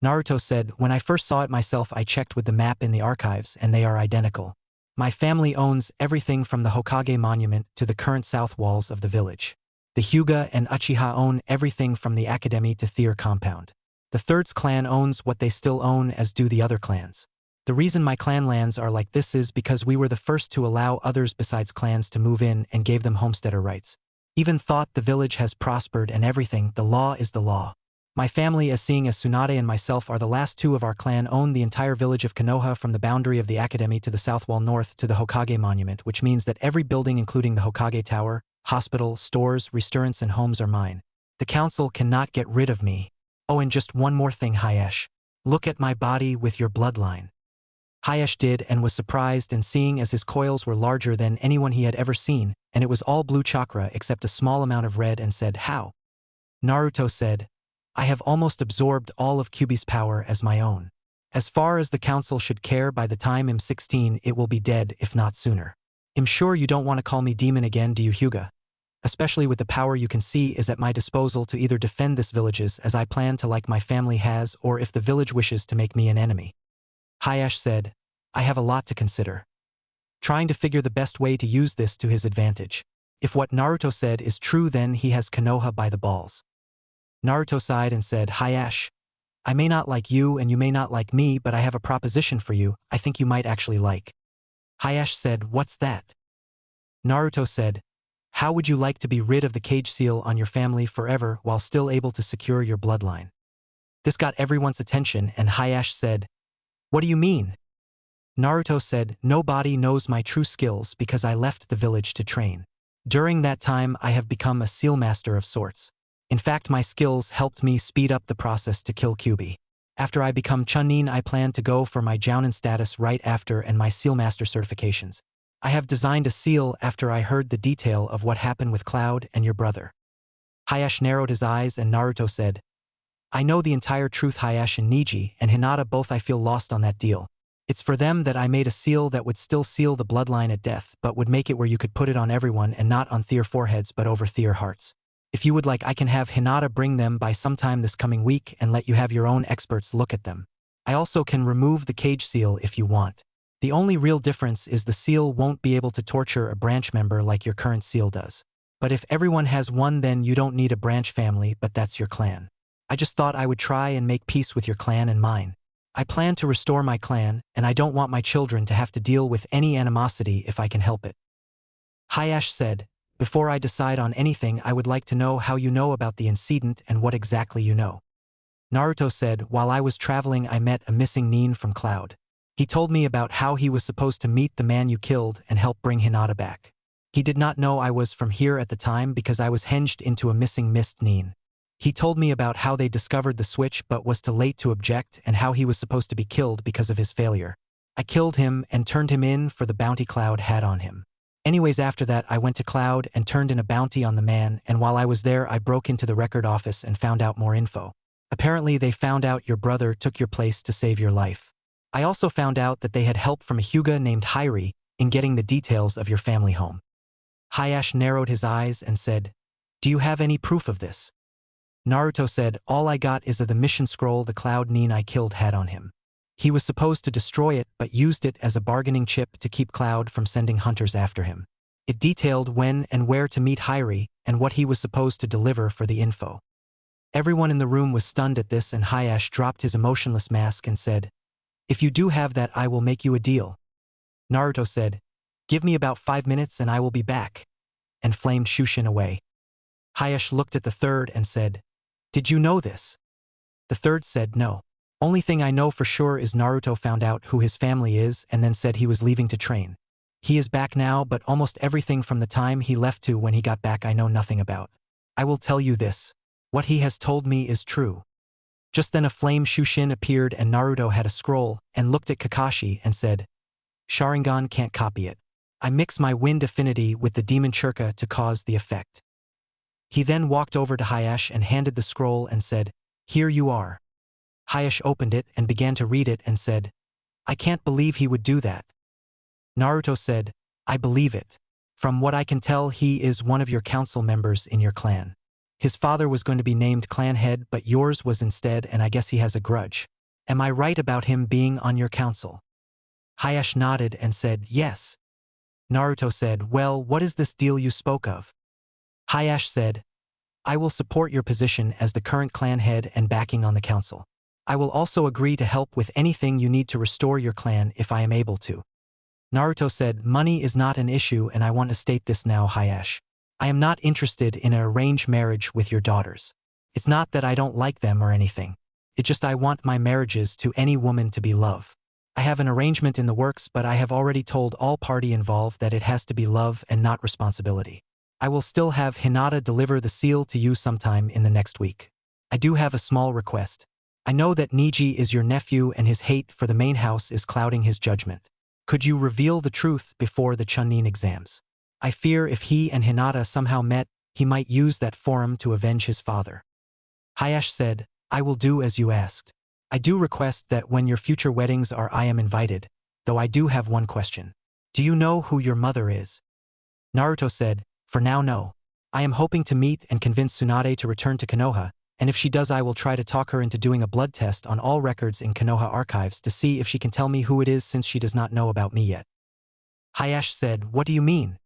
Naruto said, "When I first saw it myself, I checked with the map in the archives and they are identical. My family owns everything from the Hokage monument to the current south walls of the village. The Hyuga and Uchiha own everything from the academy to Thier compound. The third's clan owns what they still own, as do the other clans. The reason my clan lands are like this is because we were the first to allow others besides clans to move in and gave them homesteader rights. Even thought the village has prospered and everything, the law is the law. My family, as seeing as Tsunade and myself are the last 2 of our clan, own the entire village of Konoha from the boundary of the academy to the south wall north to the Hokage monument, which means that every building including the Hokage tower, hospital, stores, restaurants and homes are mine. The council cannot get rid of me. Oh, and just one more thing, Hayash. Look at my body with your bloodline." Hayash did and was surprised in seeing as his coils were larger than anyone he had ever seen, and it was all blue chakra except a small amount of red, and said, "How?" Naruto said, "I have almost absorbed all of Kyuubi's power as my own. As far as the council should care, by the time I'm 16 it will be dead, if not sooner. I'm sure you don't want to call me demon again, do you, Hyuga? Especially with the power you can see is at my disposal to either defend this villages as I plan to like my family has, or if the village wishes to make me an enemy." Hayash said, "I have a lot to consider. Trying to figure the best way to use this to his advantage. If what Naruto said is true, then he has Konoha by the balls." Naruto sighed and said, "Hayash, I may not like you and you may not like me, but I have a proposition for you I think you might actually like. Hayashi said, what's that? Naruto said, how would you like to be rid of the cage seal on your family forever while still able to secure your bloodline? This got everyone's attention and Hayashi said, what do you mean? Naruto said, nobody knows my true skills because I left the village to train. During that time I have become a seal master of sorts. In fact, my skills helped me speed up the process to kill Kyuubi. After I become Chunin, I plan to go for my Jounin status right after and my seal master certifications. I have designed a seal after I heard the detail of what happened with Cloud and your brother. Hayashi narrowed his eyes and Naruto said, I know the entire truth. Hayashi and Neji and Hinata both I feel lost on that deal. It's for them that I made a seal that would still seal the bloodline at death but would make it where you could put it on everyone and not on their foreheads but over their hearts. If you would like, I can have Hinata bring them by sometime this coming week and let you have your own experts look at them. I also can remove the cage seal if you want. The only real difference is the seal won't be able to torture a branch member like your current seal does. But if everyone has one, then you don't need a branch family, but that's your clan. I just thought I would try and make peace with your clan and mine. I plan to restore my clan, and I don't want my children to have to deal with any animosity if I can help it. Hayashi said, before I decide on anything, I would like to know how you know about the incident and what exactly you know. Naruto said, while I was traveling I met a missing nin from Cloud. He told me about how he was supposed to meet the man you killed and help bring Hinata back. He did not know I was from here at the time because I was hinged into a missing mist nin. He told me about how they discovered the switch but was too late to object and how he was supposed to be killed because of his failure. I killed him and turned him in for the bounty Cloud had on him. Anyways, after that I went to Cloud and turned in a bounty on the man, and while I was there I broke into the record office and found out more info. Apparently they found out your brother took your place to save your life. I also found out that they had help from a Hyuga named Hairi in getting the details of your family home. Hayashi narrowed his eyes and said, do you have any proof of this? Naruto said, all I got is of the mission scroll the Cloud nin I killed had on him. He was supposed to destroy it but used it as a bargaining chip to keep Cloud from sending hunters after him. It detailed when and where to meet Hairi and what he was supposed to deliver for the info. Everyone in the room was stunned at this and Hayashi dropped his emotionless mask and said, if you do have that I will make you a deal. Naruto said, give me about 5 minutes and I will be back, and flamed Shushin away. Hayashi looked at the third and said, did you know this? The third said, no. Only thing I know for sure is Naruto found out who his family is and then said he was leaving to train. He is back now, but almost everything from the time he left to when he got back I know nothing about. I will tell you this. What he has told me is true. Just then a flame Shushin appeared and Naruto had a scroll and looked at Kakashi and said, Sharingan can't copy it. I mix my wind affinity with the demon churka to cause the effect. He then walked over to Hayashi and handed the scroll and said, here you are. Hayashi opened it and began to read it and said, I can't believe he would do that. Naruto said, I believe it. From what I can tell, he is one of your council members in your clan. His father was going to be named clan head, but yours was instead, and I guess he has a grudge. Am I right about him being on your council? Hayashi nodded and said, yes. Naruto said, well, what is this deal you spoke of? Hayashi said, I will support your position as the current clan head and backing on the council. I will also agree to help with anything you need to restore your clan if I am able to. Naruto said, money is not an issue and I want to state this now, Hayashi. I am not interested in an arranged marriage with your daughters. It's not that I don't like them or anything. It's just I want my marriages to any woman to be love. I have an arrangement in the works, but I have already told all party involved that it has to be love and not responsibility. I will still have Hinata deliver the seal to you sometime in the next week. I do have a small request. I know that Neji is your nephew and his hate for the main house is clouding his judgment. Could you reveal the truth before the Chunin exams? I fear if he and Hinata somehow met, he might use that forum to avenge his father. Hayashi said, I will do as you asked. I do request that when your future weddings are I am invited, though I do have one question. Do you know who your mother is? Naruto said, for now no. I am hoping to meet and convince Tsunade to return to Konoha, and if she does I will try to talk her into doing a blood test on all records in Konoha archives to see if she can tell me who it is since she does not know about me yet. Hayashi said, what do you mean?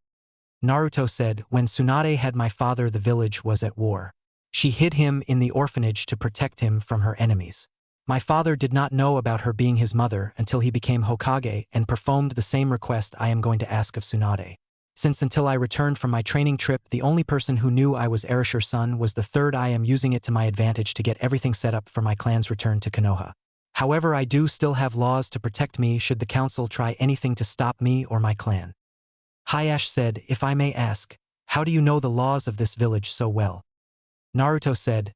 Naruto said, when Tsunade had my father the village was at war. She hid him in the orphanage to protect him from her enemies. My father did not know about her being his mother until he became Hokage and performed the same request I am going to ask of Tsunade. Since until I returned from my training trip, the only person who knew I was Erasure son was the third. I am using it to my advantage to get everything set up for my clan's return to Konoha. However, I do still have laws to protect me should the council try anything to stop me or my clan. Hayashi said, if I may ask, how do you know the laws of this village so well? Naruto said,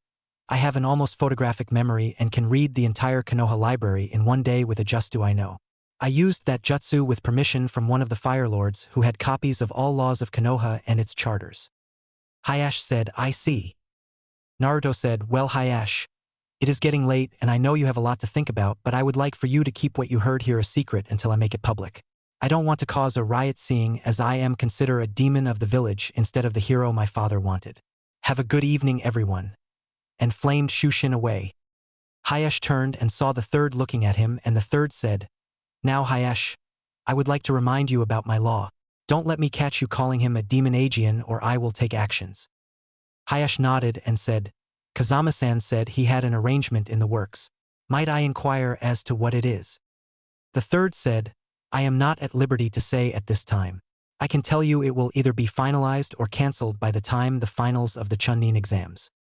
I have an almost photographic memory and can read the entire Konoha library in one day with a jutsu I know. I used that jutsu with permission from one of the Fire Lords who had copies of all laws of Konoha and its charters. Hayashi said, I see. Naruto said, well Hayashi, it is getting late and I know you have a lot to think about, but I would like for you to keep what you heard here a secret until I make it public. I don't want to cause a riot seeing as I am considered a demon of the village instead of the hero my father wanted. Have a good evening everyone. And flamed Shushin away. Hayashi turned and saw the third looking at him, and the third said, now Hayashi, I would like to remind you about my law. Don't let me catch you calling him a demon Aegean or I will take actions. Hayashi nodded and said, Kazama-san said he had an arrangement in the works. Might I inquire as to what it is? The third said, I am not at liberty to say at this time. I can tell you it will either be finalized or cancelled by the time the finals of the Chunin exams.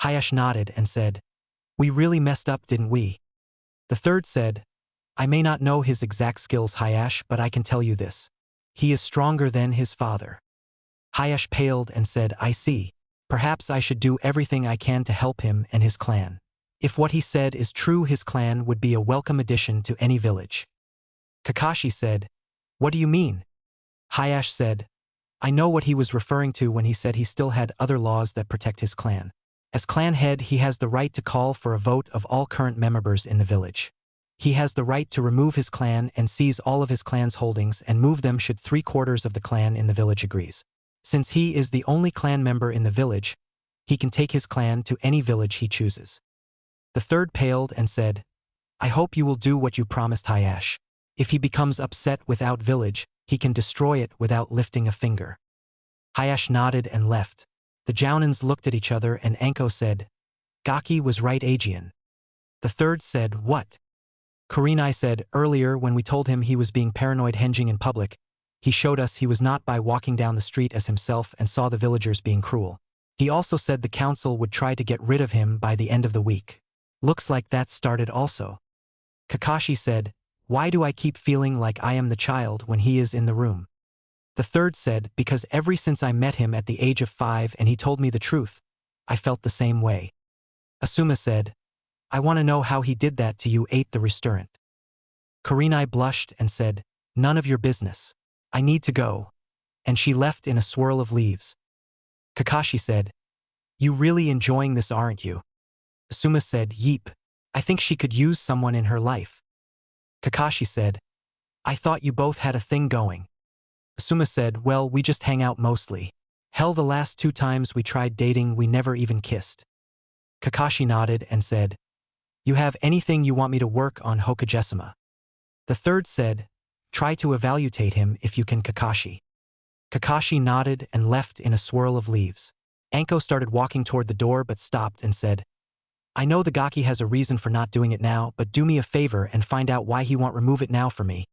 Hayashi nodded and said, we really messed up, didn't we? The third said, I may not know his exact skills Hayashi, but I can tell you this. He is stronger than his father. Hayashi paled and said, I see. Perhaps I should do everything I can to help him and his clan. If what he said is true, his clan would be a welcome addition to any village. Kakashi said, what do you mean? Hayashi said, I know what he was referring to when he said he still had other laws that protect his clan. As clan head, he has the right to call for a vote of all current members in the village. He has the right to remove his clan and seize all of his clan's holdings and move them should 3/4 of the clan in the village agrees. Since he is the only clan member in the village, he can take his clan to any village he chooses. The third paled and said, I hope you will do what you promised Hayashi. If he becomes upset without village, he can destroy it without lifting a finger. Hayashi nodded and left. The Jounins looked at each other and Anko said, Gaki was right Aegean. The third said, what? Kurenai said, earlier when we told him he was being paranoid henging in public, he showed us he was not by walking down the street as himself and saw the villagers being cruel. He also said the council would try to get rid of him by the end of the week. Looks like that started also. Kakashi said, why do I keep feeling like I am the child when he is in the room? The third said, because ever since I met him at the age of 5 and he told me the truth, I felt the same way. Asuma said, I want to know how he did that to you. Ate the restaurant. Kurenai blushed and said, none of your business. I need to go. And she left in a swirl of leaves. Kakashi said, you really enjoying this, aren't you? Asuma said, yeep. I think she could use someone in her life. Kakashi said, I thought you both had a thing going. Asuma said, well, we just hang out mostly. Hell, the last 2 times we tried dating, we never even kissed. Kakashi nodded and said, you have anything you want me to work on Hokage-sama? The third said, try to evaluate him if you can, Kakashi. Kakashi nodded and left in a swirl of leaves. Anko started walking toward the door but stopped and said, I know the Gaki has a reason for not doing it now, but do me a favor and find out why he won't remove it now for me.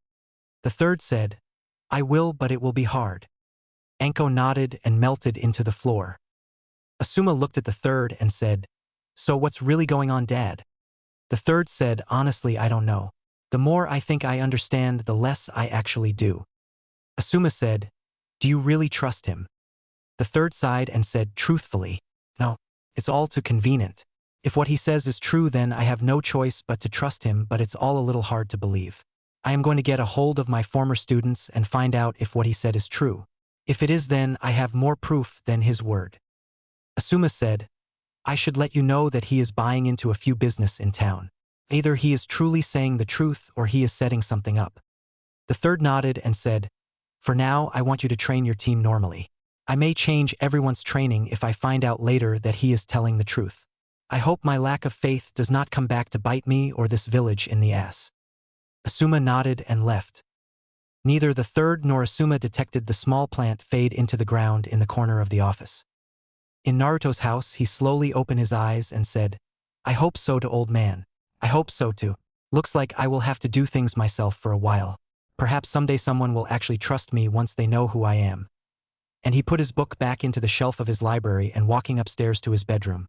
The third said, I will, but it will be hard. Anko nodded and melted into the floor. Asuma looked at the third and said, so what's really going on, Dad? The third said, honestly, I don't know. The more I think I understand, the less I actually do. Asuma said, do you really trust him? The third sighed and said, truthfully, no, it's all too convenient. If what he says is true, then I have no choice but to trust him, but it's all a little hard to believe. I am going to get a hold of my former students and find out if what he said is true. If it is, then I have more proof than his word. Asuma said, I should let you know that he is buying into a few business in town. Either he is truly saying the truth or he is setting something up. The third nodded and said, for now, I want you to train your team normally. I may change everyone's training if I find out later that he is telling the truth. I hope my lack of faith does not come back to bite me or this village in the ass. Asuma nodded and left. Neither the third nor Asuma detected the small plant fade into the ground in the corner of the office. In Naruto's house, he slowly opened his eyes and said, I hope so to old man. I hope so too. Looks like I will have to do things myself for a while. Perhaps someday someone will actually trust me once they know who I am. And he put his book back into the shelf of his library and walking upstairs to his bedroom.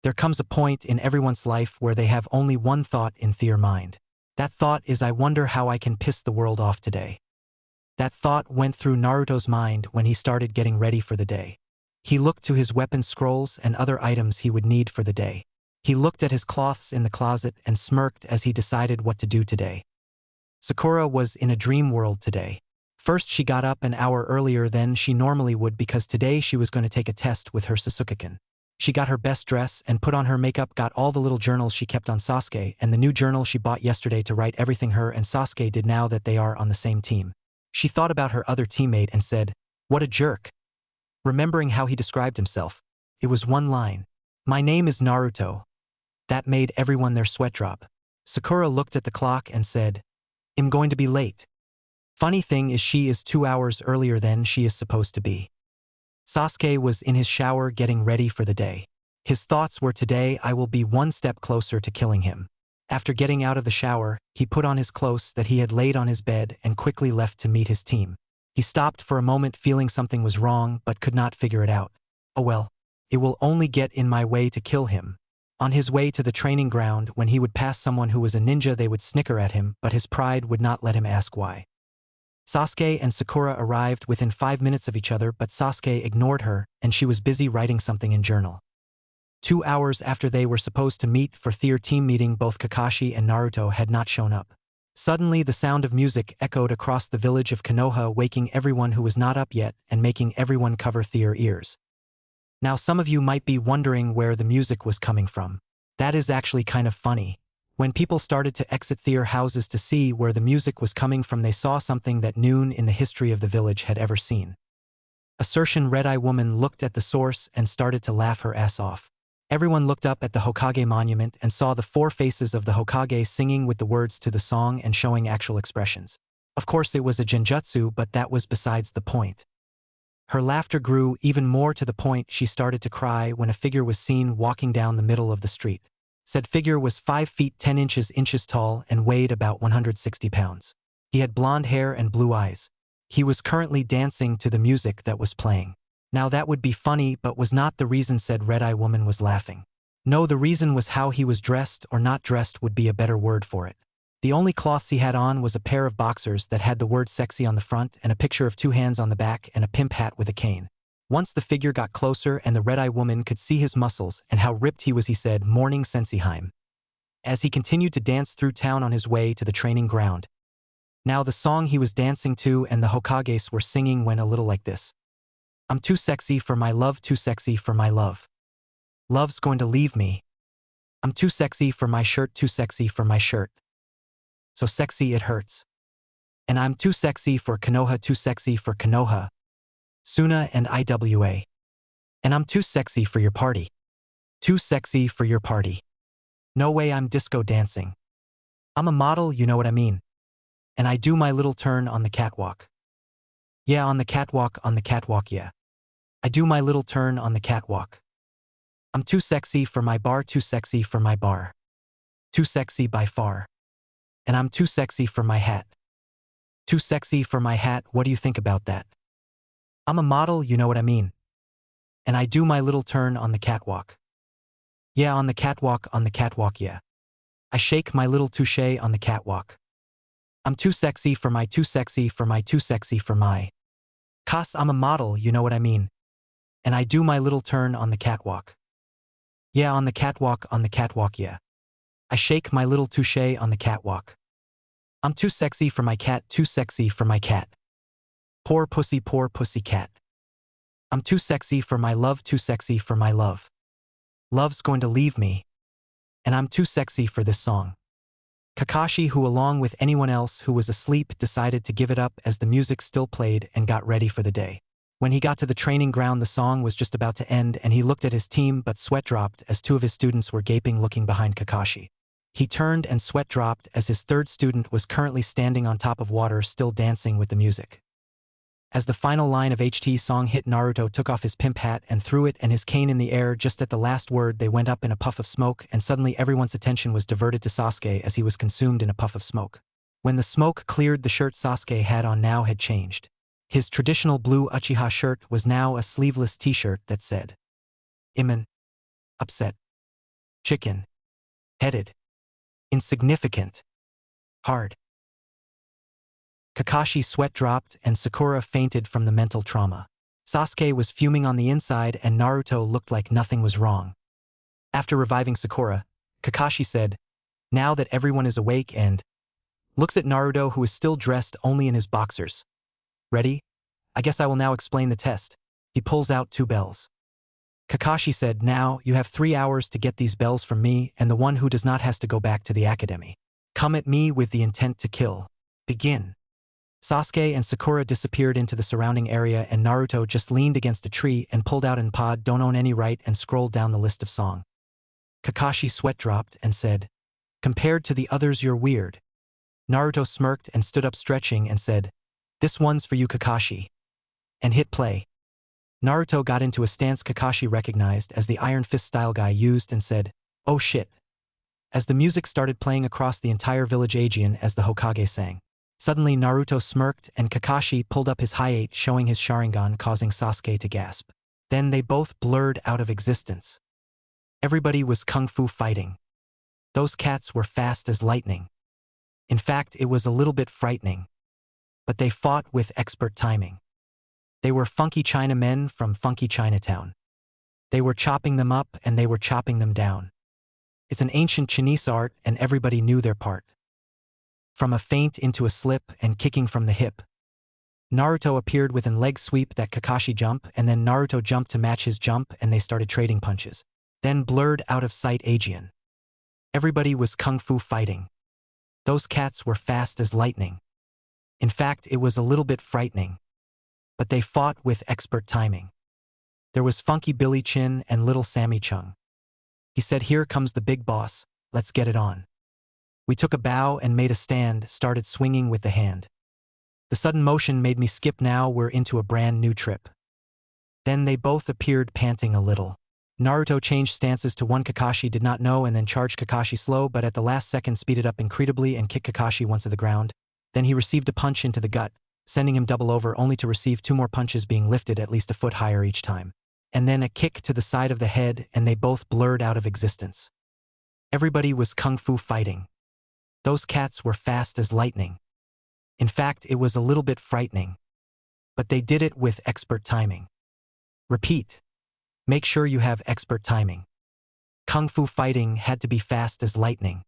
There comes a point in everyone's life where they have only one thought in their mind. That thought is, I wonder how I can piss the world off today. That thought went through Naruto's mind when he started getting ready for the day. He looked to his weapon scrolls and other items he would need for the day. He looked at his cloths in the closet and smirked as he decided what to do today. Sakura was in a dream world today. First, she got up an hour earlier than she normally would because today she was going to take a test with her Sasuke-kun. She got her best dress and put on her makeup, got all the little journals she kept on Sasuke and the new journal she bought yesterday to write everything her and Sasuke did now that they are on the same team. She thought about her other teammate and said, "What a jerk." Remembering how he described himself, it was one line. "My name is Naruto." That made everyone their sweat drop. Sakura looked at the clock and said, "I'm going to be late." Funny thing is, she is 2 hours earlier than she is supposed to be. Sasuke was in his shower getting ready for the day. His thoughts were, today I will be one step closer to killing him. After getting out of the shower, he put on his clothes that he had laid on his bed and quickly left to meet his team. He stopped for a moment feeling something was wrong but could not figure it out. Oh well, it will only get in my way to kill him. On his way to the training ground, when he would pass someone who was a ninja, they would snicker at him, but his pride would not let him ask why. Sasuke and Sakura arrived within 5 minutes of each other, but Sasuke ignored her, and she was busy writing something in journal. 2 hours after they were supposed to meet for their team meeting, both Kakashi and Naruto had not shown up. Suddenly the sound of music echoed across the village of Konoha, waking everyone who was not up yet and making everyone cover their ears. Now some of you might be wondering where the music was coming from. That is actually kind of funny. When people started to exit their houses to see where the music was coming from, they saw something that no one in the history of the village had ever seen. Assertion Red-Eye Woman looked at the source and started to laugh her ass off. Everyone looked up at the Hokage monument and saw the 4 faces of the Hokage singing with the words to the song and showing actual expressions. Of course it was a genjutsu, but that was besides the point. Her laughter grew even more to the point she started to cry when a figure was seen walking down the middle of the street. Said figure was 5 feet 10 inches tall and weighed about 160 pounds. He had blonde hair and blue eyes. He was currently dancing to the music that was playing. Now that would be funny, but was not the reason, said Red-Eye Woman was laughing. No, the reason was how he was dressed, or not dressed would be a better word for it. The only cloths he had on was a pair of boxers that had the word sexy on the front and a picture of 2 hands on the back and a pimp hat with a cane. Once the figure got closer and the Red-Eye Woman could see his muscles and how ripped he was, he said, "Morning Senseiheim," as he continued to dance through town on his way to the training ground. Now the song he was dancing to and the Hokages were singing went a little like this. "I'm too sexy for my love, too sexy for my love. Love's going to leave me. I'm too sexy for my shirt, too sexy for my shirt. So sexy it hurts. And I'm too sexy for Konoha, too sexy for Konoha, Suna and IWA. And I'm too sexy for your party. Too sexy for your party. No way I'm disco dancing. I'm a model, you know what I mean. And I do my little turn on the catwalk. Yeah, on the catwalk, yeah. I do my little turn on the catwalk. I'm too sexy for my bar, too sexy for my bar. Too sexy by far. And I'm too sexy for my hat. Too sexy for my hat, what do you think about that? I'm a model, you know what I mean. And I do my little turn on the catwalk. Yeah, on the catwalk, yeah. I shake my little touche on the catwalk. I'm too sexy for my too sexy for my too sexy for my. 'Cause I'm a model, you know what I mean. And I do my little turn on the catwalk. Yeah, on the catwalk, yeah. I shake my little touche on the catwalk. I'm too sexy for my cat, too sexy for my cat. Poor pussy cat. I'm too sexy for my love, too sexy for my love. Love's going to leave me. And I'm too sexy for this song. Kakashi, who along with anyone else who was asleep, decided to give it up as the music still played and got ready for the day. When he got to the training ground, the song was just about to end and he looked at his team, but sweat dropped as 2 of his students were gaping looking behind Kakashi. He turned and sweat dropped as his 3rd student was currently standing on top of water still dancing with the music. As the final line of HT song hit, Naruto took off his pimp hat and threw it and his cane in the air. Just at the last word, they went up in a puff of smoke, and suddenly everyone's attention was diverted to Sasuke as he was consumed in a puff of smoke. When the smoke cleared, the shirt Sasuke had on now had changed. His traditional blue Uchiha shirt was now a sleeveless t-shirt that said, "Iman, upset, chicken, headed, insignificant, hard." Kakashi's sweat dropped and Sakura fainted from the mental trauma. Sasuke was fuming on the inside and Naruto looked like nothing was wrong. After reviving Sakura, Kakashi said, "Now that everyone is awake," and looks at Naruto, who is still dressed only in his boxers. "Ready? I guess I will now explain the test." He pulls out 2 bells. Kakashi said, "Now, you have 3 hours to get these bells from me, and the one who does not has to go back to the academy. Come at me with the intent to kill. Begin." Sasuke and Sakura disappeared into the surrounding area and Naruto just leaned against a tree and pulled out an pod "Don't own any right" and scrolled down the list of song. Kakashi's sweat dropped and said, "Compared to the others, you're weird." Naruto smirked and stood up stretching and said, "This one's for you, Kakashi," and hit play. Naruto got into a stance Kakashi recognized as the Iron Fist style guy used and said, "Oh shit," as the music started playing across the entire village Aegean as the Hokage sang. Suddenly Naruto smirked and Kakashi pulled up his Hayate, showing his Sharingan, causing Sasuke to gasp. Then they both blurred out of existence. Everybody was kung fu fighting. Those cats were fast as lightning. In fact, it was a little bit frightening. But they fought with expert timing. They were funky Chinamen from funky Chinatown. They were chopping them up and they were chopping them down. It's an ancient Chinese art and everybody knew their part. From a feint into a slip and kicking from the hip. Naruto appeared with an leg sweep that Kakashi jump, and then Naruto jumped to match his jump and they started trading punches. Then blurred out of sight Aegean. Everybody was kung fu fighting. Those cats were fast as lightning. In fact, it was a little bit frightening. But they fought with expert timing. There was Funky Billy Chin and Little Sammy Chung. He said, "Here comes the big boss, let's get it on." We took a bow and made a stand, started swinging with the hand. The sudden motion made me skip. Now we're into a brand new trip. Then they both appeared panting a little. Naruto changed stances to one Kakashi did not know and then charged Kakashi slow, but at the last second speeded up incredibly and kicked Kakashi once to the ground. Then he received a punch into the gut, sending him double over, only to receive 2 more punches, being lifted at least a foot higher each time. And then a kick to the side of the head and they both blurred out of existence. Everybody was kung fu fighting. Those cats were fast as lightning. In fact, it was a little bit frightening. But they did it with expert timing. Repeat. Make sure you have expert timing. Kung fu fighting had to be fast as lightning.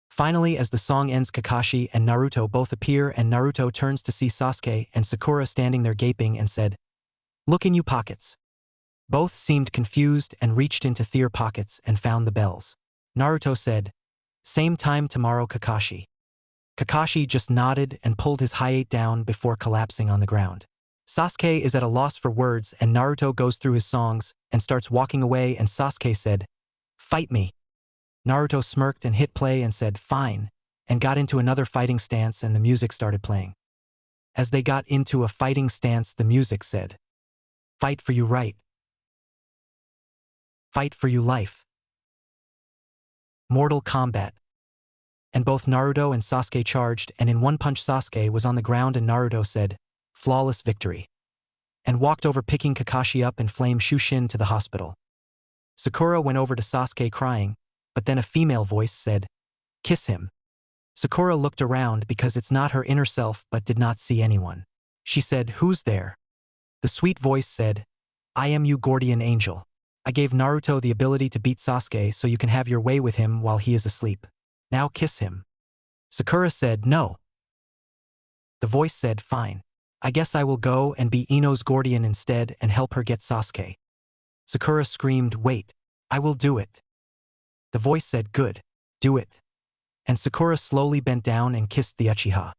Finally, as the song ends, Kakashi and Naruto both appear and Naruto turns to see Sasuke and Sakura standing there gaping and said, "Look in you pockets." Both seemed confused and reached into their pockets and found the bells. Naruto said, "Same time tomorrow, Kakashi." Kakashi just nodded and pulled his Hayate down before collapsing on the ground. Sasuke is at a loss for words and Naruto goes through his songs and starts walking away and Sasuke said, "Fight me." Naruto smirked and hit play and said, "Fine," and got into another fighting stance and the music started playing. As they got into a fighting stance, the music said, "Fight for you right. Fight for you life. Mortal Kombat." And both Naruto and Sasuke charged, and in one punch Sasuke was on the ground and Naruto said, "Flawless victory," and walked over, picking Kakashi up and flame Shushin to the hospital. Sakura went over to Sasuke crying, but then a female voice said, "Kiss him." Sakura looked around because it's not her inner self but did not see anyone. She said, "Who's there?" The sweet voice said, "I am you, Gordian Angel. I gave Naruto the ability to beat Sasuke so you can have your way with him while he is asleep. Now kiss him." Sakura said, "No." The voice said, "Fine. I guess I will go and be Ino's Gordian instead and help her get Sasuke." Sakura screamed, "Wait, I will do it." The voice said, "Good, do it." And Sakura slowly bent down and kissed the Uchiha.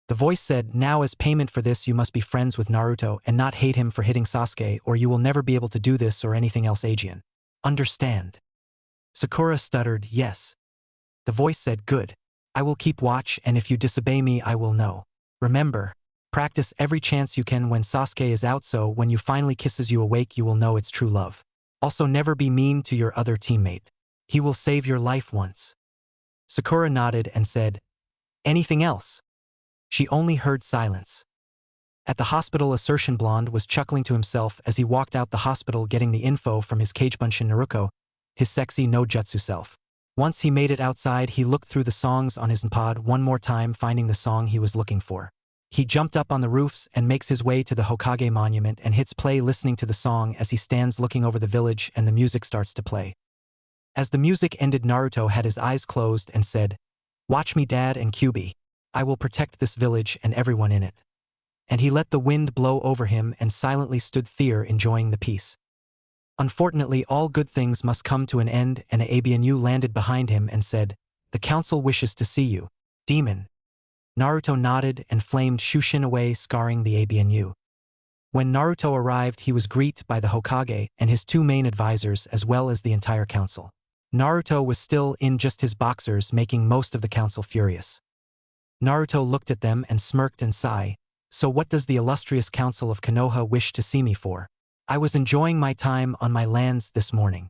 The voice said, "Now as payment for this you must be friends with Naruto and not hate him for hitting Sasuke, or you will never be able to do this or anything else, Aegean. Understand?" Sakura stuttered, "Yes." The voice said, "Good. I will keep watch, and if you disobey me I will know. Remember, Practice every chance you can when Sasuke is out so when you finally kisses you awake you will know it's true love. Also never be mean to your other teammate. He will save your life once. Sakura nodded and said, anything else? She only heard silence. At the hospital, Assertion Blonde was chuckling to himself as he walked out the hospital getting the info from his Kagebunshin Naruto, his sexy no jutsu self. Once he made it outside, he looked through the songs on his pod one more time, finding the song he was looking for. He jumped up on the roofs and makes his way to the Hokage monument and hits play, listening to the song as he stands looking over the village and the music starts to play. As the music ended, Naruto had his eyes closed and said, watch me, Dad and Kyubi. I will protect this village and everyone in it. And he let the wind blow over him and silently stood there enjoying the peace. Unfortunately, all good things must come to an end, and Abianu landed behind him and said, the council wishes to see you, demon. Naruto nodded and flamed Shushin away, scarring the Abianu. When Naruto arrived, he was greeted by the Hokage and his two main advisors as well as the entire council. Naruto was still in just his boxers, making most of the council furious. Naruto looked at them and smirked and sighed. So what does the illustrious council of Konoha wish to see me for? I was enjoying my time on my lands this morning.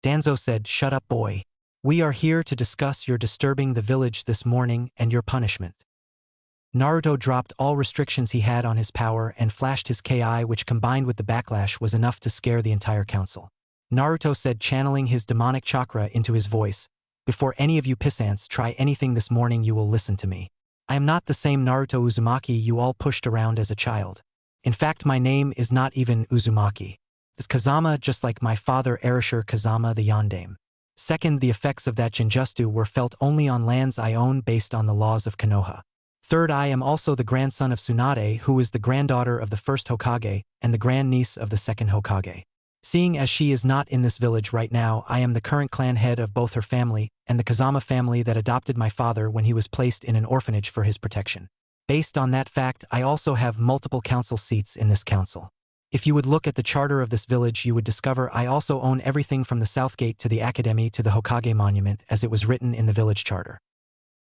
Danzo said, shut up, boy. We are here to discuss your disturbing the village this morning and your punishment. Naruto dropped all restrictions he had on his power and flashed his Ki, which combined with the backlash was enough to scare the entire council. Naruto said, channeling his demonic chakra into his voice, before any of you pissants try anything this morning you will listen to me. I am not the same Naruto Uzumaki you all pushed around as a child. In fact, my name is not even Uzumaki. It's Kazama, just like my father Erasure Kazama the Yondaime. Second, the effects of that Jinjutsu were felt only on lands I own based on the laws of Konoha. Third, I am also the grandson of Tsunade, who is the granddaughter of the first Hokage and the grandniece of the second Hokage. Seeing as she is not in this village right now, I am the current clan head of both her family and the Kazama family that adopted my father when he was placed in an orphanage for his protection. Based on that fact, I also have multiple council seats in this council. If you would look at the charter of this village, you would discover I also own everything from the South Gate to the Academy to the Hokage Monument, as it was written in the village charter.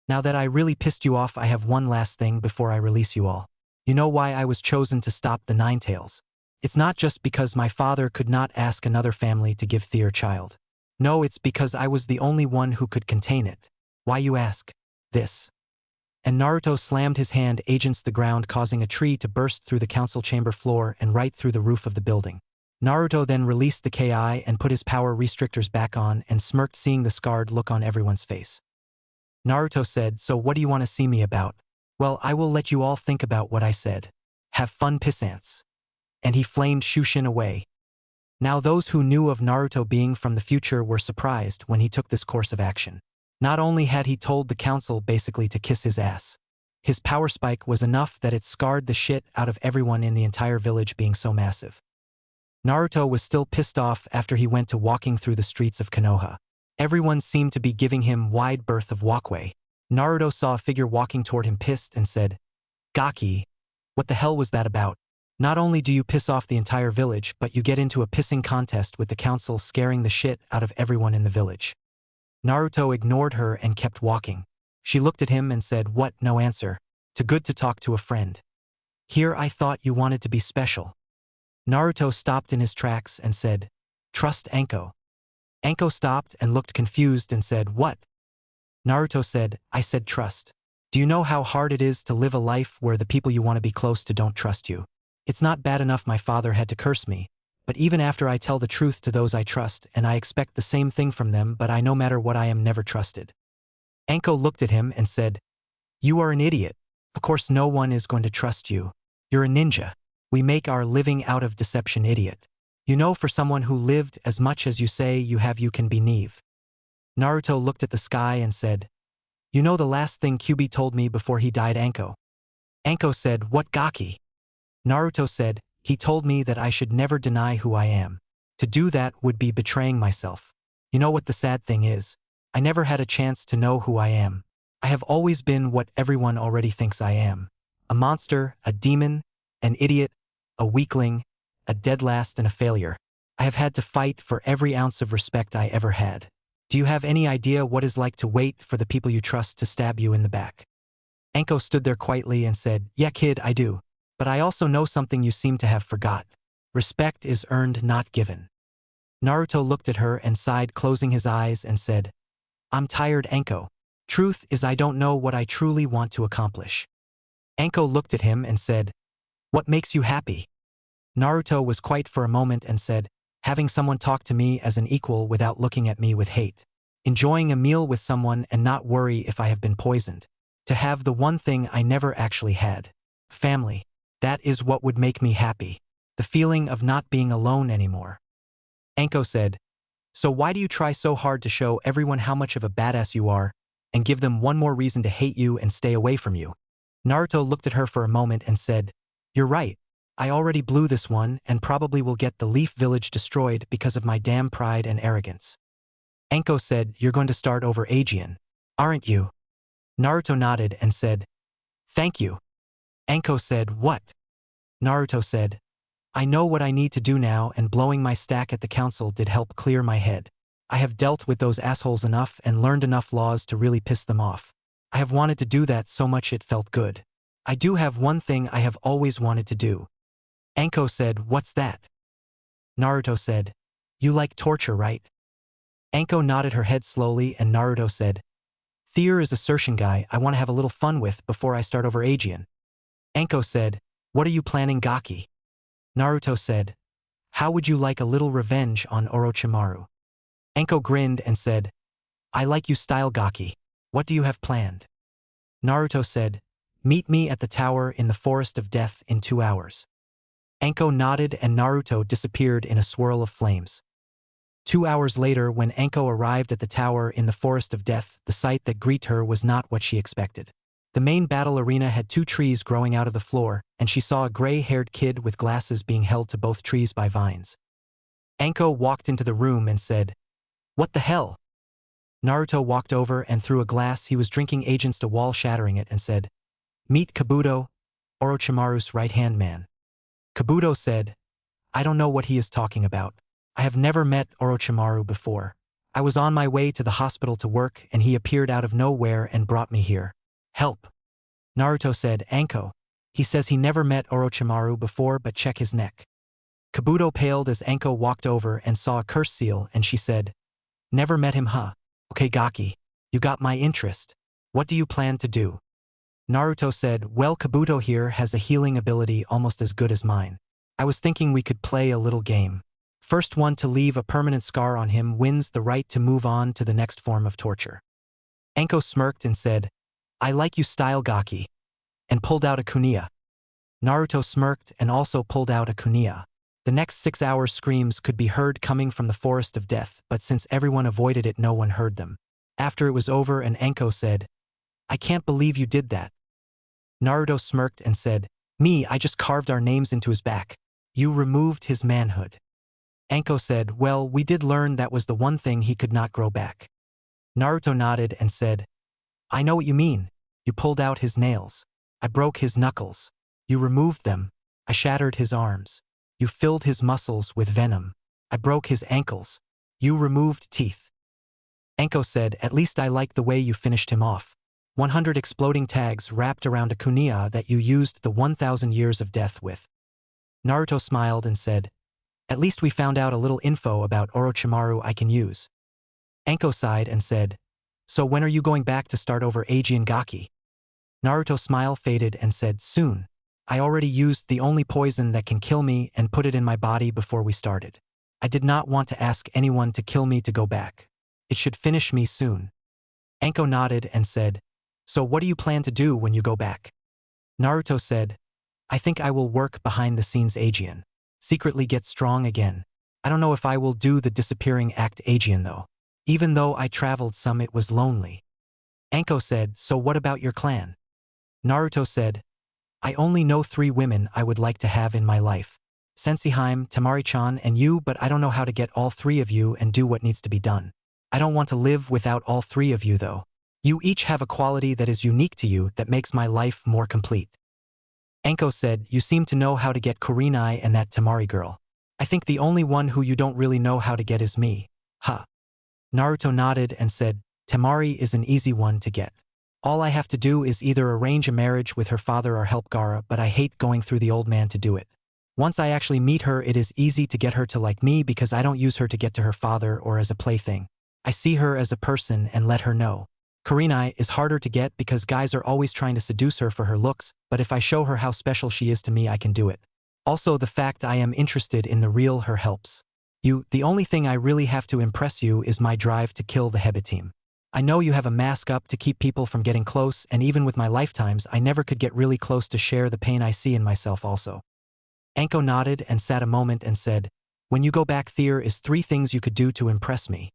Now that I really pissed you off, I have one last thing before I release you all. You know why I was chosen to stop the Nine Tails? It's not just because my father could not ask another family to give their child. No, it's because I was the only one who could contain it. Why, you ask? This. And Naruto slammed his hand against the ground, causing a tree to burst through the council chamber floor and right through the roof of the building. Naruto then released the Ki and put his power restrictors back on and smirked, seeing the scarred look on everyone's face. Naruto said, so what do you want to see me about? Well, I will let you all think about what I said. Have fun, pissants. And he flamed Shushin away. Now those who knew of Naruto being from the future were surprised when he took this course of action. Not only had he told the council basically to kiss his ass, his power spike was enough that it scarred the shit out of everyone in the entire village, being so massive. Naruto was still pissed off after he went to walking through the streets of Konoha. Everyone seemed to be giving him wide berth of walkway. Naruto saw a figure walking toward him, pissed, and said, Gaki, what the hell was that about? Not only do you piss off the entire village, but you get into a pissing contest with the council, scaring the shit out of everyone in the village. Naruto ignored her and kept walking. She looked at him and said, what, no answer? Too good to talk to a friend. Here, I thought you wanted to be special. Naruto stopped in his tracks and said, trust Anko. Anko stopped and looked confused and said, what? Naruto said, I said trust. Do you know how hard it is to live a life where the people you want to be close to don't trust you? It's not bad enough my father had to curse me, but even after I tell the truth to those I trust and I expect the same thing from them, but I no matter what I am never trusted. Anko looked at him and said, you are an idiot. Of course no one is going to trust you. You're a ninja. We make our living out of deception, idiot. You know, for someone who lived as much as you say you have, you can be naive. Naruto looked at the sky and said, you know the last thing Kyubi told me before he died, Anko? Anko said, what, Gaki? Naruto said, he told me that I should never deny who I am. To do that would be betraying myself. You know what the sad thing is? I never had a chance to know who I am. I have always been what everyone already thinks I am. A monster, a demon, an idiot, a weakling, a dead last, and a failure. I have had to fight for every ounce of respect I ever had. Do you have any idea what it's like to wait for the people you trust to stab you in the back? Anko stood there quietly and said, "Yeah kid, I do. But I also know something you seem to have forgot. Respect is earned, not given." Naruto looked at her and sighed, closing his eyes, and said, "I'm tired, Anko. Truth is I don't know what I truly want to accomplish." Anko looked at him and said, "What makes you happy?" Naruto was quiet for a moment and said, "Having someone talk to me as an equal without looking at me with hate. Enjoying a meal with someone and not worry if I have been poisoned. To have the one thing I never actually had. Family. That is what would make me happy. The feeling of not being alone anymore." Anko said, "So why do you try so hard to show everyone how much of a badass you are and give them one more reason to hate you and stay away from you?" Naruto looked at her for a moment and said, "You're right. I already blew this one and probably will get the Leaf Village destroyed because of my damn pride and arrogance." Anko said, "You're going to start over Aegean, aren't you?" Naruto nodded and said, "Thank you." Anko said, "What?" Naruto said, "I know what I need to do now, and blowing my stack at the council did help clear my head. I have dealt with those assholes enough and learned enough laws to really piss them off. I have wanted to do that so much it felt good. I do have one thing I have always wanted to do." Anko said, "What's that?" Naruto said, "You like torture, right?" Anko nodded her head slowly and Naruto said, "Thier is a Sershin guy I want to have a little fun with before I start over Aegean." Anko said, "What are you planning, Gaki?" Naruto said, "How would you like a little revenge on Orochimaru?" Anko grinned and said, "I like you style, Gaki. What do you have planned?" Naruto said, "Meet me at the tower in the Forest of Death in 2 hours." Anko nodded and Naruto disappeared in a swirl of flames. 2 hours later, when Anko arrived at the tower in the Forest of Death, the sight that greeted her was not what she expected. The main battle arena had 2 trees growing out of the floor, and she saw a gray-haired kid with glasses being held to both trees by vines. Anko walked into the room and said, "What the hell?" Naruto walked over and threw a glass he was drinking against a wall, shattering it, and said, "Meet Kabuto, Orochimaru's right-hand man." Kabuto said, "I don't know what he is talking about. I have never met Orochimaru before. I was on my way to the hospital to work and he appeared out of nowhere and brought me here. Help." Naruto said, "Anko. He says he never met Orochimaru before, but check his neck." Kabuto paled as Anko walked over and saw a curse seal, and she said, "Never met him, huh? Okay, Gaki. You got my interest. What do you plan to do?" Naruto said, "Well, Kabuto here has a healing ability almost as good as mine. I was thinking we could play a little game. First one to leave a permanent scar on him wins the right to move on to the next form of torture." Anko smirked and said, "I like you style, Gaki," and pulled out a kunai. Naruto smirked and also pulled out a kunai. The next 6 hours screams could be heard coming from the Forest of Death, but since everyone avoided it, no one heard them. After it was over and Anko said, "I can't believe you did that." Naruto smirked and said, "Me, I just carved our names into his back. You removed his manhood." Anko said, "Well, we did learn that was the one thing he could not grow back." Naruto nodded and said, "I know what you mean. You pulled out his nails. I broke his knuckles. You removed them. I shattered his arms. You filled his muscles with venom. I broke his ankles. You removed teeth." Anko said, "At least I like the way you finished him off. 100 exploding tags wrapped around a kunai that you used the 1,000 years of death with." Naruto smiled and said, "At least we found out a little info about Orochimaru I can use." Anko sighed and said, "So when are you going back to start over Aegean, Gaki?" Naruto's smile faded and said, "Soon. I already used the only poison that can kill me and put it in my body before we started. I did not want to ask anyone to kill me to go back. It should finish me soon." Anko nodded and said, "So what do you plan to do when you go back?" Naruto said, "I think I will work behind the scenes Aegean. Secretly get strong again. I don't know if I will do the disappearing act Aegean though. Even though I traveled some, it was lonely." Anko said, "So what about your clan?" Naruto said, "I only know 3 women I would like to have in my life. Sensiheim, Temari-chan, and you, but I don't know how to get all 3 of you and do what needs to be done. I don't want to live without all 3 of you though. You each have a quality that is unique to you that makes my life more complete." Anko said, "You seem to know how to get Kurenai and that Temari girl. I think the only one who you don't really know how to get is me. Huh." Naruto nodded and said, "Temari is an easy one to get. All I have to do is either arrange a marriage with her father or help Gaara, but I hate going through the old man to do it. Once I actually meet her, it is easy to get her to like me because I don't use her to get to her father or as a plaything. I see her as a person and let her know. Kurenai is harder to get because guys are always trying to seduce her for her looks, but if I show her how special she is to me, I can do it. Also, the fact I am interested in the real her helps. The only thing I really have to impress you is my drive to kill the Hebe team. I know you have a mask up to keep people from getting close, and even with my lifetimes, I never could get really close to share the pain I see in myself also. Anko nodded and sat a moment and said, when you go back, there is 3 things you could do to impress me.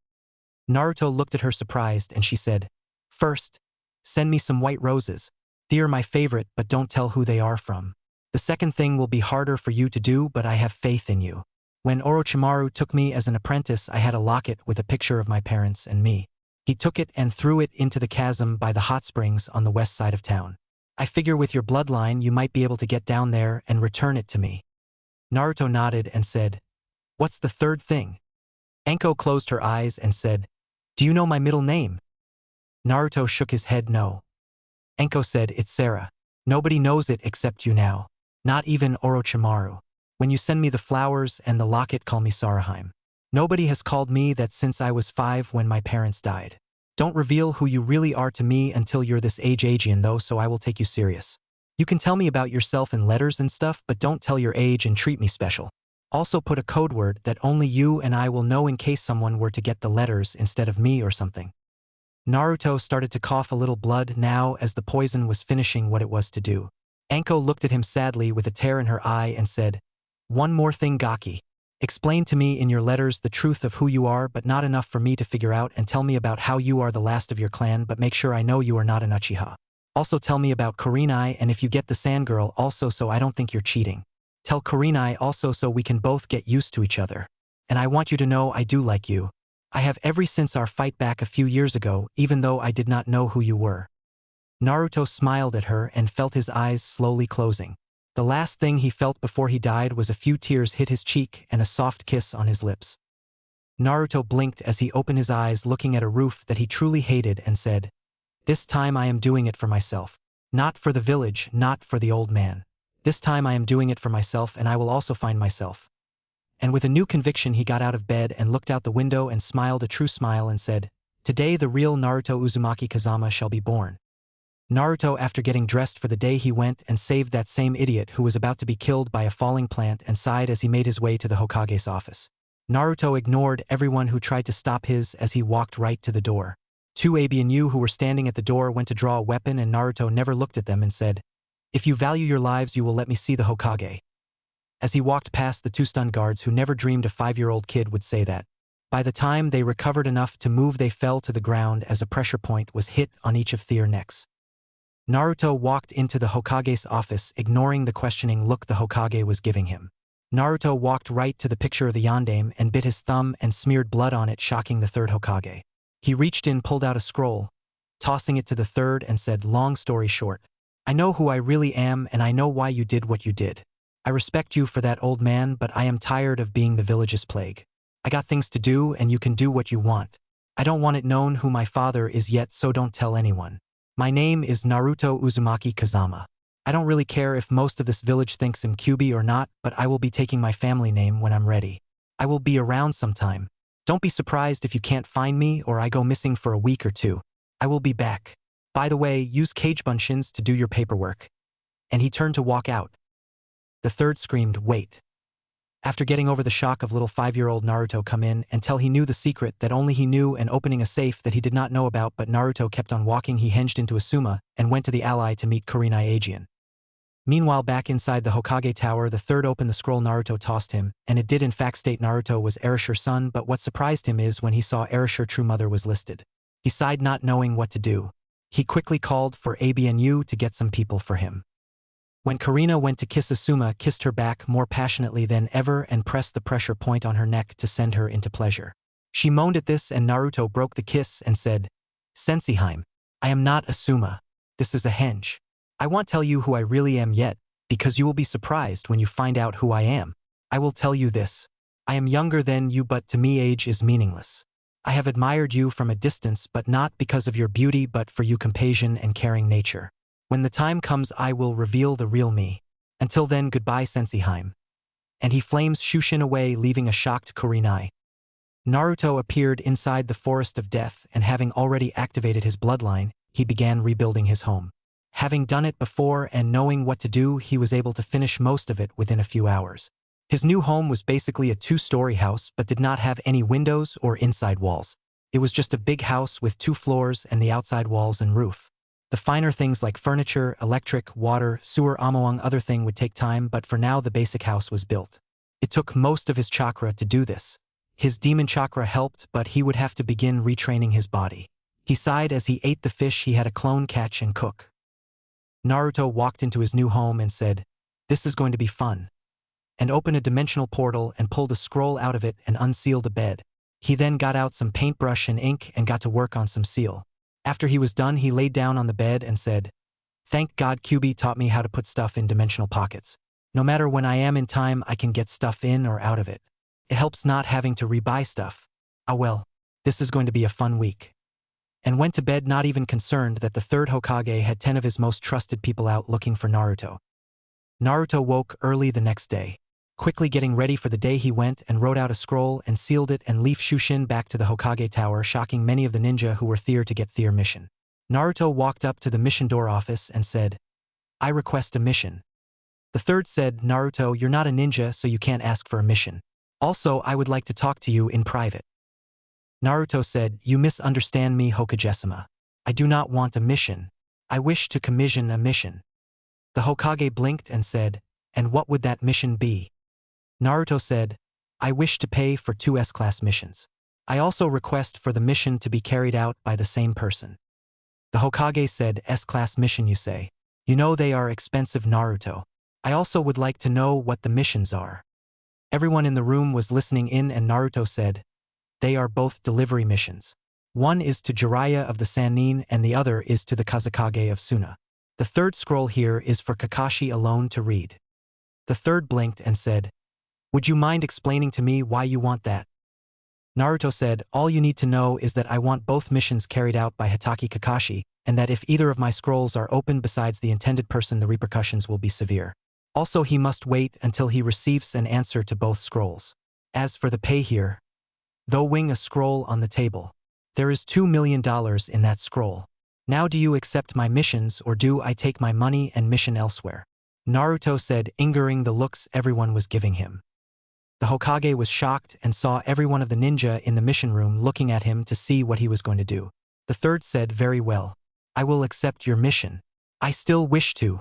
Naruto looked at her surprised and she said, first, send me some white roses. They are my favorite, but don't tell who they are from. The second thing will be harder for you to do, but I have faith in you. When Orochimaru took me as an apprentice, I had a locket with a picture of my parents and me. He took it and threw it into the chasm by the hot springs on the west side of town. I figure with your bloodline you might be able to get down there and return it to me. Naruto nodded and said, what's the third thing? Anko closed her eyes and said, do you know my middle name? Naruto shook his head no. Anko said, it's Sarah. Nobody knows it except you now. Not even Orochimaru. When you send me the flowers and the locket, call me Saraheim. Nobody has called me that since I was 5 when my parents died. Don't reveal who you really are to me until you're this age Aegean though, so I will take you serious. You can tell me about yourself in letters and stuff, but don't tell your age and treat me special. Also put a code word that only you and I will know in case someone were to get the letters instead of me or something. Naruto started to cough a little blood now as the poison was finishing what it was to do. Anko looked at him sadly with a tear in her eye and said, one more thing, Gaki. Explain to me in your letters the truth of who you are, but not enough for me to figure out, and tell me about how you are the last of your clan, but make sure I know you are not an Uchiha. Also tell me about Kurenai, and if you get the sand girl also, so I don't think you're cheating. Tell Kurenai also so we can both get used to each other. And I want you to know I do like you. I have ever since our fight back a few years ago, even though I did not know who you were. Naruto smiled at her and felt his eyes slowly closing. The last thing he felt before he died was a few tears hit his cheek and a soft kiss on his lips. Naruto blinked as he opened his eyes, looking at a roof that he truly hated, and said, this time I am doing it for myself. Not for the village, not for the old man. This time I am doing it for myself, and I will also find myself. And with a new conviction he got out of bed and looked out the window and smiled a true smile and said, today the real Naruto Uzumaki Kazama shall be born. Naruto, after getting dressed for the day, he went and saved that same idiot who was about to be killed by a falling plant and sighed as he made his way to the Hokage's office. Naruto ignored everyone who tried to stop his as he walked right to the door. 2 Abe and Yu who were standing at the door went to draw a weapon, and Naruto never looked at them and said, if you value your lives you will let me see the Hokage. As he walked past the 2 stunned guards who never dreamed a 5-year-old kid would say that. By the time they recovered enough to move, they fell to the ground as a pressure point was hit on each of their necks. Naruto walked into the Hokage's office, ignoring the questioning look the Hokage was giving him. Naruto walked right to the picture of the yondaime and bit his thumb and smeared blood on it, shocking the 3rd Hokage. He reached in, pulled out a scroll, tossing it to the 3rd, and said, long story short, I know who I really am and I know why you did what you did. I respect you for that, old man, but I am tired of being the village's plague. I got things to do and you can do what you want. I don't want it known who my father is yet, so don't tell anyone. My name is Naruto Uzumaki Kazama. I don't really care if most of this village thinks I'm Kyuubi or not, but I will be taking my family name when I'm ready. I will be around sometime. Don't be surprised if you can't find me or I go missing for a week or 2. I will be back. By the way, use cage bunshins to do your paperwork. And he turned to walk out. The 3rd screamed, wait. After getting over the shock of little 5-year-old Naruto come in until he knew the secret that only he knew and opening a safe that he did not know about, but Naruto kept on walking, he hinged into a Suma and went to the ally to meet Kurenai Aegean. Meanwhile, back inside the Hokage tower, the 3rd opened the scroll Naruto tossed him, and it did in fact state Naruto was Erashire's son, but what surprised him is when he saw Erashire's true mother was listed. He sighed, not knowing what to do. He quickly called for Abe and Yu to get some people for him. When Karina went to kiss Asuma, kissed her back more passionately than ever and pressed the pressure point on her neck to send her into pleasure. She moaned at this and Naruto broke the kiss and said, Senseiheim, I am not Asuma. This is a henge. I won't tell you who I really am yet, because you will be surprised when you find out who I am. I will tell you this. I am younger than you, but to me age is meaningless. I have admired you from a distance, but not because of your beauty but for your compassion and caring nature. When the time comes I will reveal the real me. Until then, goodbye Senseiheim. And he flames Shushin away, leaving a shocked Kurenai. Naruto appeared inside the Forest of Death, and having already activated his bloodline, he began rebuilding his home. Having done it before and knowing what to do, he was able to finish most of it within a few hours. His new home was basically a 2-story house but did not have any windows or inside walls. It was just a big house with 2 floors and the outside walls and roof. The finer things like furniture, electric, water, sewer among other thing would take time, but for now the basic house was built. It took most of his chakra to do this. His demon chakra helped, but he would have to begin retraining his body. He sighed as he ate the fish he had a clone catch and cook. Naruto walked into his new home and said, "This is going to be fun," and opened a dimensional portal and pulled a scroll out of it and unsealed a bed. He then got out some paintbrush and ink and got to work on some seal. After he was done, he laid down on the bed and said, "Thank God QB taught me how to put stuff in dimensional pockets. No matter when I am in time, I can get stuff in or out of it. It helps not having to rebuy stuff. Ah well, this is going to be a fun week." And went to bed not even concerned that the 3rd Hokage had 10 of his most trusted people out looking for Naruto. Naruto woke early the next day. Quickly getting ready for the day, he went and wrote out a scroll and sealed it and left Shushin back to the Hokage Tower, shocking many of the ninja who were there to get their mission. Naruto walked up to the mission door office and said, "I request a mission." The 3rd said, "Naruto, you're not a ninja, so you can't ask for a mission. Also, I would like to talk to you in private." Naruto said, "You misunderstand me, Hokage-sama. I do not want a mission. I wish to commission a mission." The Hokage blinked and said, "And what would that mission be?" Naruto said, "I wish to pay for 2 S-class missions. I also request for the mission to be carried out by the same person." The Hokage said, "S-class mission you say? You know they are expensive, Naruto. I also would like to know what the missions are." Everyone in the room was listening in, and Naruto said, "They are both delivery missions. One is to Jiraiya of the Sannin and the other is to the Kazekage of Suna. The 3rd scroll here is for Kakashi alone to read." The 3rd blinked and said, "Would you mind explaining to me why you want that?" Naruto said, "All you need to know is that I want both missions carried out by Hitaki Kakashi, and that if either of my scrolls are opened besides the intended person, the repercussions will be severe. Also, he must wait until he receives an answer to both scrolls. As for the pay here, though wing a scroll on the table. There is $2 million in that scroll. Now do you accept my missions, or do I take my money and mission elsewhere?" Naruto said, ignoring the looks everyone was giving him. The Hokage was shocked and saw every one of the ninja in the mission room looking at him to see what he was going to do. The 3rd said, "Very well. I will accept your mission. I still wish to."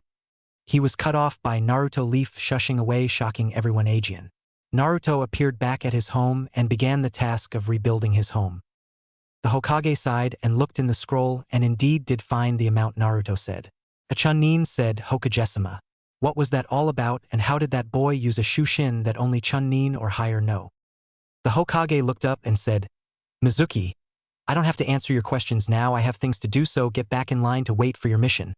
He was cut off by Naruto leaf shushing away, shocking everyone. Aegean. Naruto appeared back at his home and began the task of rebuilding his home. The Hokage sighed and looked in the scroll and indeed did find the amount Naruto said. A Chunin said, "Hokage-sama, what was that all about, and how did that boy use a Shushin that only Chunin or higher know?" The Hokage looked up and said, "Mizuki, I don't have to answer your questions now. I have things to do, so get back in line to wait for your mission."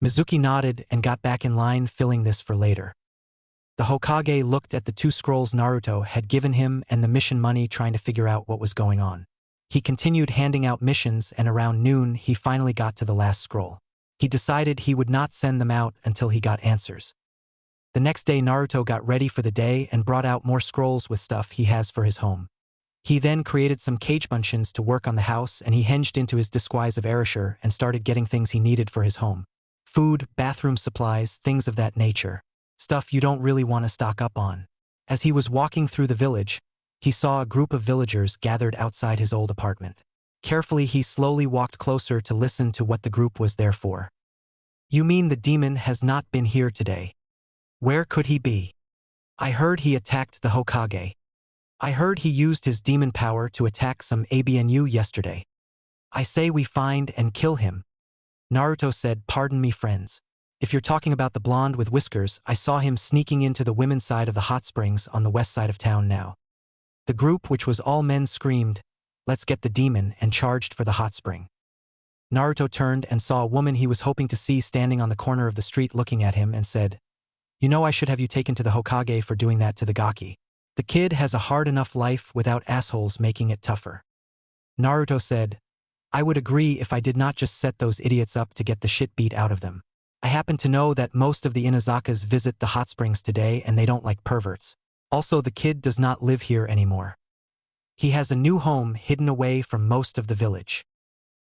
Mizuki nodded and got back in line, filling this for later. The Hokage looked at the 2 scrolls Naruto had given him and the mission money, trying to figure out what was going on. He continued handing out missions, and around noon he finally got to the last scroll. He decided he would not send them out until he got answers. The next day Naruto got ready for the day and brought out more scrolls with stuff he has for his home. He then created some cage bunchins to work on the house, and he hinged into his disguise of Erasure and started getting things he needed for his home. Food, bathroom supplies, things of that nature. Stuff you don't really want to stock up on. As he was walking through the village, he saw a group of villagers gathered outside his old apartment. Carefully he slowly walked closer to listen to what the group was there for. "You mean the demon has not been here today? Where could he be? I heard he attacked the Hokage. I heard he used his demon power to attack some ABNU yesterday. I say we find and kill him." Naruto said, "Pardon me, friends. If you're talking about the blonde with whiskers, I saw him sneaking into the women's side of the hot springs on the west side of town now." The group, which was all men, screamed, "Let's get the demon," and charged for the hot spring. Naruto turned and saw a woman he was hoping to see standing on the corner of the street looking at him and said, "You know, I should have you taken to the Hokage for doing that to the Gaki. The kid has a hard enough life without assholes making it tougher." Naruto said, I would agree if I did not just set those idiots up to get the shit beat out of them. I happen to know that most of the Inazakas visit the hot springs today and they don't like perverts. Also, the kid does not live here anymore. He has a new home hidden away from most of the village.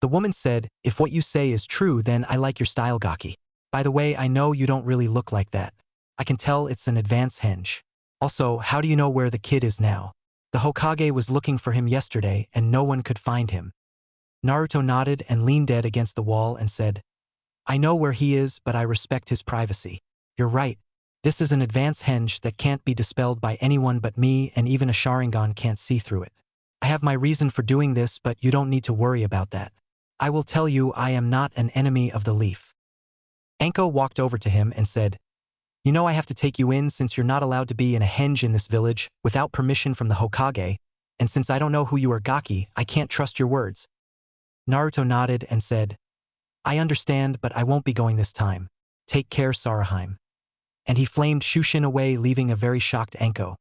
The woman said, if what you say is true, then I like your style, Gaki. By the way, I know you don't really look like that. I can tell it's an advance henge. Also, how do you know where the kid is now? The Hokage was looking for him yesterday and no one could find him. Naruto nodded and leaned dead against the wall and said, I know where he is, but I respect his privacy. You're right. This is an advance henge that can't be dispelled by anyone but me, and even a Sharingan can't see through it. I have my reason for doing this, but you don't need to worry about that. I will tell you I am not an enemy of the leaf. Anko walked over to him and said, You know I have to take you in since you're not allowed to be in a henge in this village without permission from the Hokage, and since I don't know who you are, Gaki, I can't trust your words. Naruto nodded and said, I understand, but I won't be going this time. Take care, Saraheim. And he flamed Shushin away, leaving a very shocked Anko.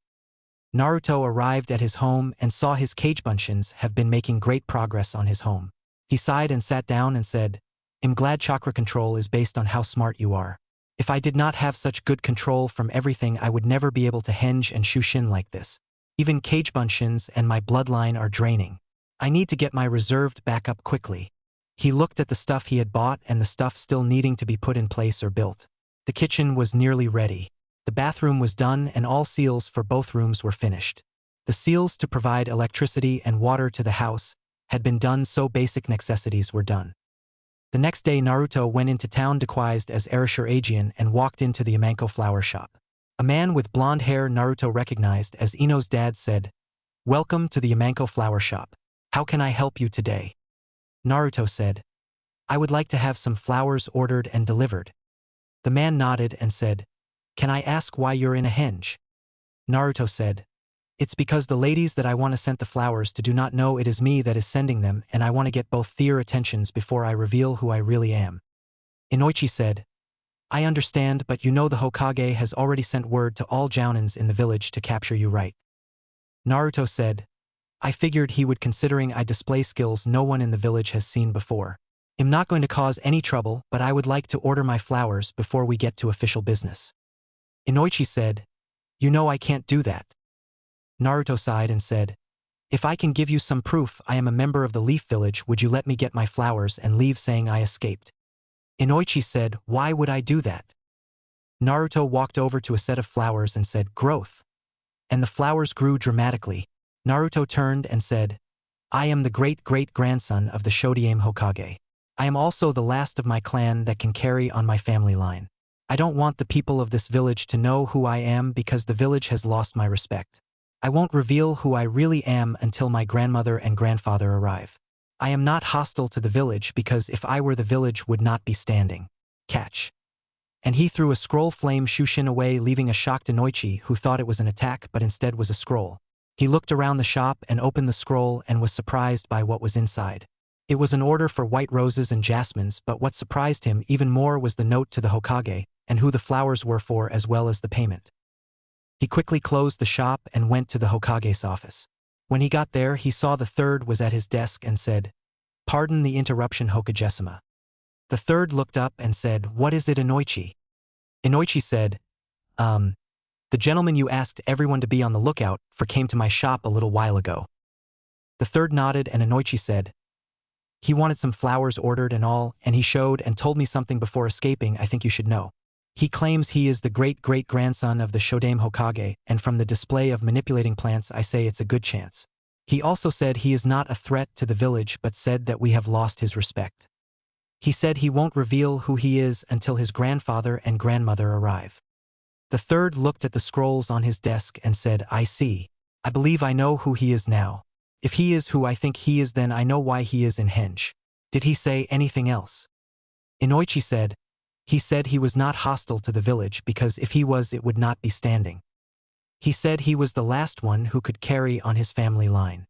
Naruto arrived at his home and saw his Kagebunshin have been making great progress on his home. He sighed and sat down and said, I'm glad chakra control is based on how smart you are. If I did not have such good control from everything, I would never be able to henge and Shushin like this. Even Kagebunshins and my bloodline are draining. I need to get my reserved back up quickly. He looked at the stuff he had bought and the stuff still needing to be put in place or built. The kitchen was nearly ready. The bathroom was done and all seals for both rooms were finished. The seals to provide electricity and water to the house had been done, so basic necessities were done. The next day Naruto went into town disguised as Erashur Aegean and walked into the Yamanko flower shop. A man with blonde hair Naruto recognized as Ino's dad said, Welcome to the Yamanko flower shop. How can I help you today? Naruto said, I would like to have some flowers ordered and delivered. The man nodded and said, Can I ask why you're in a henge? Naruto said, It's because the ladies that I want to send the flowers to do not know it is me that is sending them, and I want to get both their attentions before I reveal who I really am. Inoichi said, I understand, but you know the Hokage has already sent word to all Jounins in the village to capture you, right? Naruto said, I figured he would, considering I display skills no one in the village has seen before. I'm not going to cause any trouble, but I would like to order my flowers before we get to official business. Inoichi said, You know I can't do that. Naruto sighed and said, If I can give you some proof I am a member of the Leaf Village, would you let me get my flowers and leave saying I escaped? Inoichi said, Why would I do that? Naruto walked over to a set of flowers and said, Growth. And the flowers grew dramatically. Naruto turned and said, I am the great-great-grandson of the Shodiame Hokage. I am also the last of my clan that can carry on my family line. I don't want the people of this village to know who I am because the village has lost my respect. I won't reveal who I really am until my grandmother and grandfather arrive. I am not hostile to the village because if I were, the village would not be standing. Catch. And he threw a scroll flame Shushin away, leaving a shocked Inoichi who thought it was an attack but instead was a scroll. He looked around the shop and opened the scroll and was surprised by what was inside. It was an order for white roses and jasmines, but what surprised him even more was the note to the Hokage and who the flowers were for, as well as the payment. He quickly closed the shop and went to the Hokage's office. When he got there, he saw the third was at his desk and said, Pardon the interruption, Hokage-sama. The third looked up and said, What is it, Inoichi? Inoichi said, The gentleman you asked everyone to be on the lookout for came to my shop a little while ago. The third nodded and Inoichi said, He wanted some flowers ordered and all, and he showed and told me something before escaping I think you should know. He claims he is the great-great-grandson of the Shodiame Hokage, and from the display of manipulating plants I say it's a good chance. He also said he is not a threat to the village but said that we have lost his respect. He said he won't reveal who he is until his grandfather and grandmother arrive. The third looked at the scrolls on his desk and said, I see. I believe I know who he is now. If he is who I think he is, then I know why he is in henge. Did he say anything else? Inoichi said, He said he was not hostile to the village because if he was, it would not be standing. He said he was the last one who could carry on his family line.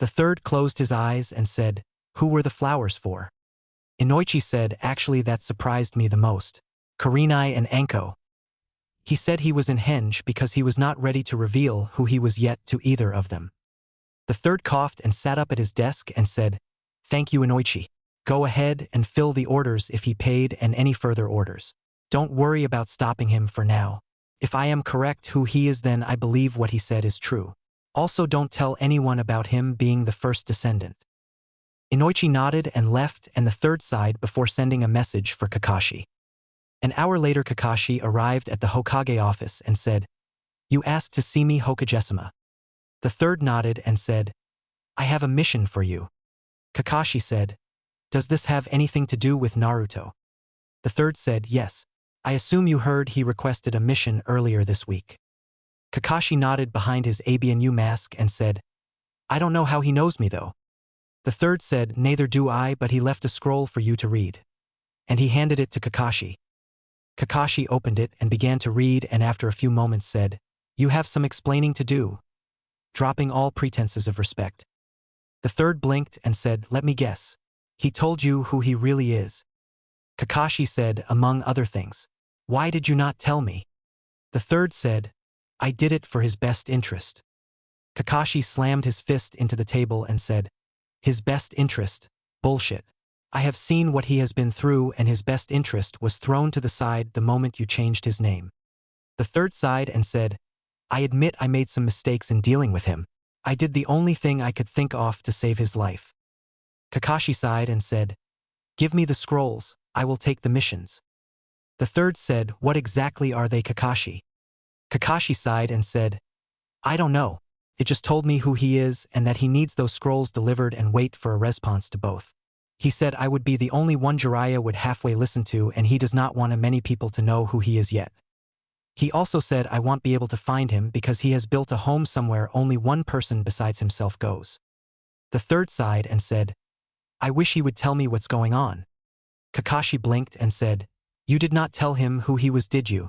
The third closed his eyes and said, Who were the flowers for? Inoichi said, Actually that surprised me the most. Kurenai and Anko. He said he was in henge because he was not ready to reveal who he was yet to either of them. The third coughed and sat up at his desk and said, "Thank you, Inoichi. Go ahead and fill the orders if he paid and any further orders. Don't worry about stopping him for now. If I am correct who he is, then I believe what he said is true. Also, don't tell anyone about him being the first descendant." Inoichi nodded and left, and the third sighed before sending a message for Kakashi. An hour later, Kakashi arrived at the Hokage office and said, "You asked to see me, Hokage-sama." The third nodded and said, "I have a mission for you." Kakashi said, "Does this have anything to do with Naruto?" The third said, "Yes. I assume you heard he requested a mission earlier this week." Kakashi nodded behind his ABNU mask and said, "I don't know how he knows me though." The third said, "Neither do I, but he left a scroll for you to read." And he handed it to Kakashi. Kakashi opened it and began to read, and after a few moments said, "You have some explaining to do," dropping all pretenses of respect. The third blinked and said, "Let me guess. He told you who he really is." Kakashi said, "Among other things. Why did you not tell me?" The third said, "I did it for his best interest." Kakashi slammed his fist into the table and said, "His best interest? Bullshit. I have seen what he has been through, and his best interest was thrown to the side the moment you changed his name." The third sighed and said, "I admit I made some mistakes in dealing with him. I did the only thing I could think of to save his life." Kakashi sighed and said, "Give me the scrolls, I will take the missions." The third said, "What exactly are they, Kakashi?" Kakashi sighed and said, "I don't know. It just told me who he is and that he needs those scrolls delivered and wait for a response to both. He said I would be the only one Jiraiya would halfway listen to, and he does not want many people to know who he is yet. He also said I won't be able to find him because he has built a home somewhere only one person besides himself goes." The third sighed and said, "I wish he would tell me what's going on." Kakashi blinked and said, "You did not tell him who he was, did you?"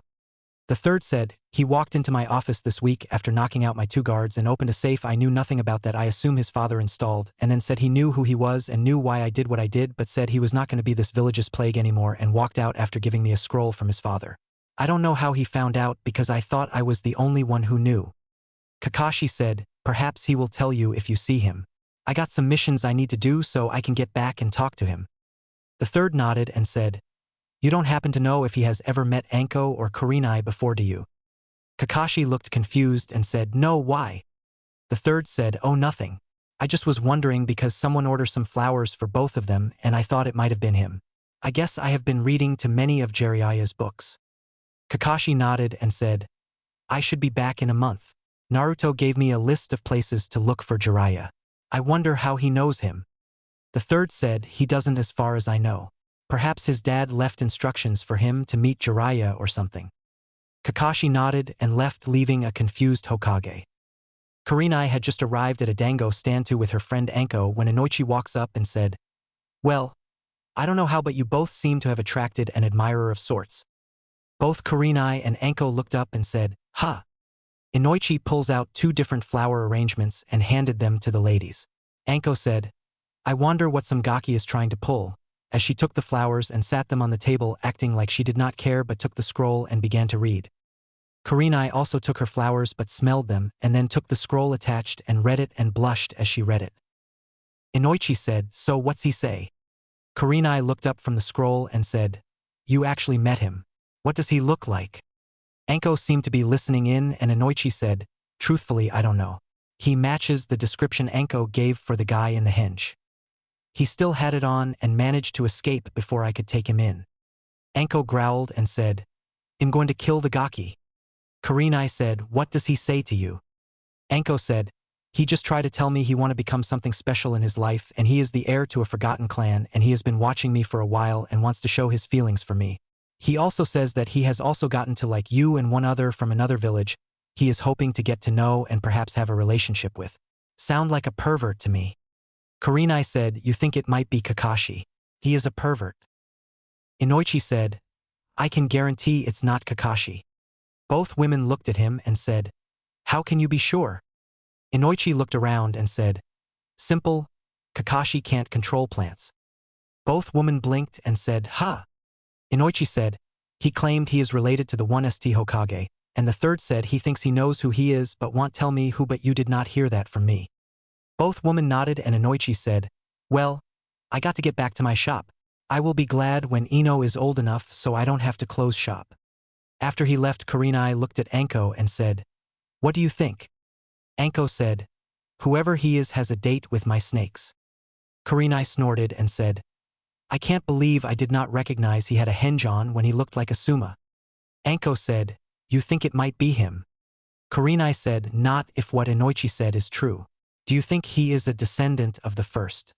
The third said, "He walked into my office this week after knocking out my 2 guards and opened a safe I knew nothing about that I assume his father installed, and then said he knew who he was and knew why I did what I did, but said he was not going to be this village's plague anymore, and walked out after giving me a scroll from his father. I don't know how he found out because I thought I was the only one who knew." Kakashi said, "Perhaps he will tell you if you see him. I got some missions I need to do so I can get back and talk to him." The third nodded and said, "You don't happen to know if he has ever met Anko or Kurenai before, do you?" Kakashi looked confused and said, "No, why?" The third said, "Oh, nothing. I just was wondering because someone ordered some flowers for both of them and I thought it might have been him. I guess I have been reading to many of Jiraiya's books." Kakashi nodded and said, "I should be back in a month. Naruto gave me a list of places to look for Jiraiya. I wonder how he knows him." The third said, "He doesn't as far as I know. Perhaps his dad left instructions for him to meet Jiraiya or something." Kakashi nodded and left, leaving a confused Hokage. Kurenai had just arrived at a dango stand-to with her friend Anko when Inoichi walks up and said, "Well, I don't know how, but you both seem to have attracted an admirer of sorts." Both Kurenai and Anko looked up and said, "Huh." Inoichi pulls out 2 different flower arrangements and handed them to the ladies. Anko said, "I wonder what some gaki is trying to pull," as she took the flowers and sat them on the table, acting like she did not care, but took the scroll and began to read. Kurenai also took her flowers but smelled them and then took the scroll attached and read it and blushed as she read it. Inoichi said, "So what's he say?" Kurenai looked up from the scroll and said, "You actually met him. What does he look like?" Anko seemed to be listening in, and Inoichi said, "Truthfully, I don't know. He matches the description Anko gave for the guy in the henge. He still had it on and managed to escape before I could take him in." Anko growled and said, "I'm going to kill the gaki." Kurenai said, "What does he say to you?" Anko said, "He just tried to tell me he want to become something special in his life, and he is the heir to a forgotten clan, and he has been watching me for a while and wants to show his feelings for me. He also says that he has also gotten to like you and one other from another village he is hoping to get to know and perhaps have a relationship with. Sound like a pervert to me." Kurenai said, "You think it might be Kakashi? He is a pervert." Inoichi said, "I can guarantee it's not Kakashi." Both women looked at him and said, "How can you be sure?" Inoichi looked around and said, "Simple, Kakashi can't control plants." Both women blinked and said, "Ha." Inoichi said, "He claimed he is related to the 1st Hokage, and the third said he thinks he knows who he is but won't tell me who, but you did not hear that from me." Both women nodded and Inoichi said, "Well, I got to get back to my shop. I will be glad when Ino is old enough so I don't have to close shop." After he left, Kurenai looked at Anko and said, "What do you think?" Anko said, "Whoever he is has a date with my snakes." Kurenai snorted and said, "I can't believe I did not recognize he had a henge on when he looked like a Suma." Anko said, "You think it might be him?" Kurenai said, "Not if what Inoichi said is true. Do you think he is a descendant of the first?"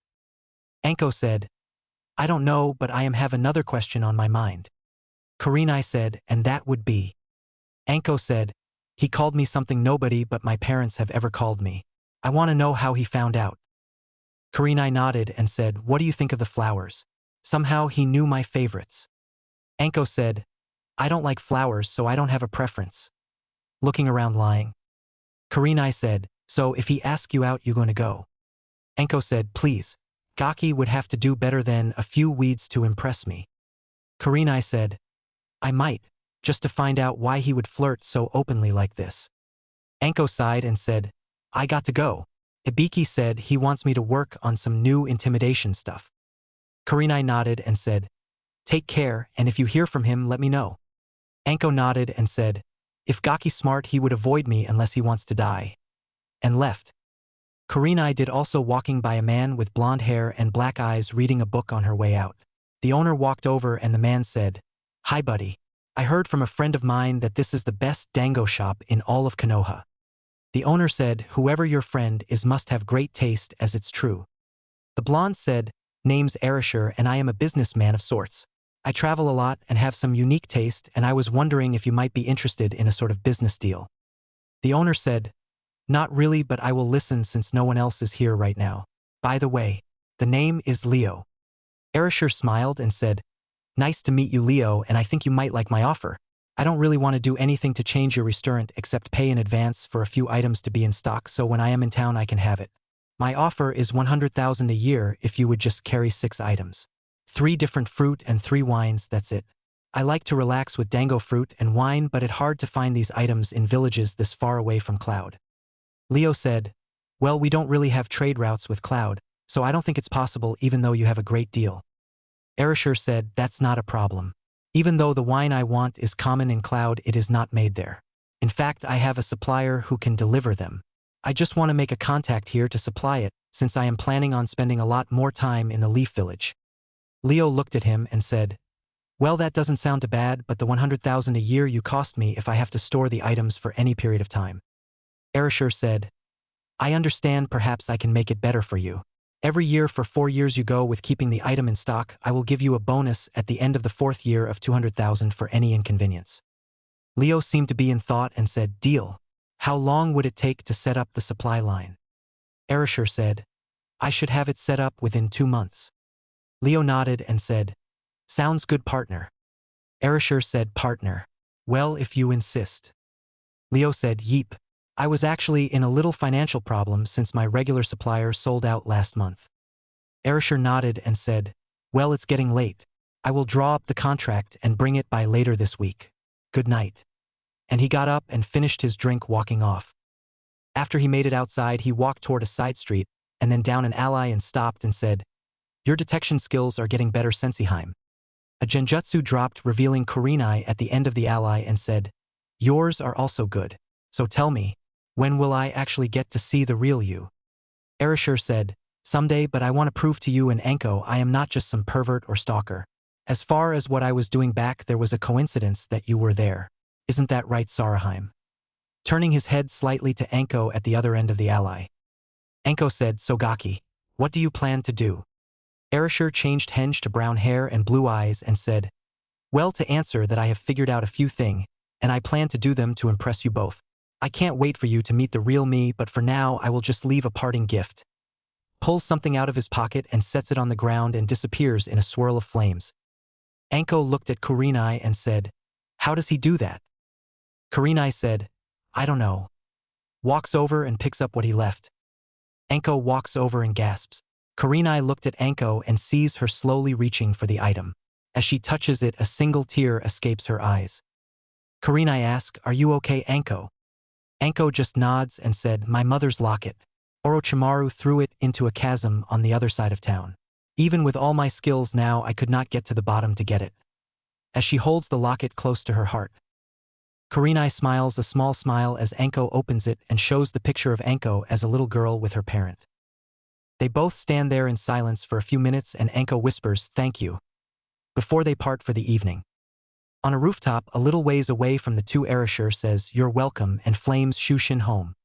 Anko said, "I don't know, but I have another question on my mind." Kurenai said, "And that would be?" Anko said, "He called me something nobody but my parents have ever called me. I want to know how he found out." Kurenai nodded and said, "What do you think of the flowers? Somehow he knew my favorites." Anko said, "I don't like flowers, so I don't have a preference." Looking around lying. Kurenai said, "So if he asks you out, you going to go?" Anko said, "Please, Gaki would have to do better than a few weeds to impress me." Kurenai said, "I might, just to find out why he would flirt so openly like this." Anko sighed and said, "I got to go. Ibiki said he wants me to work on some new intimidation stuff." Kurenai nodded and said, "Take care, and if you hear from him, let me know." Anko nodded and said, "If Gaki's smart, he would avoid me unless he wants to die." And left. Kurenai did also walking by a man with blonde hair and black eyes reading a book on her way out. The owner walked over and the man said, "Hi buddy. I heard from a friend of mine that this is the best dango shop in all of Konoha." The owner said, "Whoever your friend is must have great taste, as it's true." The blonde said, "Name's Arisher and I am a businessman of sorts. I travel a lot and have some unique taste, and I was wondering if you might be interested in a sort of business deal." The owner said, "Not really, but I will listen since no one else is here right now. By the way, the name is Leo." Arisher smiled and said, "Nice to meet you, Leo, and I think you might like my offer. I don't really want to do anything to change your restaurant except pay in advance for a few items to be in stock so when I am in town I can have it. My offer is 100,000 a year if you would just carry 6 items. 3 different fruit and 3 wines, that's it. I like to relax with dango fruit and wine, but it's hard to find these items in villages this far away from Cloud." Leo said, "Well, we don't really have trade routes with Cloud, so I don't think it's possible even though you have a great deal." Arisher said, "That's not a problem. Even though the wine I want is common in Cloud, it is not made there. In fact, I have a supplier who can deliver them. I just want to make a contact here to supply it, since I am planning on spending a lot more time in the Leaf Village." Leo looked at him and said, "Well, that doesn't sound too bad, but the 100,000 a year you cost me if I have to store the items for any period of time." Arisher said, "I understand, perhaps I can make it better for you. Every year for 4 years you go with keeping the item in stock, I will give you a bonus at the end of the 4th year of 200,000 for any inconvenience." Leo seemed to be in thought and said, "Deal. How long would it take to set up the supply line?" Arisher said, "I should have it set up within 2 months." Leo nodded and said, "Sounds good, partner." Arisher said, "Partner. Well, if you insist." Leo said, "Yeep. I was actually in a little financial problem since my regular supplier sold out last month." Arisher nodded and said, "Well, it's getting late. I will draw up the contract and bring it by later this week. Good night." And he got up and finished his drink, walking off. After he made it outside, he walked toward a side street and then down an alley and stopped and said, "Your detection skills are getting better, Sensiheim." A genjutsu dropped, revealing Kurenai at the end of the alley and said, "Yours are also good. So tell me, when will I actually get to see the real you?" Arisher said, "Someday, but I want to prove to you and Anko I am not just some pervert or stalker. As far as what I was doing back, there was a coincidence that you were there. Isn't that right, Saraheim?" Turning his head slightly to Anko at the other end of the alley. Anko said, "Sogaki, what do you plan to do?" Arisher changed henge to brown hair and blue eyes and said, "Well, to answer that, I have figured out a few things, and I plan to do them to impress you both. I can't wait for you to meet the real me, but for now I will just leave a parting gift." Pulls something out of his pocket and sets it on the ground and disappears in a swirl of flames. Anko looked at Kurenai and said, "How does he do that?" Kurenai said, "I don't know." Walks over and picks up what he left. Anko walks over and gasps. Kurenai looked at Anko and sees her slowly reaching for the item. As she touches it, a single tear escapes her eyes. Kurenai asks, "Are you okay, Anko?" Anko just nods and said, "My mother's locket." Orochimaru threw it into a chasm on the other side of town. Even with all my skills now, I could not get to the bottom to get it. As she holds the locket close to her heart, Kurenai smiles a small smile as Anko opens it and shows the picture of Anko as a little girl with her parent. They both stand there in silence for a few minutes and Anko whispers, "Thank you," before they part for the evening. On a rooftop, a little ways away from the two Erasure says, "You're welcome," and flames Shushin home.